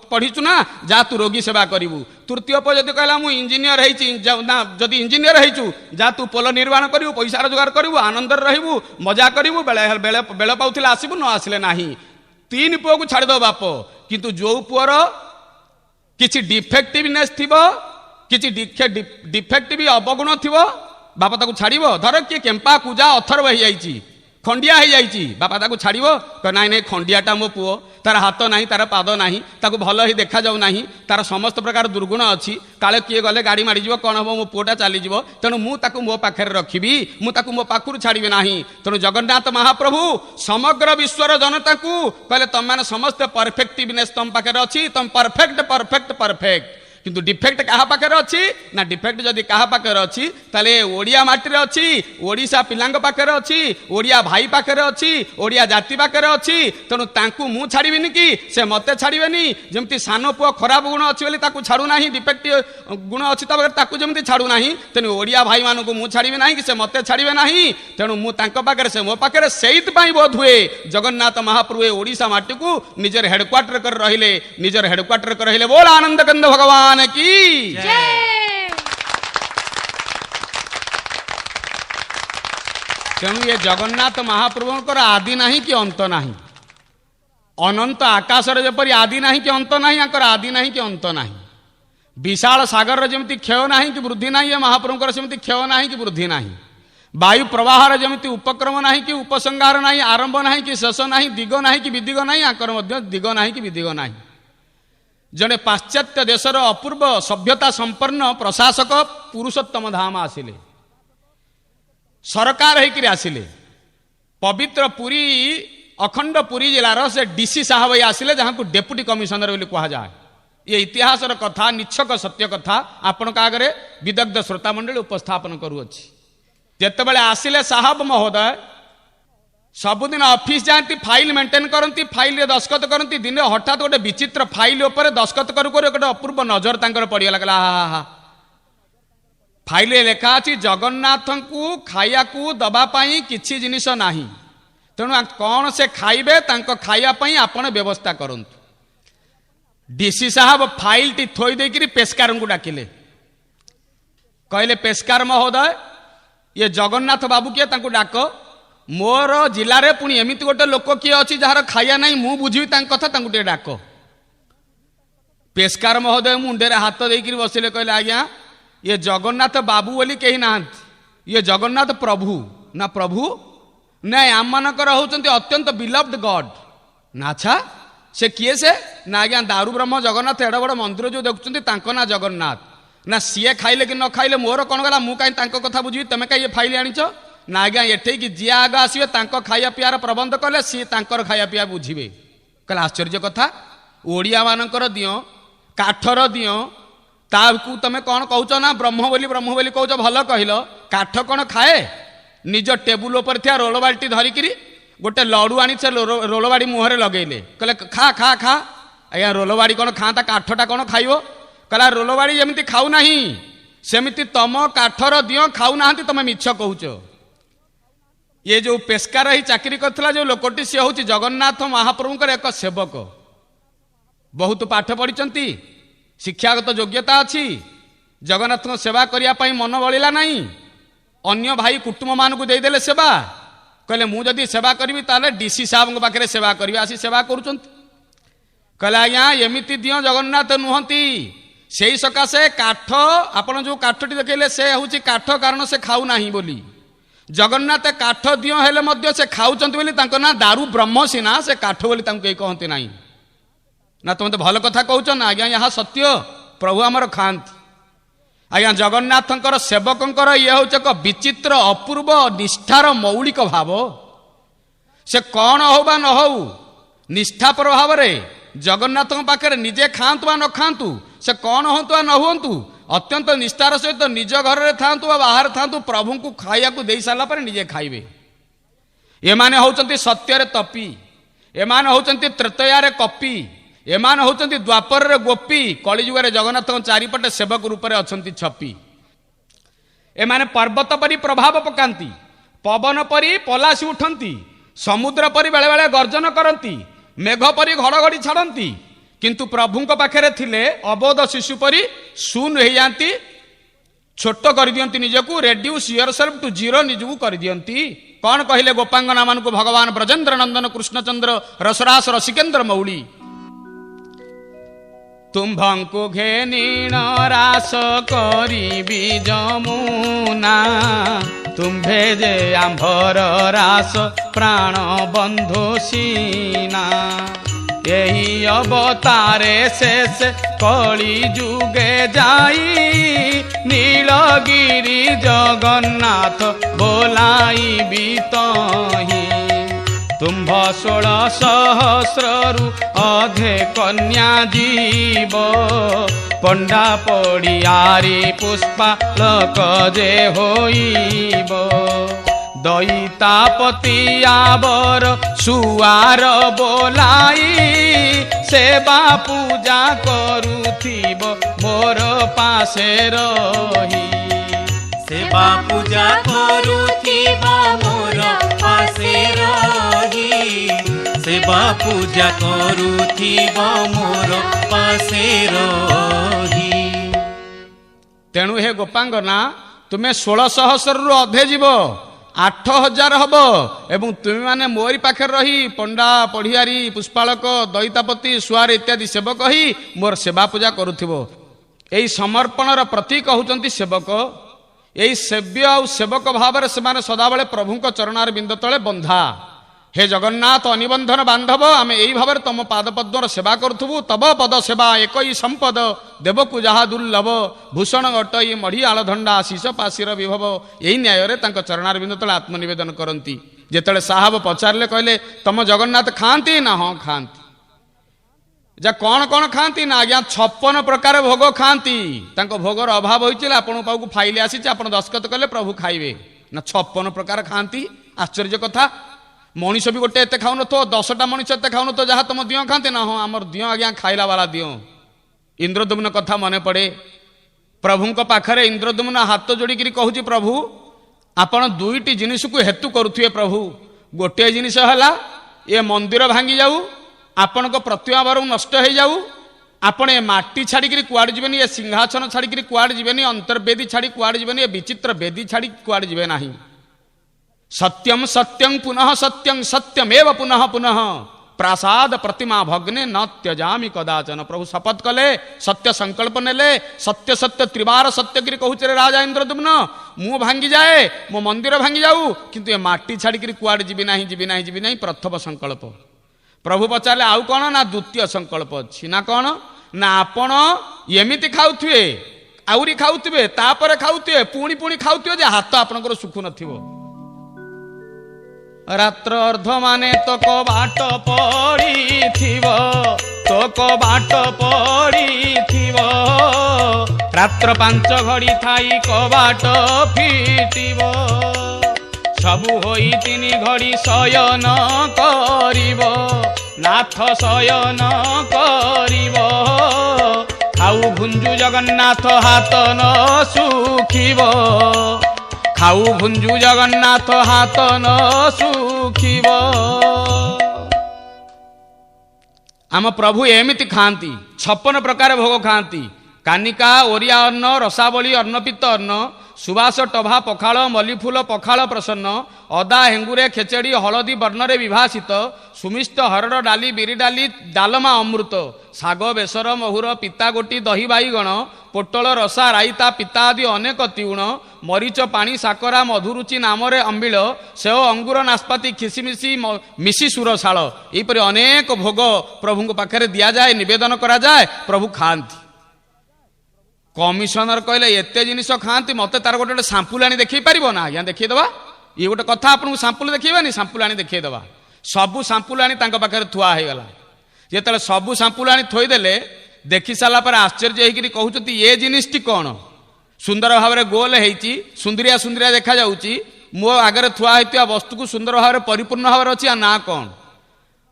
ପଢ଼ିଛୁ ନା, ଯା ତୁ ରୋଗୀ ସେବା କରିବୁ। ତୃତୀୟ ପୁଅ ଯଦି କହିଲା ମୁଁ ଇଞ୍ଜିନିୟର ହେଇଛି, ନା ଯଦି ଇଞ୍ଜିନିୟର ହେଇଛୁ ଯା ତୁ ପୋଲ ନିର୍ମାଣ କରିବୁ, ପଇସା ରୋଜଗାର କରିବୁ, ଆନନ୍ଦରେ ରହିବୁ, ମଜା କରିବୁ, ବେଳ ପାଉଥିଲେ ଆସିବୁ, ନ ଆସିଲେ ନାହିଁ। 3 ପୁଅକୁ ଛାଡ଼ିଦବ ବାପ। କିନ୍ତୁ ଯୋଉ ପୁଅର କିଛି ଡିଫେକ୍ଟିଭନେସ୍ ଥିବ, କିଛି ଡିଫେକ୍ଟିଭ ଅବଗୁଣ ଥିବ, ବାପା ତାକୁ ଛାଡ଼ିବ? ଧର କିଏ କେମ୍ପା କୁଜା ଅଥର୍ବ ହେଇଯାଇଛି, ଖଣ୍ଡିଆ ହେଇଯାଇଛି, ବାପା ତାକୁ ଛାଡ଼ିବ? ନାଇଁ ନାଇଁ, ଖଣ୍ଡିଆଟା ମୋ ପୁଅ, ତାର ହାତ ନାହିଁ, ତାର ପାଦ ନାହିଁ, ତାକୁ ଭଲ ହିଁ ଦେଖାଯାଉ ନାହିଁ, ତାର ସମସ୍ତ ପ୍ରକାର ଦୁର୍ଗୁଣ ଅଛି, କାଳେ କିଏ ଗଲେ ଗାଡ଼ି ମାଡ଼ିଯିବ, କ'ଣ ହବ, ମୋ ପୁଅଟା ଚାଲିଯିବ, ତେଣୁ ମୁଁ ତାକୁ ମୋ ପାଖରେ ରଖିବି, ମୁଁ ତାକୁ ମୋ ପାଖରୁ ଛାଡ଼ିବି ନାହିଁ। ତେଣୁ ଜଗନ୍ନାଥ ମହାପ୍ରଭୁ ସମଗ୍ର ବିଶ୍ୱର ଜନତାକୁ କହିଲେ ତମମାନେ ସମସ୍ତେ ପରଫେକ୍ଟିଭନେସ୍ ତମ ପାଖରେ ଅଛି, ତମ ପରଫେକ୍ଟ ପରଫେକ୍ଟ ପରଫେକ୍ଟ। କିନ୍ତୁ ଡିଫେକ୍ଟ କାହା ପାଖରେ ଅଛି? ନା ଡିଫେକ୍ଟ ଯଦି କାହା ପାଖରେ ଅଛି ତାହେଲେ ଓଡ଼ିଆ ମାଟିରେ ଅଛି, ଓଡ଼ିଶା ପିଲାଙ୍କ ପାଖରେ ଅଛି, ଓଡ଼ିଆ ଭାଇ ପାଖରେ ଅଛି, ଓଡ଼ିଆ ଜାତି ପାଖରେ ଅଛି। ତେଣୁ ତାଙ୍କୁ ମୁଁ ଛାଡ଼ିବିନି କି ସେ ମୋତେ ଛାଡ଼ିବେନି। ଯେମିତି ସାନ ପୁଅ ଖରାପ ଗୁଣ ଅଛି ବୋଲି ତାକୁ ଛାଡ଼ୁନାହିଁ, ଡିଫେକ୍ଟିଭ ଗୁଣ ଅଛି ତା ପାଖରେ ତାକୁ ଯେମିତି ଛାଡ଼ୁନାହିଁ, ତେଣୁ ଓଡ଼ିଆ ଭାଇମାନଙ୍କୁ ମୁଁ ଛାଡ଼ିବି ନାହିଁ କି ସେ ମୋତେ ଛାଡ଼ିବେ ନାହିଁ। ତେଣୁ ମୁଁ ତାଙ୍କ ପାଖରେ, ସେ ମୋ ପାଖରେ। ସେଇଥିପାଇଁ ବୋଧ ହୁଏ ଜଗନ୍ନାଥ ମହାପ୍ରଭୁ ଏ ଓଡ଼ିଶା ମାଟିକୁ ନିଜର ହେଡକ୍ୱାର୍ଟର କରି ରହିଲେ, ନିଜର ହେଡକ୍ୱାର୍ଟର କରି ରହିଲେ। ବୋଲ ଆନନ୍ଦ କନ୍ଦ ଭଗବାନ की ତେଣୁ ଏ ଜଗନ୍ନାଥ ମହାପ୍ରଭୁଙ୍କର ଆଦି ନାହିଁ କି ଅନ୍ତ ନାହିଁ। ଅନନ୍ତ ଆକାଶରେ ଯେପରି ଆଦି ନାହିଁ କି ଅନ୍ତ ନାହିଁ, ୟାଙ୍କର ଆଦି ନାହିଁ କି ଅନ୍ତ ନାହିଁ। ବିଶାଳ ସାଗରର ଯେମିତି କ୍ଷୟ ନାହିଁ କି ବୃଦ୍ଧି ନାହିଁ, ଏ ମହାପ୍ରଭୁଙ୍କର ସେମିତି କ୍ଷୟ ନାହିଁ କି ବୃଦ୍ଧି ନାହିଁ। ବାୟୁ ପ୍ରବାହର ଯେମିତି ଉପକ୍ରମ ନାହିଁ କି ଉପସଂହାର ନାହିଁ, ଆରମ୍ଭ ନାହିଁ କି ଶେଷ ନାହିଁ, ଦିଗ ନାହିଁ କି ବିଦିଗ ନାହିଁ, ୟାଙ୍କର ମଧ୍ୟ ଦିଗ ନାହିଁ କି ବିଦିଗ ନାହିଁ। ଜଣେ ପାଶ୍ଚାତ୍ୟ ଦେଶର ଅପୂର୍ବ ସଭ୍ୟତା ସମ୍ପନ୍ନ ପ୍ରଶାସକ ପୁରୁଷୋତ୍ତମ ଧାମ ଆସିଲେ, ସରକାର ହେଇକିରି ଆସିଲେ। ପବିତ୍ର ପୁରୀ, ଅଖଣ୍ଡ ପୁରୀ ଜିଲ୍ଲାର ସେ ଡିସି ସାହେବ ଆସିଲେ, ଯାହାକୁ ଡେପୁଟି କମିଶନର ବୋଲି କୁହାଯାଏ। ଏ ଇତିହାସର କଥା, ନିଚ୍ଛକ ସତ୍ୟ କଥା ଆପଣଙ୍କ ଆଗରେ ବିଦଗ୍ଧ ଶ୍ରୋତା ମଣ୍ଡଳୀ ଉପସ୍ଥାପନ କରୁଅଛି। ଯେତେବେଳେ ଆସିଲେ ସାହେବ ମହୋଦୟ ସବୁଦିନ ଅଫିସ ଯାଆନ୍ତି, ଫାଇଲ ମେଣ୍ଟେନ କରନ୍ତି, ଫାଇଲରେ ଦସ୍ତଖତ କରନ୍ତି। ଦିନେ ହଠାତ୍ ଗୋଟେ ବିଚିତ୍ର ଫାଇଲ ଉପରେ ଦସ୍ତଖତ କରୁ କରୁ ଗୋଟେ ଅପୂର୍ବ ନଜର ତାଙ୍କର ପଡ଼ିଗଲା। କହିଲା ହା, ଫାଇଲରେ ଲେଖା ଅଛି ଜଗନ୍ନାଥଙ୍କୁ ଖାଇବାକୁ ଦବା ପାଇଁ କିଛି ଜିନିଷ ନାହିଁ, ତେଣୁ କ'ଣ ସେ ଖାଇବେ ତାଙ୍କ ଖାଇବା ପାଇଁ ଆପଣ ବ୍ୟବସ୍ଥା କରନ୍ତୁ। ଡିସି ସାହେବ ଫାଇଲଟି ଥୋଇ ଦେଇକିରି ପେସ୍କାରଙ୍କୁ ଡାକିଲେ। କହିଲେ ପେସ୍କାର ମହୋଦୟ, ଇଏ ଜଗନ୍ନାଥ ବାବୁ କିଏ, ତାଙ୍କୁ ଡାକ। ମୋର ଜିଲ୍ଲାରେ ପୁଣି ଏମିତି ଗୋଟେ ଲୋକ କିଏ ଅଛି ଯାହାର ଖାଇବା ନାହିଁ, ମୁଁ ବୁଝିବି ତାଙ୍କ କଥା, ତାଙ୍କୁ ଟିକେ ଡାକ। ପେସ୍କାର ମହୋଦୟ ମୁଣ୍ଡରେ ହାତ ଦେଇକିରି ବସିଲେ। କହିଲେ ଆଜ୍ଞା, ଇଏ ଜଗନ୍ନାଥ ବାବୁ ବୋଲି କେହି ନାହାନ୍ତି, ଇଏ ଜଗନ୍ନାଥ ପ୍ରଭୁ। ନା ପ୍ରଭୁ? ନାଇଁ, ଆମମାନଙ୍କର ହେଉଛନ୍ତି ଅତ୍ୟନ୍ତ ବିଲଭ୍ଡ ଗଡ୍। ନା ଆଚ୍ଛା, ସେ କିଏ ସେ? ନା ଆଜ୍ଞା, ଦାରୁ ବ୍ରହ୍ମ ଜଗନ୍ନାଥ, ଏଡ ବଡ଼ ମନ୍ଦିର ଯୋଉ ଦେଖୁଛନ୍ତି ତାଙ୍କ ନାଁ ଜଗନ୍ନାଥ। ନା ସିଏ ଖାଇଲେ କି ନ ଖାଇଲେ ମୋର କ'ଣ ଗଲା, ମୁଁ କାହିଁ ତାଙ୍କ କଥା ବୁଝିବି, ତମେ କାହିଁ ଏ ଫାଇଲ ଆଣିଛ? ନା ଆଜ୍ଞା, ଏଠେଇକି ଯିଏ ଆଗ ଆସିବେ ତାଙ୍କ ଖାଇବା ପିଇବାର ପ୍ରବନ୍ଧ କଲେ ସିଏ ତାଙ୍କର ଖାଇବା ପିଇବା ବୁଝିବେ। କହିଲେ ଆଶ୍ଚର୍ଯ୍ୟ କଥା, ଓଡ଼ିଆ ମାନଙ୍କର ଦିଅ, କାଠର ଦିଅ, ତାକୁ ତମେ କ'ଣ କହୁଛ ନା ବ୍ରହ୍ମ ବୋଲି କହୁଛ। ଭଲ କହିଲ, କାଠ କ'ଣ ଖାଏ? ନିଜ ଟେବୁଲ ଉପରେ ଥିବା ରୋଲ ବାଲ୍ଟି ଧରିକିରି ଗୋଟେ ଲଡୁ ଆଣି ସେ ରୋଲ ବାଡ଼ି ମୁହଁରେ ଲଗେଇଲେ। କହିଲେ ଖା ଖା ଖା। ଆଜ୍ଞା, ରୋଲ ବାଡ଼ି କ'ଣ ଖାଆନ୍ତା, କାଠଟା କ'ଣ ଖାଇବ? କହିଲା ରୋଲ ବାଡ଼ି ଯେମିତି ଖାଉନାହିଁ ସେମିତି ତମ କାଠର ଦିଅ ଖାଉନାହାନ୍ତି, ତମେ ମିଛ କହୁଛ। ये जो पेस्कार ही चाकरी करथिला जो लोकटी से हूँ जगन्नाथ महाप्रभुंकर एक सेवक, बहुत पाठ पढ़ी, शिक्षागत योग्यता अच्छी, जगन्नाथ सेवा करने मन बलिला नहीं, अन्य भाई कुटुंब मानक देदेले सेवा, कहले मु जदि सेवा करी ताले डीसी साहब पाखे सेवा करी आसी सेवा करुँच कहले आज्ञा एमती दियो जगन्नाथ नुहति से ही सकाशे काठ आपण जो काठटी देखले से हूँ काठ कारण से खाऊ नाही बोली जगन्नाथ काठ दियो हेले मध्य से खाऊचंत बोली तांको ना दारू ब्रह्म सीना से काठ बोली तांको केही कहते नाही ना तुम तो भल कथा कहउछ ना आज्ञा यहाँ सत्य प्रभु आमर खाती आज्ञा जगन्नाथंकर सेवकंकर ये हूँ एक विचित्र अपूर्व निष्ठार मौलिक भाव से कौन हो बा न हो निष्ठापर भाव जगन्नाथ पाखे निजे खातु बा न खातु से कौन हूँ बा न हूँ अत्यंत निष्ठार सहित निज घर में था बाहर था प्रभु को खाया दे सारा निजे खाइबे एमाने होचंती सत्यर तपी एमाने होचंती तृतीयारे कपी एमाने होचंती द्वापर रे गोपी कलिजुगे जगन्नाथ चारिपटे सेवक रूप में अछंती छपी एमाने पर्वत परी प्रभाव पकांती पवन परी पलासी उठंती समुद्र परी बेले बेले गर्जन करती मेघ परी घड़घड़ी छाड़ती किंतु प्रभुଙ୍କ पाखरे थिले अबोध शिशु परी शून्य हो जाती छोट कर दियंती निजको रेड्यूस योरसेल्फ टू जीरो निजको कर दियंती कौन कहले गोपांगना मान को भगवान ब्रजेंद्र नंदन कृष्णचंद्र रसरास रसिकेन्द्र मौली तुम्भंकु घेनीण रास करी जमुना तुम्भे जे आंभर रास प्राण बंधु सीना यही अवतारे शेष कली जुगे जाई नीलगिरी जगन्नाथ बोलाई बीतही तुम्भ 16 सहस्ररु अधे कन्या जीव पंडा पड़ियारी पुष्पालक जे होइब दैतापति आबर सुआर बोलाई सेवा पूजा करुथिब मोर पासे रही सेवा पूजा करुथिबा मोर पासे रही सेवा पूजा करुथिबा मोर पासे रही तेणु हे गोपांगना तुम्हें 16 सहस्र अधे जीव 8000 हम एवं तुम्हें माने मोरी पाखे रही पंडा पढ़ियारी पुष्पालक दैतापति सुआर इत्यादि सेवक ही मोर सेवा पूजा करुथिबो एई समर्पणर प्रतीक होचंती सेवक एई सेव्य आ सेवक भाव से सदाबले प्रभुଙ୍କ चरणार बिंद तले बंधा हे जगन्नाथ अनिबंधन बांधव आम यही भाव तुम पादपद्मर सेवा करुथबु तब पद सेवा एक ही संपद देवकु जहा दुर्लभ भूषण अटई मढ़ी आलधंडा शीश पाशीर विभव यही न्याय चरणार बिंद तले आत्मनिवेदन करती जेतले साहब पचारे कहले तुम जगन्नाथ खाती ना हाँ खाती जा कौन कौन खाती ना आज्ञा 56 प्रकार भोग खाती भोगर अभाव होइछिला आपन पाखु फाइल आसी आपण दस्खत कले प्रभु खाइबे ना 56 प्रकार खाती आश्चर्य कथा मनीष भी गोटे एत खाऊन तो 10टा मनीष एत खाऊन तो जहाँ तुम दियो खाते ना हाँ आमर दियो आज्ञा खाइला वाला दियो इंद्रदुम्न कथा मन पड़े प्रभुଙ୍କ पाखरे इंद्रदुम्न हाथ जोड़िकी कहूँ प्रभु आपण दुईटी जिनिस को हेतु करुथिबे प्रभु गोटे जिनिस है ये मंदिर भांगी जाऊ आपण को प्रतिमा बार नष्ट हो जाऊ आपण ए माटी छाड़ी कुआड़ जीवेनि ये सिंहासन छाड़ी कुआड़ जीवेनि अंतर्वेदी छाड़ी कुआड़ जीवेनि ये विचित्र वेदी छाड़ी कुआड़ जीवे नाही सत्यम सत्यं पुनः सत्यं सत्यमेव पुनः पुनः प्रासाद प्रतिमा भग्ने न त्यजामि कदाचन प्रभु शपथ कले सत्य संकल्प नेले सत्य सत्य त्रिवार सत्यगिरी कहूचे राजा इंद्रदुम्न मु भांगी जाए मो मंदिर भांगी जाऊ किंतु ये माटी छाड़ी कुआड़ जीवी नाही प्रथम संकल्प प्रभु पचारे आउ कौन ना द्वितीय संकल्प अच्छी ना कौन ना आपण एमिति खाउथिबे आउरी खाउथिबे तापर खाउथिबे पुणी पुणी खाउथिबे जे हाथ आपनकर सुखु नथिबो रात्र अर्ध माने तो बाट पड़ी तो बाट पड़ी रात्र 5 घड़ी थाई कबाट फिटिब सबु होई 3 घड़ी शयन करिब नाथ शयन करिब खाऊ भुंजु जगन्नाथ हाथ न सुखिब खाऊ भुंजु जगन्नाथ हाथ न सुखिब आम प्रभु एमिति खाती 56 प्रकार भोग खाती कानिका ओरिया अन्न रसावली अन्नपित्त अन्न सुबास टभा पखाल मल्लीफुल पखाल प्रसन्न अदा हेंगुरे खेचेड़ी हलदी वर्णरे विभाषित सुमिष्ट हरड़ डाली बिरी डाली डालमा अमृत शाग बेसर महुर पिता गोटी दही बाईगण पोटल रसा राईता पिता आदि अनेक तिउण मरीच पानी साकरा मधुरुचि नामरे अम्बिल सेव अंगुर नास्पाती खिसिमिसी मिसी सुरशाल यहीपरि अनेक भोग प्रभु पाखे दि जाए निवेदन करा जाए प्रभु खाती। कमिशनर कहले एते जिनिस खाती मते तार गोटे सांपुल आनी देखई पारिबो ना आज्ञा देखईदेवा ये गोटे कथा आपन सांपुल देखैबानी सांपुल आनी देखईदेवा सबु सांपुल आनी तांको पाखे थुआ होईगला जेतेले सबु सांपुल आनी थोईदेले देखि सारा पर आश्चर्य होइकि कहउछती ये जिनिसटी कोन सुंदर भाव में गोल होईची सुंदरिया सुंदरिया देखा जाउची मो आगरे थुआ होइतिया वस्तु को सुंदर भाव में परिपूर्ण भाव में अछि ना कोन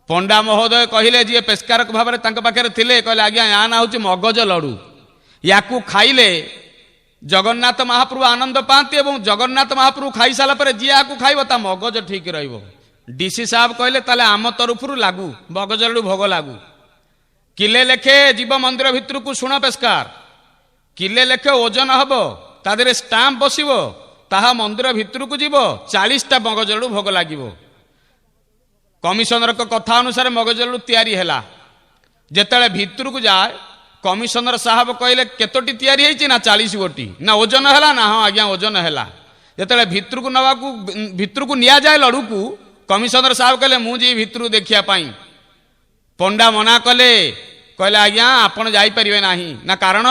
पंडा महोदय कहिले जे पेस्कारक भाव में तांको पाखे थिले कहले आज्ञा या ना होची मगज लडू याकू खाइले जगन्नाथ महाप्रभु आनंद पाती और जगन्नाथ महाप्रभु खाई सारा पर जी या खाइब ता मगज ठीक रहिबो। डीसी साहब कहले ताले आम तरफरु लागू मगज लडू भोग लागू किले लेखे जीव मंदिर भितर को शुण पेस्कार किले लेखे ओजन हम तादे स्टाम्प बसो ताहा मंदिर भितर को जीव 40टा मगज लडू भोग लगे। कमिशनर कथा अनुसार मगज लडू तैयारी है जेतेले भितर को जाए कमिशनर साहब कहले केतोटी तैयारी होईची ना 40 गोटी ना ओजन है ना हाँ आज्ञा ओजन है जेतेले भितर को नवा भितर को निया जाए लडू को कमिशनर साहब कहले मुझे भितर देखिया पाई पंडा मना कले कहले आज्ञा आपण जाई परिबे नाही ना कारण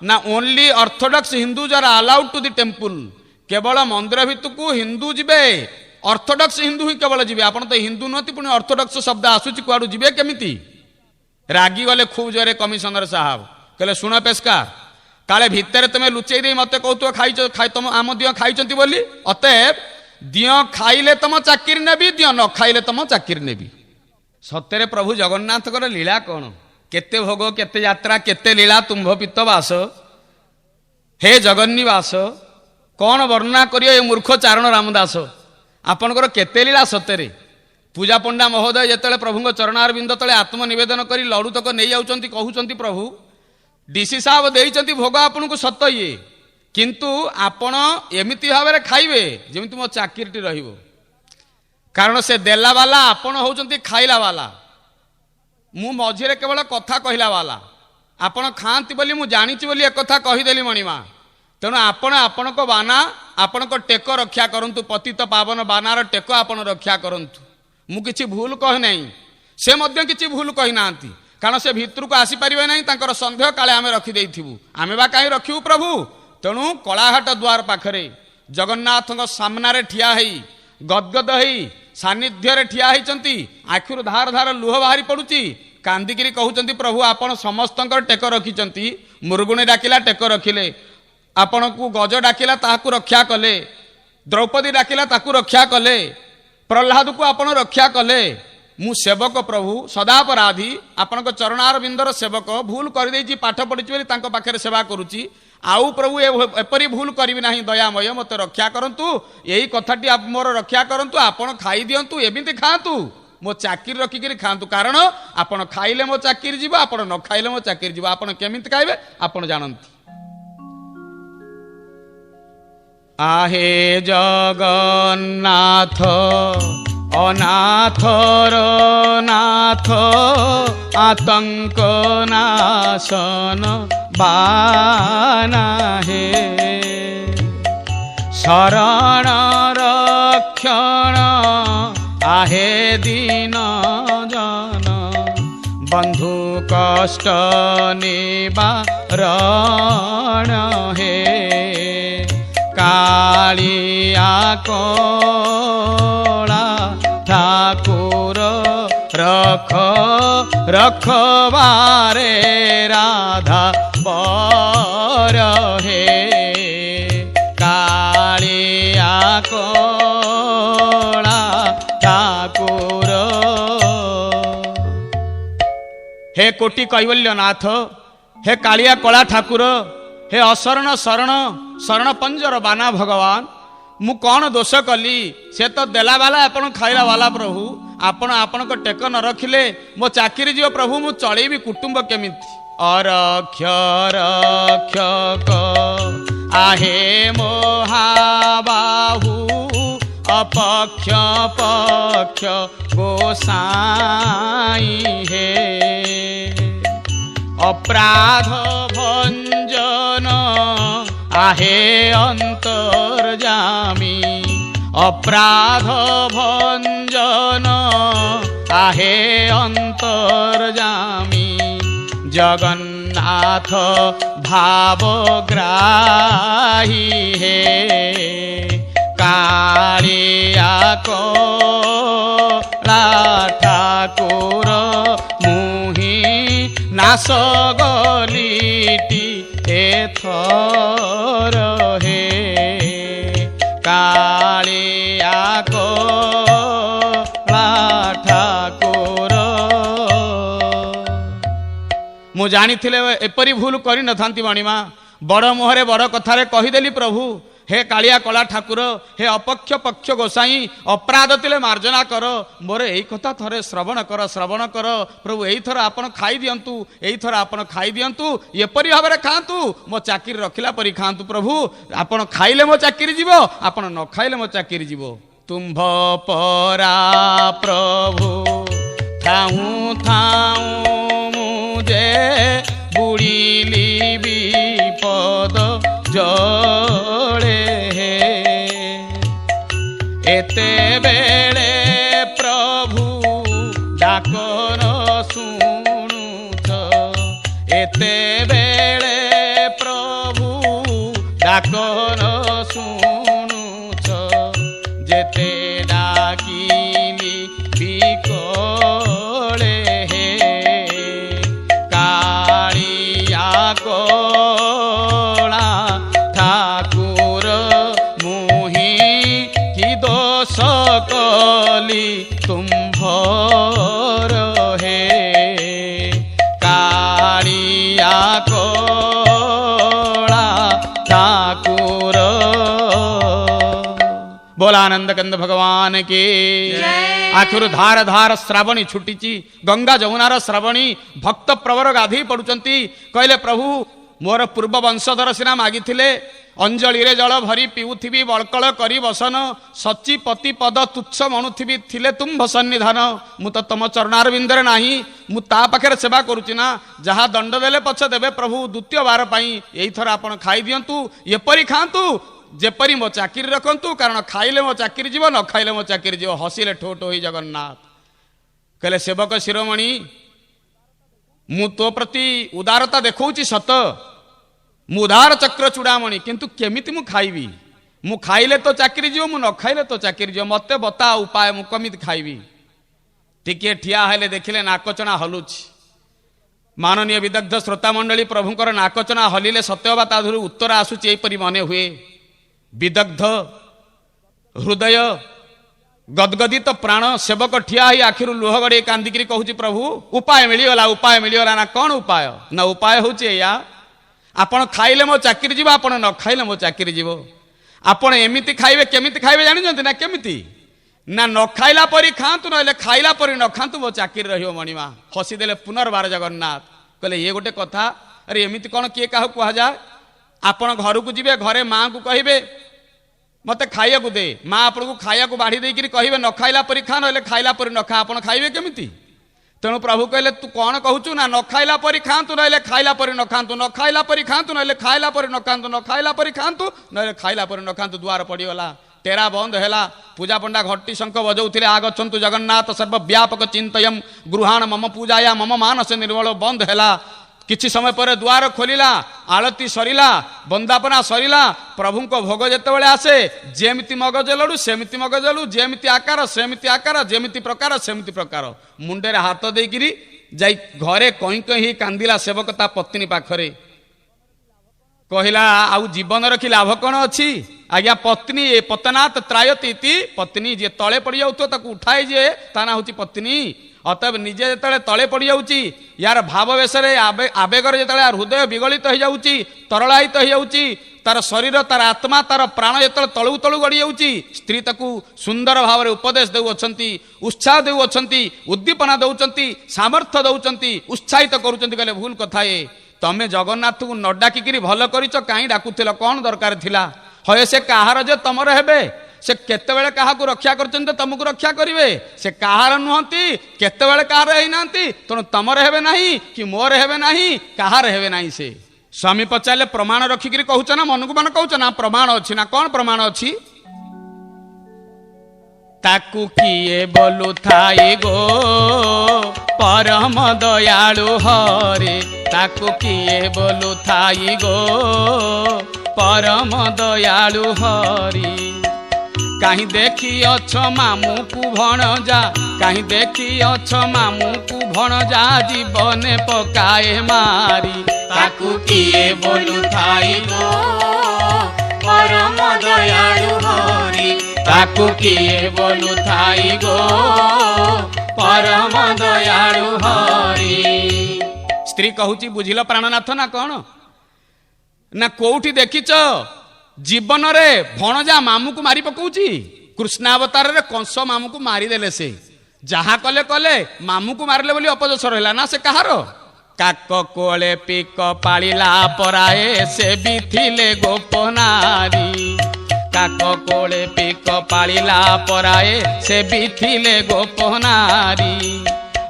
ना only orthodox Hindus are allowed to the temple केवल मंदिर भितर को हिंदू जिबे ऑर्थोडॉक्स हिंदू ही केवल जिबे आपण तो हिंदू नती पुणी ऑर्थोडॉक्स शब्द आसुची कुआडू जिबे केमिति रागी गले खूब जोरे कमिशनर साहब कहले शुण पेस्कार काले भितर तुम लुचई दे मत कहतु खाई तुम आम दियो खाई बोली अतएव दियो खाइले तुम चाकिरी नेबी दियो न खाइले तुम चाकिरी नेबी। सत्य प्रभु जगन्नाथ लीला कौन केते भोग केते यात्रा केते लीला तुम्भ पित्त वास हे जगन्निवास कौन वर्णना करियो ए मूर्ख चारण रामदास आपणकर केते लीला सत्य पूजा पंडा महोदय जेतेले प्रभु चरणार बिंद तले आत्मनिवेदन करी लडू तक नहीं जाउचंती कहउचंती प्रभु डीसी साहब देइचंती भोग आपन को सत्य ये किंतु आपण एमिति भाव में खाइबे जेमिति मो चाकिरटी रहिबो कारण से देला वाला आपण होउचंती खाइला वाला मु मझिरे केवल कथा कहिला वाला आपण खांती बोली मु जानिची बोली एक कथा कहिदेली मणिमा तेणु आपण आपण को बाना आपण को टेको रक्षा करंतु पतित पावन बानार टेको आपण रक्षा करंतु मु किछि भूल कहि नाही से मध्य किछि भूल कहि नांती कारण से भितर को आसी परिबे नाही तांकर संदेह काले आमे रखि देइथिबु आमे बा काई रखिबु प्रभु तेणु कलाहाट द्वार पाखरे जगन्नाथ सामना रे ठिया हेई गदगद हेई सानिध्य रे ठिया हेइचंती आखिरु धार धार लुह बाहरी पडुची कांदिकिरी कहउचंती प्रभु आपण समस्तंकर टेको रखिचंती मुर्गुणी डाकिला टेको रखिले आपण को गज डाकिला ताहाकु रक्षा कले द्रौपदी डाकिला ताकु रक्षा कले प्रहलाद को आपण रक्षा कले मु सेवक प्रभु सदापराधी आपण चरणार बिंदर सेवक भूल कर देछि पाठ पढ़ी बोली तांको पाखरे सेवा करूची आउ प्रभु एपरी भूल करिवि नाही दयामय मते रक्षा करंतु यही कथाटी आप मोर रक्षा करंतु आपण खाई दियंतु एमिति खांतु मो चाकिरी रखिकरी खांतु कारण आपण खाइले मो चाकिरी जीव आपण न खाइले मो चाकिरी जीव आपण केमिति खाइबे आपण जानंती। आहे जगन्नाथ अनाथर नाथ आतंक नाशन बाना हे शरण रक्षण आहे दीन जन बंधु कष्ट निवारण हे कालिया कोला ठाकुर रख रखवारे राधा बर हे कालिया कोला ठाकुर हे कोटि कैवल्यनाथ हे कालिया कला ठाकुर हे अशरण शरण शरण पंजर बाना भगवान मु कौन दोष कली से तो देला वाला आपण खाइला वाला प्रभु आपण आपण को टेक न रखिले मो चाकिरी जीव प्रभु मु चलेबी कुटुंब केमिति अरक्षर रक्षक आहे मोहाबाहु अपक्ष पक्ष गोसाई हे अपराध भंजन आहे अंतर्जामी अपराध भंजन आहे अंतर्जामी जगन्नाथ भावग्राही हे कालिया कोला ठाकुर मुहि नास गलिटी एथर हे कालिया कोला ठाकुर मु जानिथिले एपरी भूल करि नथांती मणिमा बड़ मुहरे बड़ कथारे कहिदेली प्रभु हे कालिया कला ठाकुर हे अपक्ष पक्ष गोसाई अपराध तिले मार्जना कर मोर एई कथा थरे श्रवण कर प्रभु एई थर आपण खाई दियंतु एई थर आपण खाई दियंतु एपरी भाबरे खांतु मो चाकरी रखिला परी खांतु प्रभु आपण खाइले मो चाकरी जीवो आपण न खाइले मो चाकरी जीवो तुम्भ परा प्रभु थाऊ थाऊ मुझे बुड़िली विपद जड़े एते बेले प्रभु डाकन शुणुछ एते बेले प्रभु डाकन शुणुछ जेते डाकिली बिकले हे कालिया कोला ठाकुर मुहि की दोष कली तुम्भर हे कालिया कोला ठाकुर बोला आनंद कंद भगवान के आखिर धार धार श्रावणी छुटी गंगा जमुनार श्रावणी भक्त प्रवर गाधी पड़ुचंती कहले प्रभु मोर पूर्व वंशधर सिना मागिथिले अंजलि रे जल भरी पिउथिबी बळकळ करी बसन सची पति पद तुच्छ मणुथिबी थिले तुम्भ सन्निधान मु तो तम चरणार बिंदरे नाही मु ता पाखरे सेवा करूची ना जहा दंड देले पछ देबे प्रभु द्वितीय बार पई एई थर आपण खाई दियंतु एपरी खांतु जेपरी मो चाकरी रखंतु कारण खाइले मो चाकरी जीव न खाइले मो चाकरी जीव हसिले ठोठ होई जगन्नाथ कहले सेवक शिरोमणि मु तो प्रति उदारता देखौची सत मु उदार चक्र चूड़ामणि किंतु केमिति मु खाइबी मु खाइले तो चाकरी जीव मु न खाइले तो चाकरी जीव मते बता उपाय मु कमिति खाइबी टिके ठिया हेले देखिले नाकचना हलुछि माननीय विदग्ध श्रोता मंडली प्रभुंकर नाकचना हलिले सत्यबा ताधुरु उत्तर आसुछि एपरि मने हुए विदग्ध हृदय गदगदित प्राण सेवक ठिया ही आखिर लुह गड़े कांदिकी कहूँ प्रभु उपाय मिलगला ना कौन उपाय ना उपाय हूँ या आपण खाइले मो चाकरी जीव आपण न खाइले मो चाकरी जीव आपण एमिति खाइबे केमिति खाइबे जानिछन्ति ना केमिति ना न खाइला परी खांतु नले खाइला परी न खांतु मो चाकरी रहियो मणिमा हसी देले पुनर्बार जगन्नाथ कहले ये गोटे कथा अरे एमिति कौन किए काहू कह जाए आपण घर को जीवे घरे माँ को कहिबे मते खाइया को दे माँ आपन को खाइया को बाढ़ी देकरी कहिबे न खाइला परी खा नले खाइला परी न खा आपण खाइबे केमिति तेणु प्रभु कहले तू कौन कहूचु ना न खाइला परी खांतु नले खाइला परी न खांतु न खाइला परी खांतु नले खाइला परी न खांतु न खाइला परी खांतु नले खाइला परी न खांतु द्वार पड़ीगला टेरा बंद है पूजा पंडा घटी शंख बजाऊे आगछन्तु जगन्नाथ सर्वव्यापक चिंतयम गृहाण मम पूजाया मम मानस निर्मल बंद है किछि समय पर द्वार खोलिला आलती सरिला बंदापना सरिला प्रभु को भोग जेतेबेले आसे जेमिति मगज लडू सेमिति मगज लडू जेमिति आकार सेमिति आकार जेमिति प्रकार सेमिति प्रकार मुंडे हाथ देकिरी जाई घरे कहीं कहीं कांदिला सेवक ता पत्नी पाखरे कहला आउ जीवन रखी लाभ कौन अच्छी आज्ञा पत्नी ए पतनात त्रायती पत्नी जे तले पड़ जाऊ ताकू उठाए जे ता ना हूँ पत्नी अतएव निजे जो तले पड़ जाऊँगी यार भाव बेशरे आवेगर जो हृदय विगलित हो जाऊँगी तरलायित हो जाऊँगी तार शरीर तार आत्मा तार प्राण जो तलू तलू गड़ी जाऊँगी स्त्री ताकू सुंदर भाव में उपदेश देउछंती उत्साह देउछंती उद्दीपना दौरान सामर्थ्य दौरान उत्साहित करुँच कहले भूल कथा ये ତମେ ଜଗନ୍ନାଥକୁ ନ ଡାକିକିରି ଭଲ କରିଛ, କାହିଁ ଡାକୁଥିଲ, କ'ଣ ଦରକାର ଥିଲା? ହଏ ସେ କାହାର ଯେ ତମର ହେବେ, ସେ କେତେବେଳେ କାହାକୁ ରକ୍ଷା କରିଛନ୍ତି ତମକୁ ରକ୍ଷା କରିବେ। ସେ କାହାର ନୁହନ୍ତି, କେତେବେଳେ କାହାର ହେଇନାହାନ୍ତି, ତେଣୁ ତମର ହେବେ ନାହିଁ କି ମୋର ହେବେ ନାହିଁ, କାହାର ହେବେ ନାହିଁ। ସେ ସ୍ୱାମୀ ପଚାରିଲେ ପ୍ରମାଣ ରଖିକିରି କହୁଛ ନା ମନକୁ ମନ କହୁଛ? ନା ପ୍ରମାଣ ଅଛି। ନା କ'ଣ ପ୍ରମାଣ ଅଛି? ତାକୁ କିଏ ବୋଲୁଥାଇ ଗୋ ପରମ ଦୟାଳୁ ହରେ, ତାକୁ କିଏ ବୋଲୁଥାଇ ଗୋ ପରମ ଦୟାଳୁ ହରି। କାହିଁ ଦେଖି ଅଛ ମାମୁକୁ ଭଣଜା, କାହିଁ ଦେଖି ଅଛ ମାମୁକୁ ଭଣଜା, ଜୀବନେ ପକାଏ ମାରି। ତାକୁ କିଏ ବୋଲୁଥାଇ ଗୋ ପରମ ଦୟାଳୁ ହରି, ତାକୁ କିଏ ବୋଲୁଥାଇ ଗୋ ପରମ ଦୟାଳୁ ହରି। ସ୍ତ୍ରୀ କହୁଛି ବୁଝିଲ ପ୍ରାଣନାଥ ନା କ'ଣ? ନା କୋଉଠି ଦେଖିଛ ଜୀବନରେ ଭଣଜା ମାମୁକୁ ମାରି ପକଉଛି? କୃଷ୍ଣାବତାରରେ କଂସ ମାମୁକୁ ମାରିଦେଲେ। ସେ ଯାହା କଲେ କଲେ, ମାମୁକୁ ମାରିଲେ ବୋଲି ଅପଯଶ ରହିଲା ନା। ସେ କାହାର? କାକ କୋଳେ ପିକ ପାଳିଲା ପରାଏ, ସେ ବି ଥିଲେ ଗୋପ ନାରୀ। କାକ କୋଳେ ପିକ ପାଳିଲା ପରାଏ, ସେ ବି ଥିଲେ ଗୋପ ନାରୀ।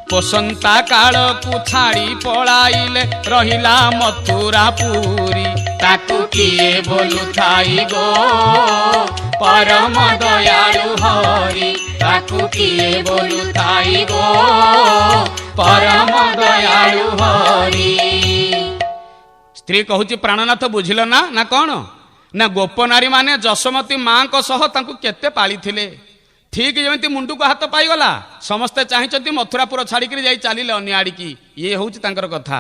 ପୋଷନ୍ତା କାଳକୁ ଛାଡ଼ି ପଳାଇଲେ, ରହିଲା ମଥୁରା ପୁରୀ। ତାକୁ କିଏ ବୋଲୁଥାଇ ଗୋ ପରମ ଦୟାଳୁ ହରି, ତାକୁ କିଏ ବୋଲୁଥାଇ ଗୋ ପରମ ଦୟାଳୁ ହରି। ସ୍ତ୍ରୀ କହୁଛି ପ୍ରାଣନାଥ ବୁଝିଲ ନା? ନା କ'ଣ? ନା ଗୋପନାରୀ ମାନେ ଯଶୋମତୀ ମାଙ୍କ ସହ ତାଙ୍କୁ କେତେ ପାଳିଥିଲେ। ଠିକ୍ ଯେମିତି ମୁଣ୍ଡକୁ ହାତ ପାଇଗଲା, ସମସ୍ତେ ଚାହିଁଛନ୍ତି ମଥୁରାପୁର ଛାଡ଼ିକିରି ଯାଇ ଚାଲିଲେ ଅନ୍ୟ ଆଡ଼ିକି। ଇଏ ହେଉଛି ତାଙ୍କର କଥା।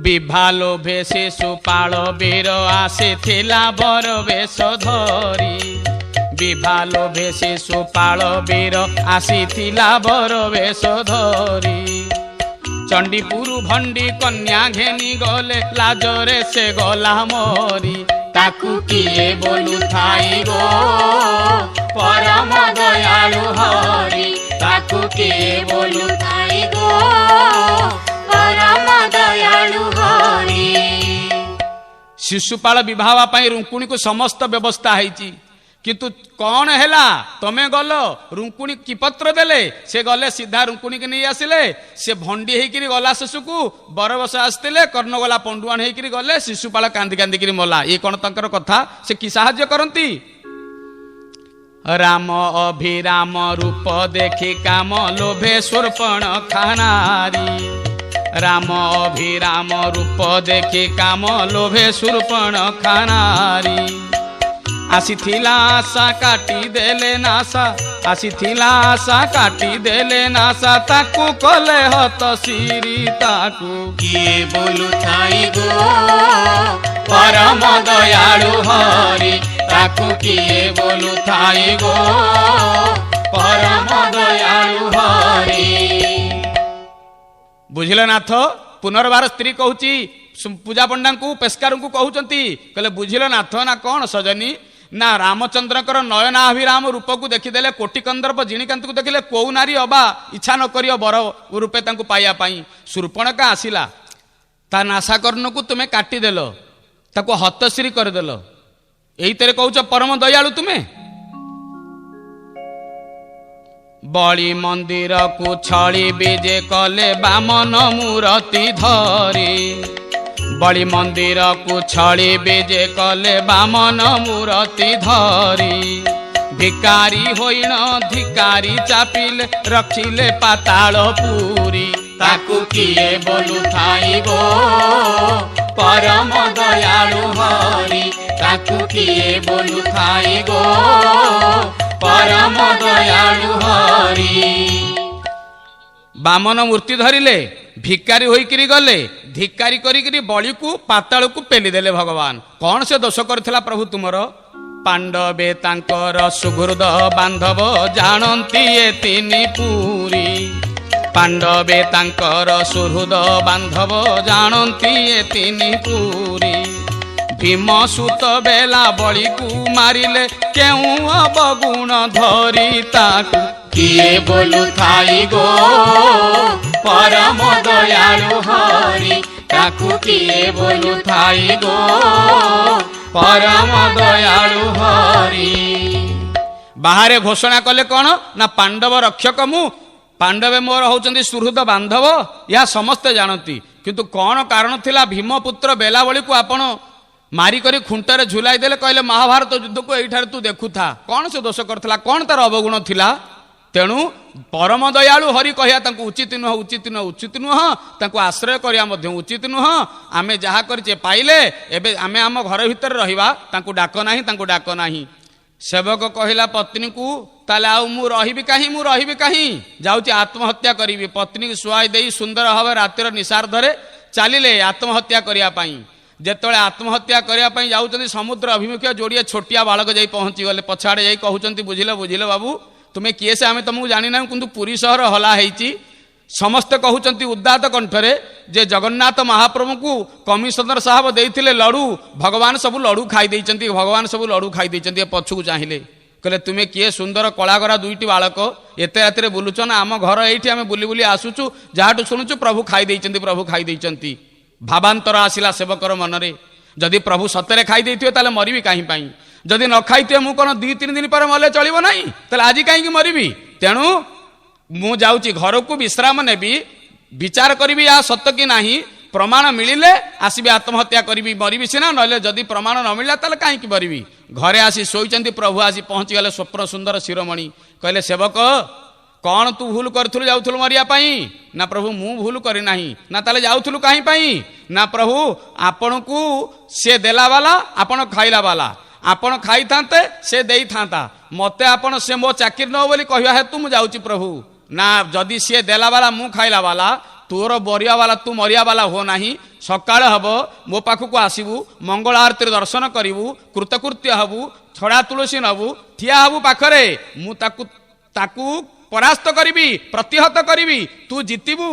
ବିଭା ଲୋଭେ ଶିଶୁପାଳ ବୀର ଆସିଥିଲା ବର ବେଶ ଧରି। ବିଭା ଲୋଭେ ଶିଶୁପାଳ ବୀର ଆସିଥିଲା ବର ବେଶ ଧରି। ଚଣ୍ଡୀପୁର ଭଣ୍ଡି କନ୍ୟା ଘେନି ଗଲେ, ଲାଜରେ ସେ ଗଲା ମରି। ତାକୁ କିଏ ବୋଲୁଥାଇ ଗୋ ପରମ ଦୟାଳୁ ହରି, ତାକୁ କିଏ ବୋଲୁଥାଇ ଗୋ ପରମ ଦୟାଳୁ ହରି। ଶିଶୁପାଳ ବିବାହ ହେବା ପାଇଁ ରୁଙ୍କୁଣୀକୁ ସମସ୍ତ ବ୍ୟବସ୍ଥା ହେଇଛି, କିନ୍ତୁ କ'ଣ ହେଲା? ତମେ ଗଲ, ରୁଙ୍କୁଣୀ କି ପତ୍ର ଦେଲେ? ସେ ଗଲେ ସିଧା ରୁଙ୍କୁଣୀକି ନେଇ ଆସିଲେ। ସେ ଭଣ୍ଡି ହେଇକିରି ଗଲା ଶେଷକୁ, ବରବସ ଆସିଥିଲେ, କର୍ଣ୍ଣଗଲା ପଣ୍ଡୁଆଣ ହେଇକିରି ଗଲେ। ଶିଶୁପାଳ କାନ୍ଦି କାନ୍ଦିକିରି ମଲା। ଇଏ କ'ଣ ତାଙ୍କର କଥା? ସେ କି ସାହାଯ୍ୟ କରନ୍ତି? ରାମ ଅଭିରାମ ରୂପ ଦେଖି କାମ ଲୋଭେ ଶୂର୍ପଣଖା ନାରୀ। ରାମ ଅଭିରାମ ରୂପ ଦେଖି କାମ ଲୋଭେ ଶୂର୍ପଣଖା ନାରୀ। ଆସିଥିଲା ଆଶା କାଟି ଦେଲେ ନାଶା, ଆସିଥିଲା ଆଶା କାଟି ଦେଲେ ନାଶା। ତାକୁ କଲେ ହତ ଶିରି, ତାକୁ କିଏ ବୋଲୁଥାଇ ଗୋ ପରମ ଦୟାଳୁ ହରି। ତାକୁ କିଏ ବୋଲୁଥାଇ ଗୋ ପରମ ଦୟାଳୁ ହରି। ବୁଝିଲ ନାଥ? ପୁନର୍ବାର ସ୍ତ୍ରୀ କହୁଛି ପୂଜା ପଣ୍ଡାଙ୍କୁ, ପେସ୍କାରଙ୍କୁ କହୁଛନ୍ତି, କହିଲେ ବୁଝିଲ ନାଥ ନା କ'ଣ ସଜନୀ? ନା ରାମଚନ୍ଦ୍ରଙ୍କର ନୟନାଭିରାମ ରୂପକୁ ଦେଖିଦେଲେ, କୋଟି କନ୍ଦର୍ପ ଜିଣିକାନ୍ତକୁ ଦେଖିଲେ, କୋଉ ନାରୀ ଅବା ଇଚ୍ଛା ନ କରିବ ବର ରୂପେ ତାଙ୍କୁ ପାଇବା ପାଇଁ। ଶୂର୍ପଣଖା ଆସିଲା, ତା ନାସାକର୍ଣ୍ଣକୁ ତୁମେ କାଟିଦେଲ, ତାକୁ ହତଶ୍ରୀ କରିଦେଲ। ଏଇଥିରେ କହୁଛ ପରମ ଦୟାଳୁ ତୁମେ? ବଳି ମନ୍ଦିରକୁ ଛଳି ବିଜେ କଲେ, ବାମନ ମୂରତି ଧରି। ବଳି ମନ୍ଦିରକୁ ଛଳି ବିଜେ କଲେ, ବାମନ ମୂରତି ଧରି। ଭିକାରୀ ହୋଇଣ ଧିକାରୀ ଚାପିଲେ, ରଖିଲେ ପାତାଳ ପୁରୀ। ତାକୁ କିଏ ବୋଲୁଥାଇ ଗୋ ପରମ ଦୟାଳୁ ହରି। ତାକୁ କିଏ ବୋଲୁଥାଇ ଗୋ ପରମ ଦୟାଳୁ ହରି। ବାମନ ମୂର୍ତ୍ତି ଧରିଲେ, ଭିକାରୀ ହୋଇକିରି ଗଲେ, ଧିକାରୀ କରିକିରି ବଳିକୁ ପାତାଳକୁ ପେଲିଦେଲେ ଭଗବାନ। କ'ଣ ସେ ଦୋଷ କରିଥିଲା ପ୍ରଭୁ ତୁମର? ପାଣ୍ଡବେ ତାଙ୍କର ସୁହୃଦ ବାନ୍ଧବ, ଜାଣନ୍ତି ଏ ତିନି ପୁରୀ। ପାଣ୍ଡବେ ତାଙ୍କର ସୁହୃଦ ବାନ୍ଧବ, ଜାଣନ୍ତି ଏ ତିନି ପୁରୀ। ଭୀମ ସୁତ ବେଲା ବଳିକୁ ମାରିଲେ, କେଉଁ ଅବଗୁଣ ଧରି। ତାକୁ କିଏ ବୋଲୁଥାଇ ଗୋ ପରମ ଦୟାଳୁ ହରି। ତାକୁ କିଏ ବୋଲୁଥାଇ ଗୋ ପରମ ଦୟାଳୁ ହରି। ବାହାରେ ଘୋଷଣା କଲେ କଣ ନା ପାଣ୍ଡବ ରକ୍ଷକ ମୁଁ, ପାଣ୍ଡବେ ମୋର ହଉଛନ୍ତି ସୁହୃଦ ବାନ୍ଧବ, ଏହା ସମସ୍ତେ ଜାଣନ୍ତି। କିନ୍ତୁ କଣ କାରଣ ଥିଲା? ଭୀମପୁତ୍ର ବେଲାବଳୀକୁ ଆପଣ ମାରିକରି ଖୁଣ୍ଟରେ ଝୁଲାଇ ଦେଲେ, କହିଲେ ମହାଭାରତ ଯୁଦ୍ଧକୁ ଏଇଠାରେ ତୁ ଦେଖୁଥା। କଣ ସେ ଦୋଷ କରିଥିଲା? କଣ ତାର ଅବଗୁଣ ଥିଲା? ତେଣୁ ପରମ ଦୟାଳୁ ହରି କହିବା ତାଙ୍କୁ ଉଚିତ ନୁହଁ, ଉଚିତ ନୁହଁ, ଉଚିତ ନୁହଁ। ତାଙ୍କୁ ଆଶ୍ରୟ କରିବା ମଧ୍ୟ ଉଚିତ ନୁହଁ। ଆମେ ଯାହା କରିଛେ ପାଇଲେ, ଏବେ ଆମେ ଆମ ଘର ଭିତରେ ରହିବା, ତାଙ୍କୁ ଡାକ ନାହିଁ, ତାଙ୍କୁ ଡାକ ନାହିଁ। ସେବକ କହିଲା ପତ୍ନୀକୁ, ତାହେଲେ ଆଉ ମୁଁ ରହିବି କାହିଁ, ମୁଁ ରହିବି କାହିଁ, ଯାଉଛି ଆତ୍ମହତ୍ୟା କରିବି। ପତ୍ନୀକୁ ଶୁଆଇ ଦେଇ ସୁନ୍ଦର ଭାବେ ରାତିର ନିଶାର୍ଦ୍ଧରେ ଚାଲିଲେ ଆତ୍ମହତ୍ୟା କରିବା ପାଇଁ। ଯେତେବେଳେ ଆତ୍ମହତ୍ୟା କରିବା ପାଇଁ ଯାଉଛନ୍ତି, ସମୁଦ୍ର ଅଭିମୁଖୀ ଯୋଡ଼ିଏ ଛୋଟିଆ ବାଳକ ଯାଇ ପହଞ୍ଚିଗଲେ। ପଛଆଡ଼େ ଯାଇ କହୁଛନ୍ତି, ବୁଝିଲ ବୁଝିଲ ବାବୁ, ତୁମେ କିଏ ସେ ଆମେ ତମକୁ ଜାଣିନାହୁଁ, କିନ୍ତୁ ପୁରୀ ସହର ହଲା ହେଇଛି। ସମସ୍ତେ କହୁଛନ୍ତି ଉଦାତ କଣ୍ଠରେ ଯେ ଜଗନ୍ନାଥ ମହାପ୍ରଭୁଙ୍କୁ କମିଶନର ସାହେବ ଦେଇଥିଲେ ଲଡୁ, ଭଗବାନ ସବୁ ଲଡୁ ଖାଇ ଦେଇଛନ୍ତି, ଭଗବାନ ସବୁ ଲଡୁ ଖାଇ ଦେଇଛନ୍ତି। ଏ ପଛକୁ ଚାହିଁଲେ, କହିଲେ ତୁମେ କିଏ? ସୁନ୍ଦର କଳାଗରା ଦୁଇଟି ବାଳକ, ଏତେ ରାତିରେ ବୁଲୁଛ ନା? ଆମ ଘର ଏଇଠି, ଆମେ ବୁଲି ବୁଲି ଆସୁଛୁ, ଯାହାଠୁ ଶୁଣୁଛୁ ପ୍ରଭୁ ଖାଇ ଦେଇଛନ୍ତି, ପ୍ରଭୁ ଖାଇ ଦେଇଛନ୍ତି। ଭାବାନ୍ତର ଆସିଲା ସେବକର ମନରେ, ଯଦି ପ୍ରଭୁ ସତରେ ଖାଇ ଦେଇଥିବେ ତାହେଲେ ମରିବି କାହିଁ ପାଇଁ? ଯଦି ନ ଖାଇଥିବେ ମୁଁ କଣ 2-3 ଦିନ ପରେ ମଲେ ଚଳିବ ନାହିଁ? ତାହେଲେ ଆଜି କାହିଁକି ମରିବି? ତେଣୁ ମୁଁ ଯାଉଛି ଘରକୁ, ବିଶ୍ରାମ ନେବି, ବିଚାର କରିବି ଏହା ସତ କି ନାହିଁ। ପ୍ରମାଣ ମିଳିଲେ ଆସିବି, ଆତ୍ମହତ୍ୟା କରିବି, ମରିବି ସିନା, ନହେଲେ ଯଦି ପ୍ରମାଣ ନ ମିଳିଲା ତାହେଲେ କାହିଁକି ମରିବି? ଘରେ ଆସି ଶୋଇଛନ୍ତି, ପ୍ରଭୁ ଆସି ପହଞ୍ଚିଗଲେ ସ୍ୱପ୍ନ ସୁନ୍ଦର ଶିରୋମଣି। କହିଲେ ସେବକ କଣ ତୁ ଭୁଲ କରୁଥିଲୁ, ଯାଉଥିଲୁ ମରିବା ପାଇଁ? ନା ପ୍ରଭୁ ମୁଁ ଭୁଲ କରିନାହିଁ। ନା ତାହେଲେ ଯାଉଥିଲୁ କାହିଁ ପାଇଁ? ନା ପ୍ରଭୁ ଆପଣଙ୍କୁ ସେ ଦେଲା ବାଲା, ଆପଣ ଖାଇଲା ବାଲା, ଆପଣ ଖାଇଥାନ୍ତେ ସେ ଦେଇଥାନ୍ତା, ମତେ ଆପଣ ସେ ମୋ ଚାକିରି ନବ ବୋଲି କହିବା ହେତୁ ମୁଁ ଯାଉଛି ପ୍ରଭୁ। ନା ଯଦି ସିଏ ଦେଲା ବାଲା, ମୁଁ ଖାଇଲା ବାଲା, ତୋର ବରିଆ ବାଲା, ତୁ ମରିଆ ବାଲା ହୋ ନାହିଁ। ସକାଳ ହବ ମୋ ପାଖକୁ ଆସିବୁ, ମଙ୍ଗଳ ଆରତୀରେ ଦର୍ଶନ କରିବୁ, କୃତକୃତ୍ୟ ହବୁ, ଛଡ଼ା ତୁଳସୀ ନବୁ, ଠିଆ ହବୁ ପାଖରେ, ମୁଁ ତାକୁ ପରାସ୍ତ କରିବି, ପ୍ରତିହତ କରିବି, ତୁ ଜିତିବୁ,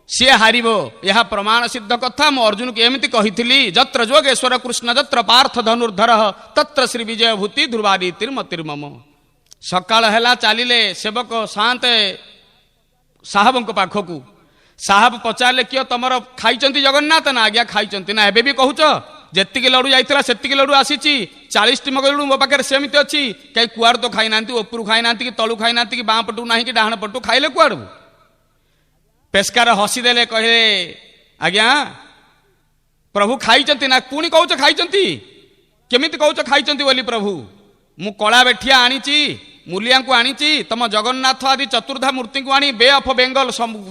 ସିଏ ହାରିବ। ଏହା ପ୍ରମାଣ ସିଦ୍ଧ କଥା। ମୁଁ ଅର୍ଜୁନକୁ ଏମିତି କହିଥିଲି, ଯତ୍ର ଯୋଗେଶ୍ୱର କୃଷ୍ଣ ଯତ୍ର ପାର୍ଥ ଧନୁର୍ଧର ତତ୍ର ଶ୍ରୀ ବିଜୟ ଭୂତି ଧ୍ରୁବାଦିତିର୍ମତିର୍ମମ। ସକାଳ ହେଲା, ଚାଲିଲେ ସେବକ ସାନ୍ତେ ସାହେବଙ୍କ ପାଖକୁ। ସାହେବ ପଚାରିଲେ, କିଏ ତମର ଖାଇଛନ୍ତି ଜଗନ୍ନାଥ? ନା ଆଜ୍ଞା ଖାଇଛନ୍ତି। ନା ଏବେ ବି କହୁଛ? ଯେତିକି ଲଡୁ ଯାଇଥିଲା ସେତିକି ଲଡୁ ଆସିଛି, 40ଟି ମଗ ଲଡୁ ମୋ ପାଖରେ ସେମିତି ଅଛି। କାହିଁ କୁଆଡୁ ତ ଖାଇନାହାନ୍ତି, ଉପରୁ ଖାଇନାହାନ୍ତି କି ତଳୁ ଖାଇନାହାନ୍ତି କି ବାଁ ପଟୁ ନାହିଁ କି ଡାହାଣ ପଟୁ, ଖାଇଲେ କୁଆଡୁ? ପେସ୍କାର ହସିଦେଲେ, କହିଲେ ଆଜ୍ଞା ପ୍ରଭୁ ଖାଇଛନ୍ତି। ନା ପୁଣି କହୁଛ ଖାଇଛନ୍ତି? କେମିତି କହୁଛ ଖାଇଛନ୍ତି ବୋଲି? ପ୍ରଭୁ ମୁଁ କଳା ବେଠିଆ ଆଣିଛି, ମୂଲିଆଙ୍କୁ ଆଣିଛି, ତମ ଜଗନ୍ନାଥ ଆଦି ଚତୁର୍ଦ୍ଧା ମୂର୍ତ୍ତିଙ୍କୁ ଆଣି ବେ ଅଫ୍ ବେଙ୍ଗଲ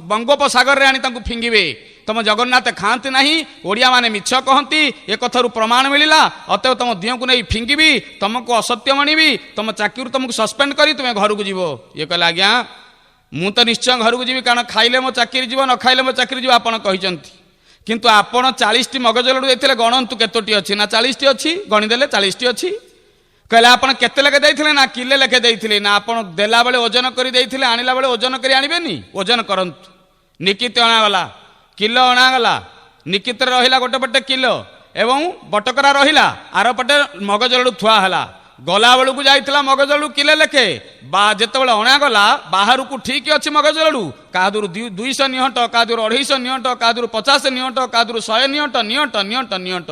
ବଙ୍ଗୋପସାଗରରେ ଆଣି ତାଙ୍କୁ ଫିଙ୍ଗିବେ। ତମ ଜଗନ୍ନାଥ ଖାଆନ୍ତି ନାହିଁ, ଓଡ଼ିଆ ମାନେ ମିଛ କହନ୍ତି, ଏ କଥାରୁ ପ୍ରମାଣ ମିଳିଲା। ଅତଏବ ତମ ଦିହକୁ ନେଇ ଫିଙ୍ଗିବି, ତମକୁ ଅସତ୍ୟ ମଣିବି, ତମ ଚାକିରିରୁ ତମକୁ ସସ୍ପେଣ୍ଡ କରି ତୁମେ ଘରକୁ ଯିବ। ଇଏ କହିଲେ ଆଜ୍ଞା ମୁଁ ତ ନିଶ୍ଚୟ ଘରକୁ ଯିବି, କାରଣ ଖାଇଲେ ମୋ ଚାକିରି ଯିବ, ନ ଖାଇଲେ ମୋ ଚାକିରି ଯିବ ଆପଣ କହିଛନ୍ତି। କିନ୍ତୁ ଆପଣ 40ଟି ମଗଜ ଲଡୁ ଦେଇଥିଲେ, ଗଣନ୍ତୁ କେତୋଟି ଅଛି? ନା 40ଟି ଅଛି। ଗଣିଦେଲେ 40ଟି ଅଛି। କହିଲେ ଆପଣ କେତେ ଲେଖେ ଦେଇଥିଲେ? ନା କିଲେ ଲେଖେ ଦେଇଥିଲେ। ନା ଆପଣ ଦେଲା ବେଳେ ଓଜନ କରି ଦେଇଥିଲେ, ଆଣିଲା ବେଳେ ଓଜନ କରି ଆଣିବେନି? ଓଜନ କରନ୍ତୁ। ନିକିତ ଅଣାଗଲା, କିଲୋ ଅଣାଗଲା, ନିକିତରେ ରହିଲା ଗୋଟେ ପଟେ କିଲୋ ଏବଂ ବଟକରା ରହିଲା, ଆର ପଟେ ମଗଜ ଲଡୁ ଥୁଆ ହେଲା। ଗଲା ବେଳକୁ ଯାଇଥିଲା ମଗଜ ଲଡୁ କିଲେ ଲେଖେ, ବା ଯେତେବେଳେ ଅଣାଗଲା ବାହାରକୁ ଠିକ ଅଛି ମଗଜ ଲଡୁ, କାହା ଦୂର 200 ନିଅଣ୍ଟ, କାହା ଦୂର 250 ନିଅଣ୍ଟ, କାହା ଦୂର 50 ନିଅଣ୍ଟ, କାହା ଦୂର 100 ନିଅଣ୍ଟ, ନିଅଣ୍ଟ ନିଅଣ୍ଟ ନିଅଣ୍ଟ।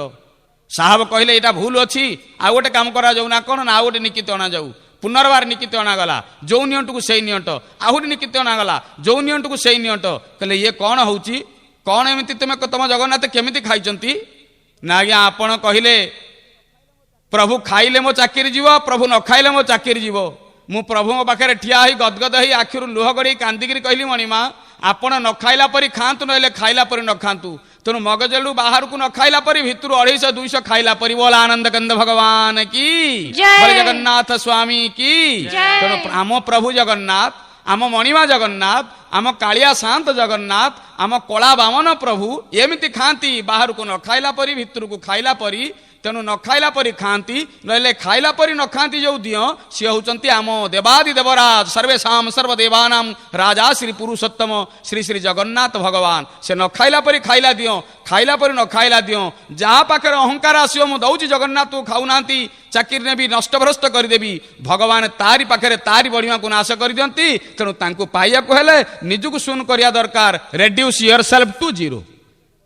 ସାହେବ କହିଲେ ଏଇଟା ଭୁଲ ଅଛି, ଆଉ ଗୋଟେ କାମ କରାଯାଉ। ନା କଣ? ନା ଆଉ ଗୋଟେ ନିକିତ ଅଣାଯାଉ। ପୁନର୍ବାର ନିକିତ ଅଣାଗଲା, ଯୋଉ ନିଅଣ୍ଟକୁ ସେଇ ନିଅଣ୍ଟ, ଆହୁରି ନିକିତ ଅଣାଗଲା, ଯୋଉ ନିଅଣ୍ଟକୁ ସେଇ ନିଅଣ୍ଟ। କହିଲେ ଇଏ କଣ ହଉଛି? କଣ ଏମିତି ତମ ଜଗନ୍ନାଥ କେମିତି ଖାଇଛନ୍ତି? ନା ଆଜ୍ଞା ଆପଣ କହିଲେ ପ୍ରଭୁ ଖାଇଲେ ମୋ ଚାକିରି ଯିବ, ପ୍ରଭୁ ନ ଖାଇଲେ ମୋ ଚାକିରି ଯିବ। ମୁଁ ପ୍ରଭୁଙ୍କ ପାଖରେ ଠିଆ ହେଇ ଗଦଗଦ ହେଇ ଆଖିରୁ ଲୁହ ଗଡେଇ କାନ୍ଦିକିରି କହିଲି, ମଣିମା ଆପଣ ନ ଖାଇଲା ପରି ଖାଆନ୍ତୁ, ନହେଲେ ଖାଇଲା ପରି ନ ଖାଆନ୍ତୁ। ତେଣୁ ମଗଜ ଲଡୁ ବାହାରକୁ ନ ଖାଇଲା ପରି, ଭିତରୁ 250-200 ଖାଇଲା ପରି। ବୋଲ ଆନନ୍ଦ କନ୍ଦ ଭଗବାନ କି ଜୟ, ଜଗନ୍ନାଥ ସ୍ୱାମୀ କି ଜୟ। ତେଣୁ ଆମ ପ୍ରଭୁ ଜଗନ୍ନାଥ, ଆମ ମଣିମା ଜଗନ୍ନାଥ, ଆମ କାଳିଆ ଶାନ୍ତ ଜଗନ୍ନାଥ, ଆମ କଳା ବାମନ ପ୍ରଭୁ ଏମିତି ଖାଆନ୍ତି, ବାହାରକୁ ନ ଖାଇଲା ପରି, ଭିତରକୁ ଖାଇଲା ପରି। ତେଣୁ ନ ଖାଇଲା ପରି ଖାଆନ୍ତି, ନହେଲେ ଖାଇଲା ପରି ନ ଖାଆନ୍ତି ଯୋଉ ଦିଅ, ସିଏ ହଉଛନ୍ତି ଆମ ଦେବାଦି ଦେବରାଜ ସର୍ବେଶାମ ସର୍ବଦେବାନାମ ରାଜା ଶ୍ରୀ ପୁରୁଷୋତ୍ତମ ଶ୍ରୀ ଶ୍ରୀ ଜଗନ୍ନାଥ ଭଗବାନ। ସେ ନ ଖାଇଲା ପରି ଖାଇଲା ଦିଅ, ଖାଇଲା ପରି ନ ଖାଇଲା ଦିଅ। ଯାହା ପାଖରେ ଅହଙ୍କାର ଆସିବ, ମୁଁ ଦଉଛି ଜଗନ୍ନାଥକୁ ଖାଉନାହାନ୍ତି, ଚାକିରି ନେବି, ନଷ୍ଟଭ୍ରଷ୍ଟ କରିଦେବି, ଭଗବାନ ତାରି ପାଖରେ ତାରି ବଢିମାକୁ ନାଶ କରିଦିଅନ୍ତି। ତେଣୁ ତାଙ୍କୁ ପାଇବାକୁ ହେଲେ ନିଜକୁ ଶୂନ କରିବା ଦରକାର। ରେଡ୍ୟୁସ୍ ୟୋର ସେଲ୍ଫ ଟୁ ଜିରୋ।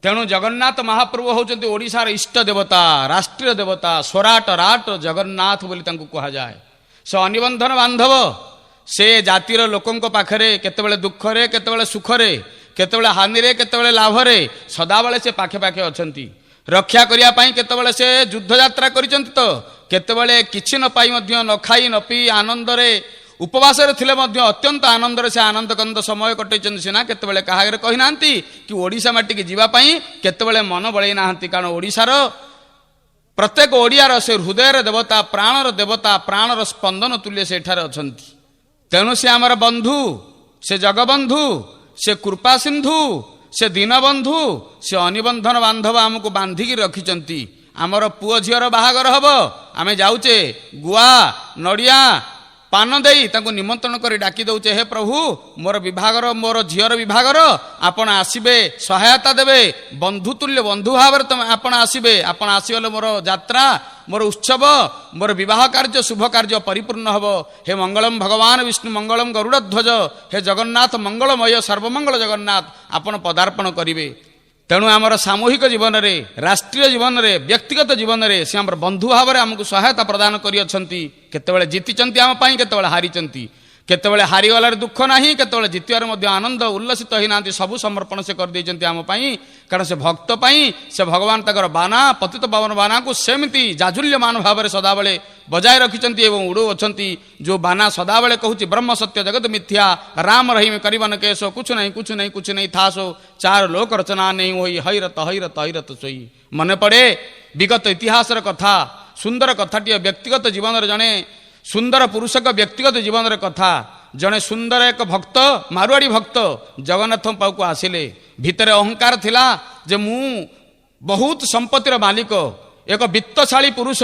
ତେଣୁ ଜଗନ୍ନାଥ ମହାପ୍ରଭୁ ହେଉଛନ୍ତି ଓଡ଼ିଶାର ଇଷ୍ଟ ଦେବତା, ରାଷ୍ଟ୍ରୀୟ ଦେବତା, ସ୍ୱରାଟ ରାଟ ଜଗନ୍ନାଥ ବୋଲି ତାଙ୍କୁ କୁହାଯାଏ। ସେ ଅନିବନ୍ଧନ ବାନ୍ଧବ। ସେ ଜାତିର ଲୋକଙ୍କ ପାଖରେ କେତେବେଳେ ଦୁଃଖରେ, କେତେବେଳେ ସୁଖରେ, କେତେବେଳେ ହାନିରେ, କେତେବେଳେ ଲାଭରେ ସଦାବେଳେ ସେ ପାଖେ ପାଖେ ଅଛନ୍ତି। ରକ୍ଷା କରିବା ପାଇଁ କେତେବେଳେ ସେ ଯୁଦ୍ଧ ଯାତ୍ରା କରିଛନ୍ତି ତ, କେତେବେଳେ କିଛି ନ ପାଇ ମଧ୍ୟ ନ ଖାଇ ନ ପିଇ ଆନନ୍ଦରେ ଉପବାସରେ ଥିଲେ ମଧ୍ୟ ଅତ୍ୟନ୍ତ ଆନନ୍ଦରେ ସେ ଆନନ୍ଦକନ୍ଦ ସମୟ କଟେଇଛନ୍ତି ସିନା, କେତେବେଳେ କାହା ଆଗରେ କହିନାହାନ୍ତି କି ଓଡ଼ିଶା ମାଟିକି ଯିବା ପାଇଁ କେତେବେଳେ ମନ ବଳେଇ ନାହାନ୍ତି। କାରଣ ଓଡ଼ିଶାର ପ୍ରତ୍ୟେକ ଓଡ଼ିଆର ସେ ହୃଦୟର ଦେବତା, ପ୍ରାଣର ଦେବତା, ପ୍ରାଣର ସ୍ପନ୍ଦନ ତୁଲ୍ୟ ସେଠାରେ ଅଛନ୍ତି। ତେଣୁ ସେ ଆମର ବନ୍ଧୁ, ସେ ଜଗବନ୍ଧୁ, ସେ କୃପା ସିନ୍ଧୁ, ସେ ଦୀନବନ୍ଧୁ, ସେ ଅନିବନ୍ଧନ ବାନ୍ଧବ ଆମକୁ ବାନ୍ଧିକି ରଖିଛନ୍ତି। ଆମର ପୁଅ ଝିଅର ବାହାଘର ହବ, ଆମେ ଯାଉଛେ ଗୁଆ ନଡ଼ିଆ ପାନ ଦେଇ ତାଙ୍କୁ ନିମନ୍ତ୍ରଣ କରି ଡାକି ଦେଉଛେ, ହେ ପ୍ରଭୁ ମୋର ବିଭାଘର, ମୋର ଝିଅର ବିଭାଘର, ଆପଣ ଆସିବେ, ସହାୟତା ଦେବେ, ବନ୍ଧୁତୁଲ୍ୟ ବନ୍ଧୁ ଭାବରେ ଆପଣ ଆସିବେ। ଆପଣ ଆସିଗଲେ ମୋର ଯାତ୍ରା, ମୋର ଉତ୍ସବ, ମୋର ବିବାହ କାର୍ଯ୍ୟ, ଶୁଭ କାର୍ଯ୍ୟ ପରିପୂର୍ଣ୍ଣ ହେବ। ହେ ମଙ୍ଗଳମ୍ ଭଗବାନ ବିଷ୍ଣୁ ମଙ୍ଗଳମ୍ ଗରୁଡ଼ଧ୍ୱଜ, ହେ ଜଗନ୍ନାଥ ମଙ୍ଗଳମୟ ସର୍ବମଙ୍ଗଳ ଜଗନ୍ନାଥ ଆପଣ ପଦାର୍ପଣ କରିବେ। ତେଣୁ ଆମର ସାମୂହିକ ଜୀବନରେ, ରାଷ୍ଟ୍ରୀୟ ଜୀବନରେ, ବ୍ୟକ୍ତିଗତ ଜୀବନରେ ସେ ଆମର ବନ୍ଧୁ ଭାବରେ ଆମକୁ ସହାୟତା ପ୍ରଦାନ କରିଅଛନ୍ତି। କେତେବେଳେ ଜିତିଛନ୍ତି ଆମ ପାଇଁ, କେତେବେଳେ ହାରିଛନ୍ତି। କେତେବେଳେ ହାରିଗଲାରେ ଦୁଃଖ ନାହିଁ, କେତେବେଳେ ଜିତିବାରେ ମଧ୍ୟ ଆନନ୍ଦ ଉଲ୍ଲସିତ ହୋଇନାହାନ୍ତି। ସବୁ ସମର୍ପଣ ସେ କରିଦେଇଛନ୍ତି ଆମ ପାଇଁ। କାରଣ ସେ ଭକ୍ତ ପାଇଁ ସେ ଭଗବାନ ତାଙ୍କର ବାନା, ପତିତ ପାବନ ବାନାକୁ ସେମିତି ଜାଜୁଲ୍ୟମାନ ଭାବରେ ସଦାବେଳେ ବଜାୟ ରଖିଛନ୍ତି ଏବଂ ଉଡ଼ଉଅଛନ୍ତି। ଯେଉଁ ବାନା ସଦାବେଳେ କହୁଛି ବ୍ରହ୍ମ ସତ୍ୟ ଜଗତ ମିଥ୍ୟା, ରାମ ରହିମେ କରିବନ କେଶ, କୁଛୁ ନାହିଁ କୁଛୁ ନାହିଁ କୁଛୁ ନାହିଁ ଥାସୋ, ଚାର ଲୋକ ରଚନା ନେଇ ହୋଇ ହଇରତ ହଇରତ ହଇରତ ଶୋଇ। ମନେ ପଡ଼େ ବିଗତ ଇତିହାସର କଥା, ସୁନ୍ଦର କଥାଟିଏ। ବ୍ୟକ୍ତିଗତ ଜୀବନରେ ଜଣେ ସୁନ୍ଦର ପୁରୁଷଙ୍କ ବ୍ୟକ୍ତିଗତ ଜୀବନର କଥା। ଜଣେ ସୁନ୍ଦର ଏକ ଭକ୍ତ, ମାରୁଆଡ଼ି ଭକ୍ତ ଜଗନ୍ନାଥଙ୍କ ପାଖକୁ ଆସିଲେ। ଭିତରେ ଅହଙ୍କାର ଥିଲା ଯେ ମୁଁ ବହୁତ ସମ୍ପତ୍ତିର ମାଲିକ, ଏକ ବିତ୍ତଶାଳୀ ପୁରୁଷ,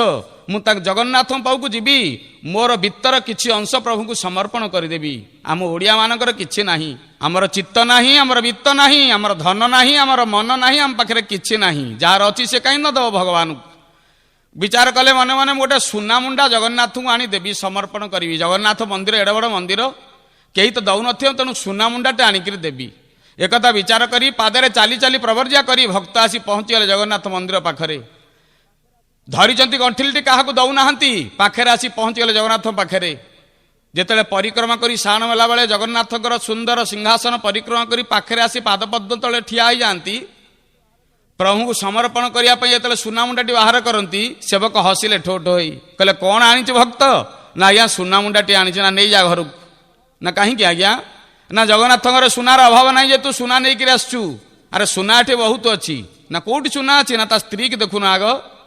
ମୁଁ ତାଙ୍କ ଜଗନ୍ନାଥଙ୍କ ପାଖକୁ ଯିବି, ମୋର ବିତ୍ତର କିଛି ଅଂଶ ପ୍ରଭୁଙ୍କୁ ସମର୍ପଣ କରିଦେବି। ଆମ ଓଡ଼ିଆମାନଙ୍କର କିଛି ନାହିଁ, ଆମର ଚିତ୍ତ ନାହିଁ, ଆମର ବିତ୍ତ ନାହିଁ, ଆମର ଧନ ନାହିଁ, ଆମର ମନ ନାହିଁ, ଆମ ପାଖରେ କିଛି ନାହିଁ। ଯାହାର ଅଛି ସେ କାହିଁ ନ ଦେବ ଭଗବାନଙ୍କୁ। ବିଚାର କଲେ ମନେ ମନେ ମୁଁ ଗୋଟେ ସୁନାମୁଣ୍ଡା ଜଗନ୍ନାଥଙ୍କୁ ଆଣି ଦେବି, ସମର୍ପଣ କରିବି। ଜଗନ୍ନାଥ ମନ୍ଦିର ଏଡ଼େ ବଡ଼ ମନ୍ଦିର, କେହି ତ ଦେଉନଥିବ, ତେଣୁ ସୁନାମୁଣ୍ଡାଟେ ଆଣିକିରି ଦେବି। ଏକଥା ବିଚାର କରି ପାଦରେ ଚାଲି ଚାଲି ପ୍ରବର୍ଜ୍ୟା କରି ଭକ୍ତ ଆସି ପହଞ୍ଚିଗଲେ ଜଗନ୍ନାଥ ମନ୍ଦିର ପାଖରେ। ଧରିଛନ୍ତି ଗଣ୍ଠିଲଟି, କାହାକୁ ଦେଉନାହାନ୍ତି। ପାଖରେ ଆସି ପହଞ୍ଚିଗଲେ ଜଗନ୍ନାଥଙ୍କ ପାଖରେ। ଯେତେବେଳେ ପରିକ୍ରମା କରି ସାଣ ମେଲା ବେଳେ ଜଗନ୍ନାଥଙ୍କର ସୁନ୍ଦର ସିଂହାସନ ପରିକ୍ରମା କରି ପାଖରେ ଆସି ପାଦପଦ୍ମ ତଳେ ଠିଆ ହୋଇଯାଆନ୍ତି, ପ୍ରଭୁଙ୍କୁ ସମର୍ପଣ କରିବା ପାଇଁ ଯେତେବେଳେ ସୁନାମୁଣ୍ଡାଟି ବାହାର କରନ୍ତି, ସେବକ ହସିଲେ ଠୋ ଠୋ ହୋଇ। କହିଲେ କ'ଣ ଆଣିଛୁ ଭକ୍ତ? ନା ଆଜ୍ଞା ସୁନାମୁଣ୍ଡାଟି ଆଣିଛୁ। ନା ନେଇଯା ଘରକୁ। ନା କାହିଁକି ଆଜ୍ଞା? ନା ଜଗନ୍ନାଥଙ୍କର ସୁନାର ଅଭାବ ନାହିଁ ଯେ ତୁ ସୁନା ନେଇକିରି ଆସିଛୁ। ଆରେ ସୁନା ଏଠି ବହୁତ ଅଛି। ନା କୋଉଠି ସୁନା ଅଛି? ନା ତା ସ୍ତ୍ରୀକି ଦେଖୁନ ଆଗ।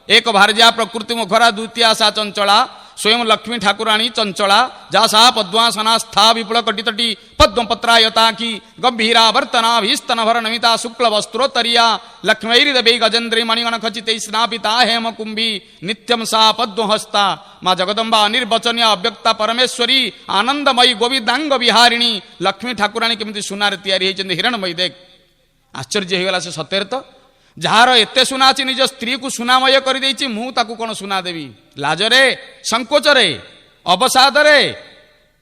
ଏକ ଭାର୍ଯ୍ୟା ପ୍ରକୃତି ମୁଖରା, ଦ୍ୱିତୀୟ ସା ଚଞ୍ଚଳା, ସ୍ୱୟଂ ଲକ୍ଷ୍ମୀ ଠାକୁରାଣୀ ଚଞ୍ଚଳା, ଯା ସା ପଦ୍ମାସନା ସ୍ଥା ବିପୁଳ କଟିତଟି ପଦ୍ମପତ୍ରାୟତା କି ଗମ୍ଭୀରା ବର୍ତ୍ତନା ଭୀସ୍ତନଭର ନମିତା ଶୁକ୍ଳ ବସ୍ତ୍ରୋତ୍ତରିୟା ଲକ୍ଷ୍ମୈରି ଦେବୀ ଗଜେନ୍ଦ୍ରୀ ମଣିଗଣ ଖଚିତୈ ସ୍ନାପିତା ହେମ କୁମ୍ଭୀ ନିତ୍ୟಂ ସା ପଦ୍ମହସ୍ତା। ମା ଜଗଦମ୍ବା ଅନିର୍ବଚନୀୟ ଅବ୍ୟକ୍ତା ପରମେଶ୍ୱରୀ ଆନନ୍ଦମୟୀ ଗୋବିନ୍ଦାଙ୍ଗ ବିହାରିଣୀ ଲକ୍ଷ୍ମୀ ଠାକୁରାଣୀ କେମିତି ସୁନାରେ ତିଆରି ହେଇଛନ୍ତି, ହିରଣମୟୀ। ଦେଖ ଆଶ୍ଚର୍ଯ୍ୟ ହେଇଗଲା ସେ। ସତରେ ତ ଯାହାର ଏତେ ସୁନା ଅଛି, ନିଜ ସ୍ତ୍ରୀକୁ ସୁନାମୟ କରିଦେଇଛି, ମୁଁ ତାକୁ କ'ଣ ସୁନା ଦେବି? ଲାଜରେ, ସଙ୍କୋଚରେ, ଅବସାଦରେ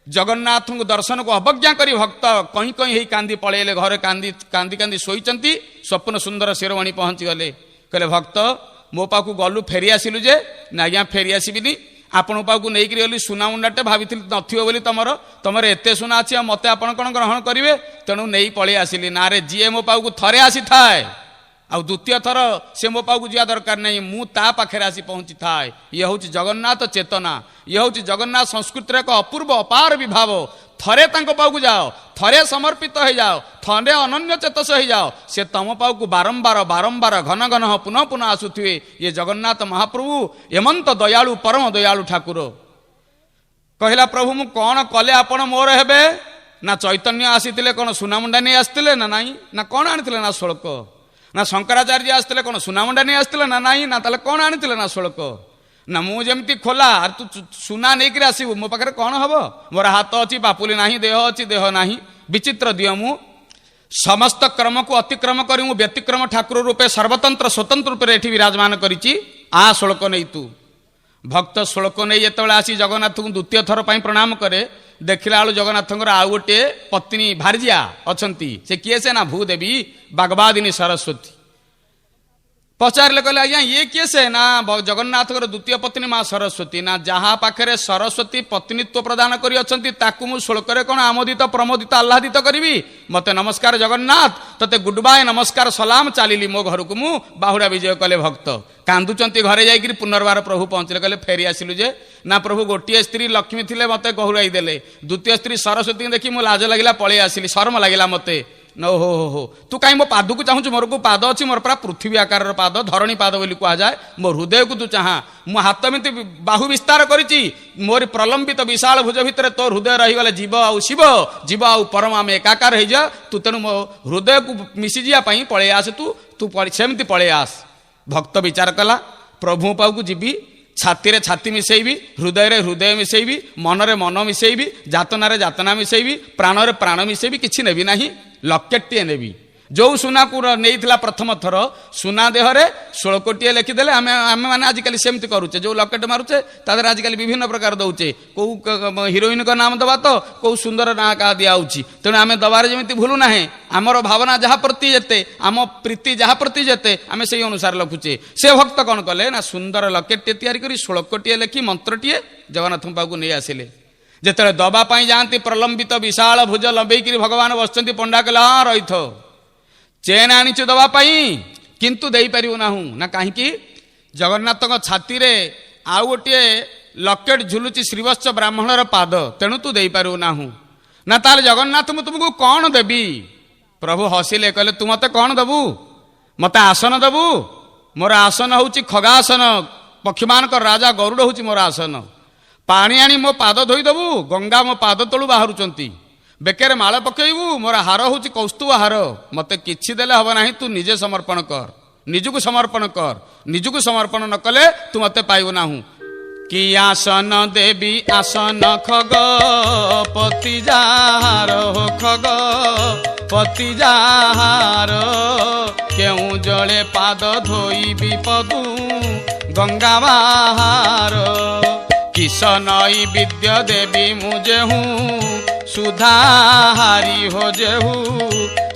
ଜଗନ୍ନାଥଙ୍କୁ ଦର୍ଶନକୁ ଅବଜ୍ଞା କରି ଭକ୍ତ କଇଁ କଇଁ ହେଇ କାନ୍ଦି ପଳେଇଲେ। ଘରେ କାନ୍ଦି କାନ୍ଦି କାନ୍ଦି ଶୋଇଛନ୍ତି। ସ୍ୱପ୍ନ ସୁନ୍ଦର ଶିରୋମଣି ପହଞ୍ଚିଗଲେ। କହିଲେ ଭକ୍ତ ମୋ ପାଖକୁ ଗଲୁ, ଫେରି ଆସିଲୁ ଯେ? ନା ଆଜ୍ଞା ଫେରି ଆସିବିନି, ଆପଣଙ୍କ ପାଖକୁ ନେଇକରି ଗଲି ସୁନାମୁଣ୍ଡାଟେ, ଭାବିଥିଲି ନଥିବ ବୋଲି ତମର ଏତେ ସୁନା ଅଛି, ଆଉ ମତେ ଆପଣ କ'ଣ ଗ୍ରହଣ କରିବେ? ତେଣୁ ନେଇ ପଳେଇ ଆସିଲି। ନାରେ ଯିଏ ମୋ ପାଖକୁ ଥରେ ଆସିଥାଏ ଆଉ ଦ୍ୱିତୀୟ ଥର ସେ ମୋ ପାଖକୁ ଯିବା ଦରକାର ନାହିଁ, ମୁଁ ତା ପାଖରେ ଆସି ପହଞ୍ଚିଥାଏ। ଇଏ ହେଉଛି ଜଗନ୍ନାଥ ଚେତନା, ଇଏ ହେଉଛି ଜଗନ୍ନାଥ ସଂସ୍କୃତିର ଏକ ଅପୂର୍ବ ଅପାର ବିଭାବ। ଥରେ ତାଙ୍କ ପାଖକୁ ଯାଅ, ଥରେ ସମର୍ପିତ ହେଇଯାଅ, ଥରେ ଅନନ୍ୟ ଚେତସ ହେଇଯାଅ, ସେ ତମ ପାଖକୁ ବାରମ୍ବାର ବାରମ୍ବାର ଘନ ଘନ ପୁନଃ ପୁନଃ ଆସୁଥିବେ। ଇଏ ଜଗନ୍ନାଥ ମହାପ୍ରଭୁ ଏମନ୍ତ ଦୟାଳୁ, ପରମ ଦୟାଳୁ ଠାକୁର। କହିଲା ପ୍ରଭୁ ମୁଁ କ'ଣ କଲେ ଆପଣ ମୋର ହେବେ? ନା ଚୈତନ୍ୟ ଆସିଥିଲେ କ'ଣ ସୁନାମୁଣ୍ଡା ନେଇ ଆସିଥିଲେ? ନା ନାହିଁ। ନା କ'ଣ ଆଣିଥିଲେ? ନା ଶୋଳକ। ନା ଶଙ୍କରାଚାର୍ଯ୍ୟ ଆସିଥିଲେ କ'ଣ ସୁନାମୁଣ୍ଡା ନେଇ ଆସିଥିଲେ? ନା ନାହିଁ। ନା ତାହେଲେ କ'ଣ ଆଣିଥିଲେ? ନା ଶୋଳକ। ନା ମୁଁ ଯେମିତି ଖୋଲା, ତୁ ସୁନା ନେଇକରି ଆସିବୁ, ମୋ ପାଖରେ କ'ଣ ହବ? ମୋର ହାତ ଅଛି, ପାପୁଲି ନାହିଁ, ଦେହ ଅଛି, ଦେହ ନାହିଁ, ବିଚିତ୍ର ଦିଅ। ମୁଁ ସମସ୍ତ କ୍ରମକୁ ଅତିକ୍ରମ କରି ମୁଁ ବ୍ୟତିକ୍ରମ ଠାକୁର ରୂପେ ସର୍ବତନ୍ତ୍ର ସ୍ୱତନ୍ତ୍ର ରୂପରେ ଏଠି ବିରାଜମାନ କରିଛି। ଶୋଳକ ନେଇ ତୁ। ଭକ୍ତ ଶୋଳକ ନେଇ ଯେତେବେଳେ ଆସି ଜଗନ୍ନାଥଙ୍କୁ ଦ୍ୱିତୀୟ ଥର ପାଇଁ ପ୍ରଣାମ କରେ, ଦେଖିଲା ବେଳୁ ଜଗନ୍ନାଥଙ୍କର ଆଉ ଗୋଟିଏ ପତ୍ନୀ ଭାର୍ଯ୍ୟା ଅଛନ୍ତି। ସେ କିଏ? ସେ ନା ଭୂଦେବୀ ବାଗବାଦିନୀ ସରସ୍ୱତୀ। पचारे कहले आज्ञा ये किए से ना जगन्नाथ द्वितीय पत्नी माँ सरस्वती ना जहाँ पाखे सरस्वती पत्नीत्व प्रदान करी अछंती ताकू मु श्लोकरे कौन आमोदित प्रमोदित आह्लादित करी मते नमस्कार जगन्नाथ तते गुड बाय नमस्कार सलाम चलिली मो घर को मु बाहुड़ा विजय कले भक्त कांदुचंती घरे जाइकरी पुनर्बार प्रभु पहुँचले कहले फेरी आसिलु जे ना प्रभु गोटे स्त्री लक्ष्मी थिले मते गहुराई देले द्वितीय स्त्री सरस्वती देखी मु लाज लागिला पळेई आसिली शर्म लागिला मते नो हो तू कहीं मो पाद को चाहूँ मोर को पाद अच्छी मोर पूरा पृथ्वी आकार पाद धरणी पाद बोली कहुए मो हृदय को तू चाह मो हाथ मिति बाहु विस्तार करी मोर प्रलंबित विशाल भुज भितर तो हृदय रहीगले जीव आउ शिव जीव आउ परम आम एकाकार हो जा तू तेणु मो हृदय को मिशि जावाई पलि आस तू सेमती पलि आस भक्त विचार कला प्रभु पाऊ जीवी छाती रे छाती मिसेबी हृदय रे हृदय मिसेबी मन रे मन मिसेबी जातना रे जातना मिसेबी प्राण रे प्राण मिसेबी किछि नेबी नाही लकेटटिए नेबी जो सुना को नहीं प्रथम थर सुना देहरे 16 कोटी लिखिदेले आम मैंने आजिकल सेमती करुचे जो लकेट मारुचे तादर आजिकल विभिन्न प्रकार दौचे कौ हिरोइन का नाम दबा तो कौ सुंदर ना क्या दिखाऊँगी तेणु आम दबार जमी भूलु ना आमर भावना जहाँ प्रति जेते आम प्रीति जहाँ प्रति जेते आम से अनुसार लखुचे से भक्त कौन कले ना सुंदर लकेट तैयारी कर 16 कोटी लिखि मंत्रटीए जगन्नाथ पाखु नहीं आसिले जिते दबापी जाती प्रलंबित विशाल भुज लंबेकरी भगवान बसचंती पंडा कहला हाँ रही चेन आनीचु दवापाई किंतु दे पारू ना ना कहीं जगन्नाथ छाती रे आउ गोटे लकेट झुलुची श्रीवत्स ब्राह्मणर पाद तेणु तू दे पारू ना ताल जगन्नाथ मु तुमको कौन देवी प्रभु हसिले कहले तू मते कौन दबू मते आसन दबू मोर आसन हूँ खगासन पक्षीमान राजा गरुड़ हूँ मोर आसन पानी आनी मो पाद धोईदेबू गंगा मो पाद तलू बाहरुचंती बेकेरे माल पकेबू मोर हार हूँ कौस्तुभ हार मते किछि देले हब नाही तू निजे समर्पण कर निजुको समर्पण कर निजुको समर्पण न कले तू मते पाइबू नाहू कि आसन देवी आसन खग पति जार हो खग पति जार केउ जले पाद धोई विपदू गंगा बाहार किसनई विद्य देवी मुझे हूँ सुधाहारी हो जेहू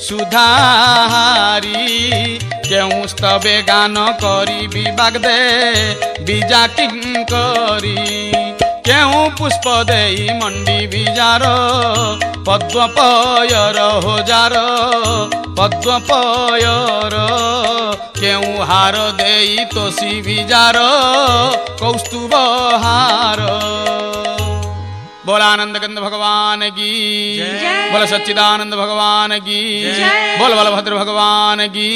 सुधाहारी केउ स्तवे गान करी विभाग दे बीजा किंकरी केउ पुष्प देई मंडी बीजार पद्म पयर हो जार पद्म पयर केउ हार देई तोसी बीजार कौस्तुभ हार बोल आनंद गंध भगवान की बोल सच्चिदानंद भगवान की बोल बलभद्र भगवान की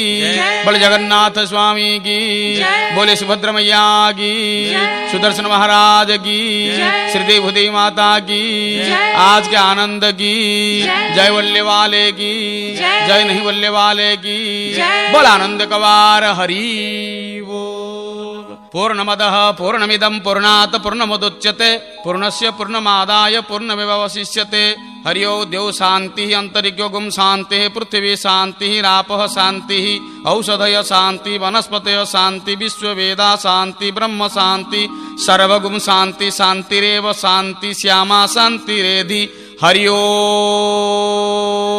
बोल जगन्नाथ स्वामी की बोले सुभद्र मैया की सुदर्शन महाराज की श्रीदेवी भूदेवी माता की आज के आनंद की जय वल्ले वाले की जय नहीं वल्ले वाले की बोल आनंद कवार हरि पूर्णमदः पूर्णमिदं पूर्णात् पूर्णमुदच्यते पूर्णस्य पूर्णमादाय पूर्णमेवावशिष्यते हरि ओं द्यौ शांति अंतरिक्षो गुम शांति पृथ्वी शांति रापः शांति औषधय शांति वनस्पतय शांति विश्ववेदा शांति ब्रह्म शांति सर्वगुम शांति शांतिरेव शांति श्यामा शांतिरेधि हरि ओं।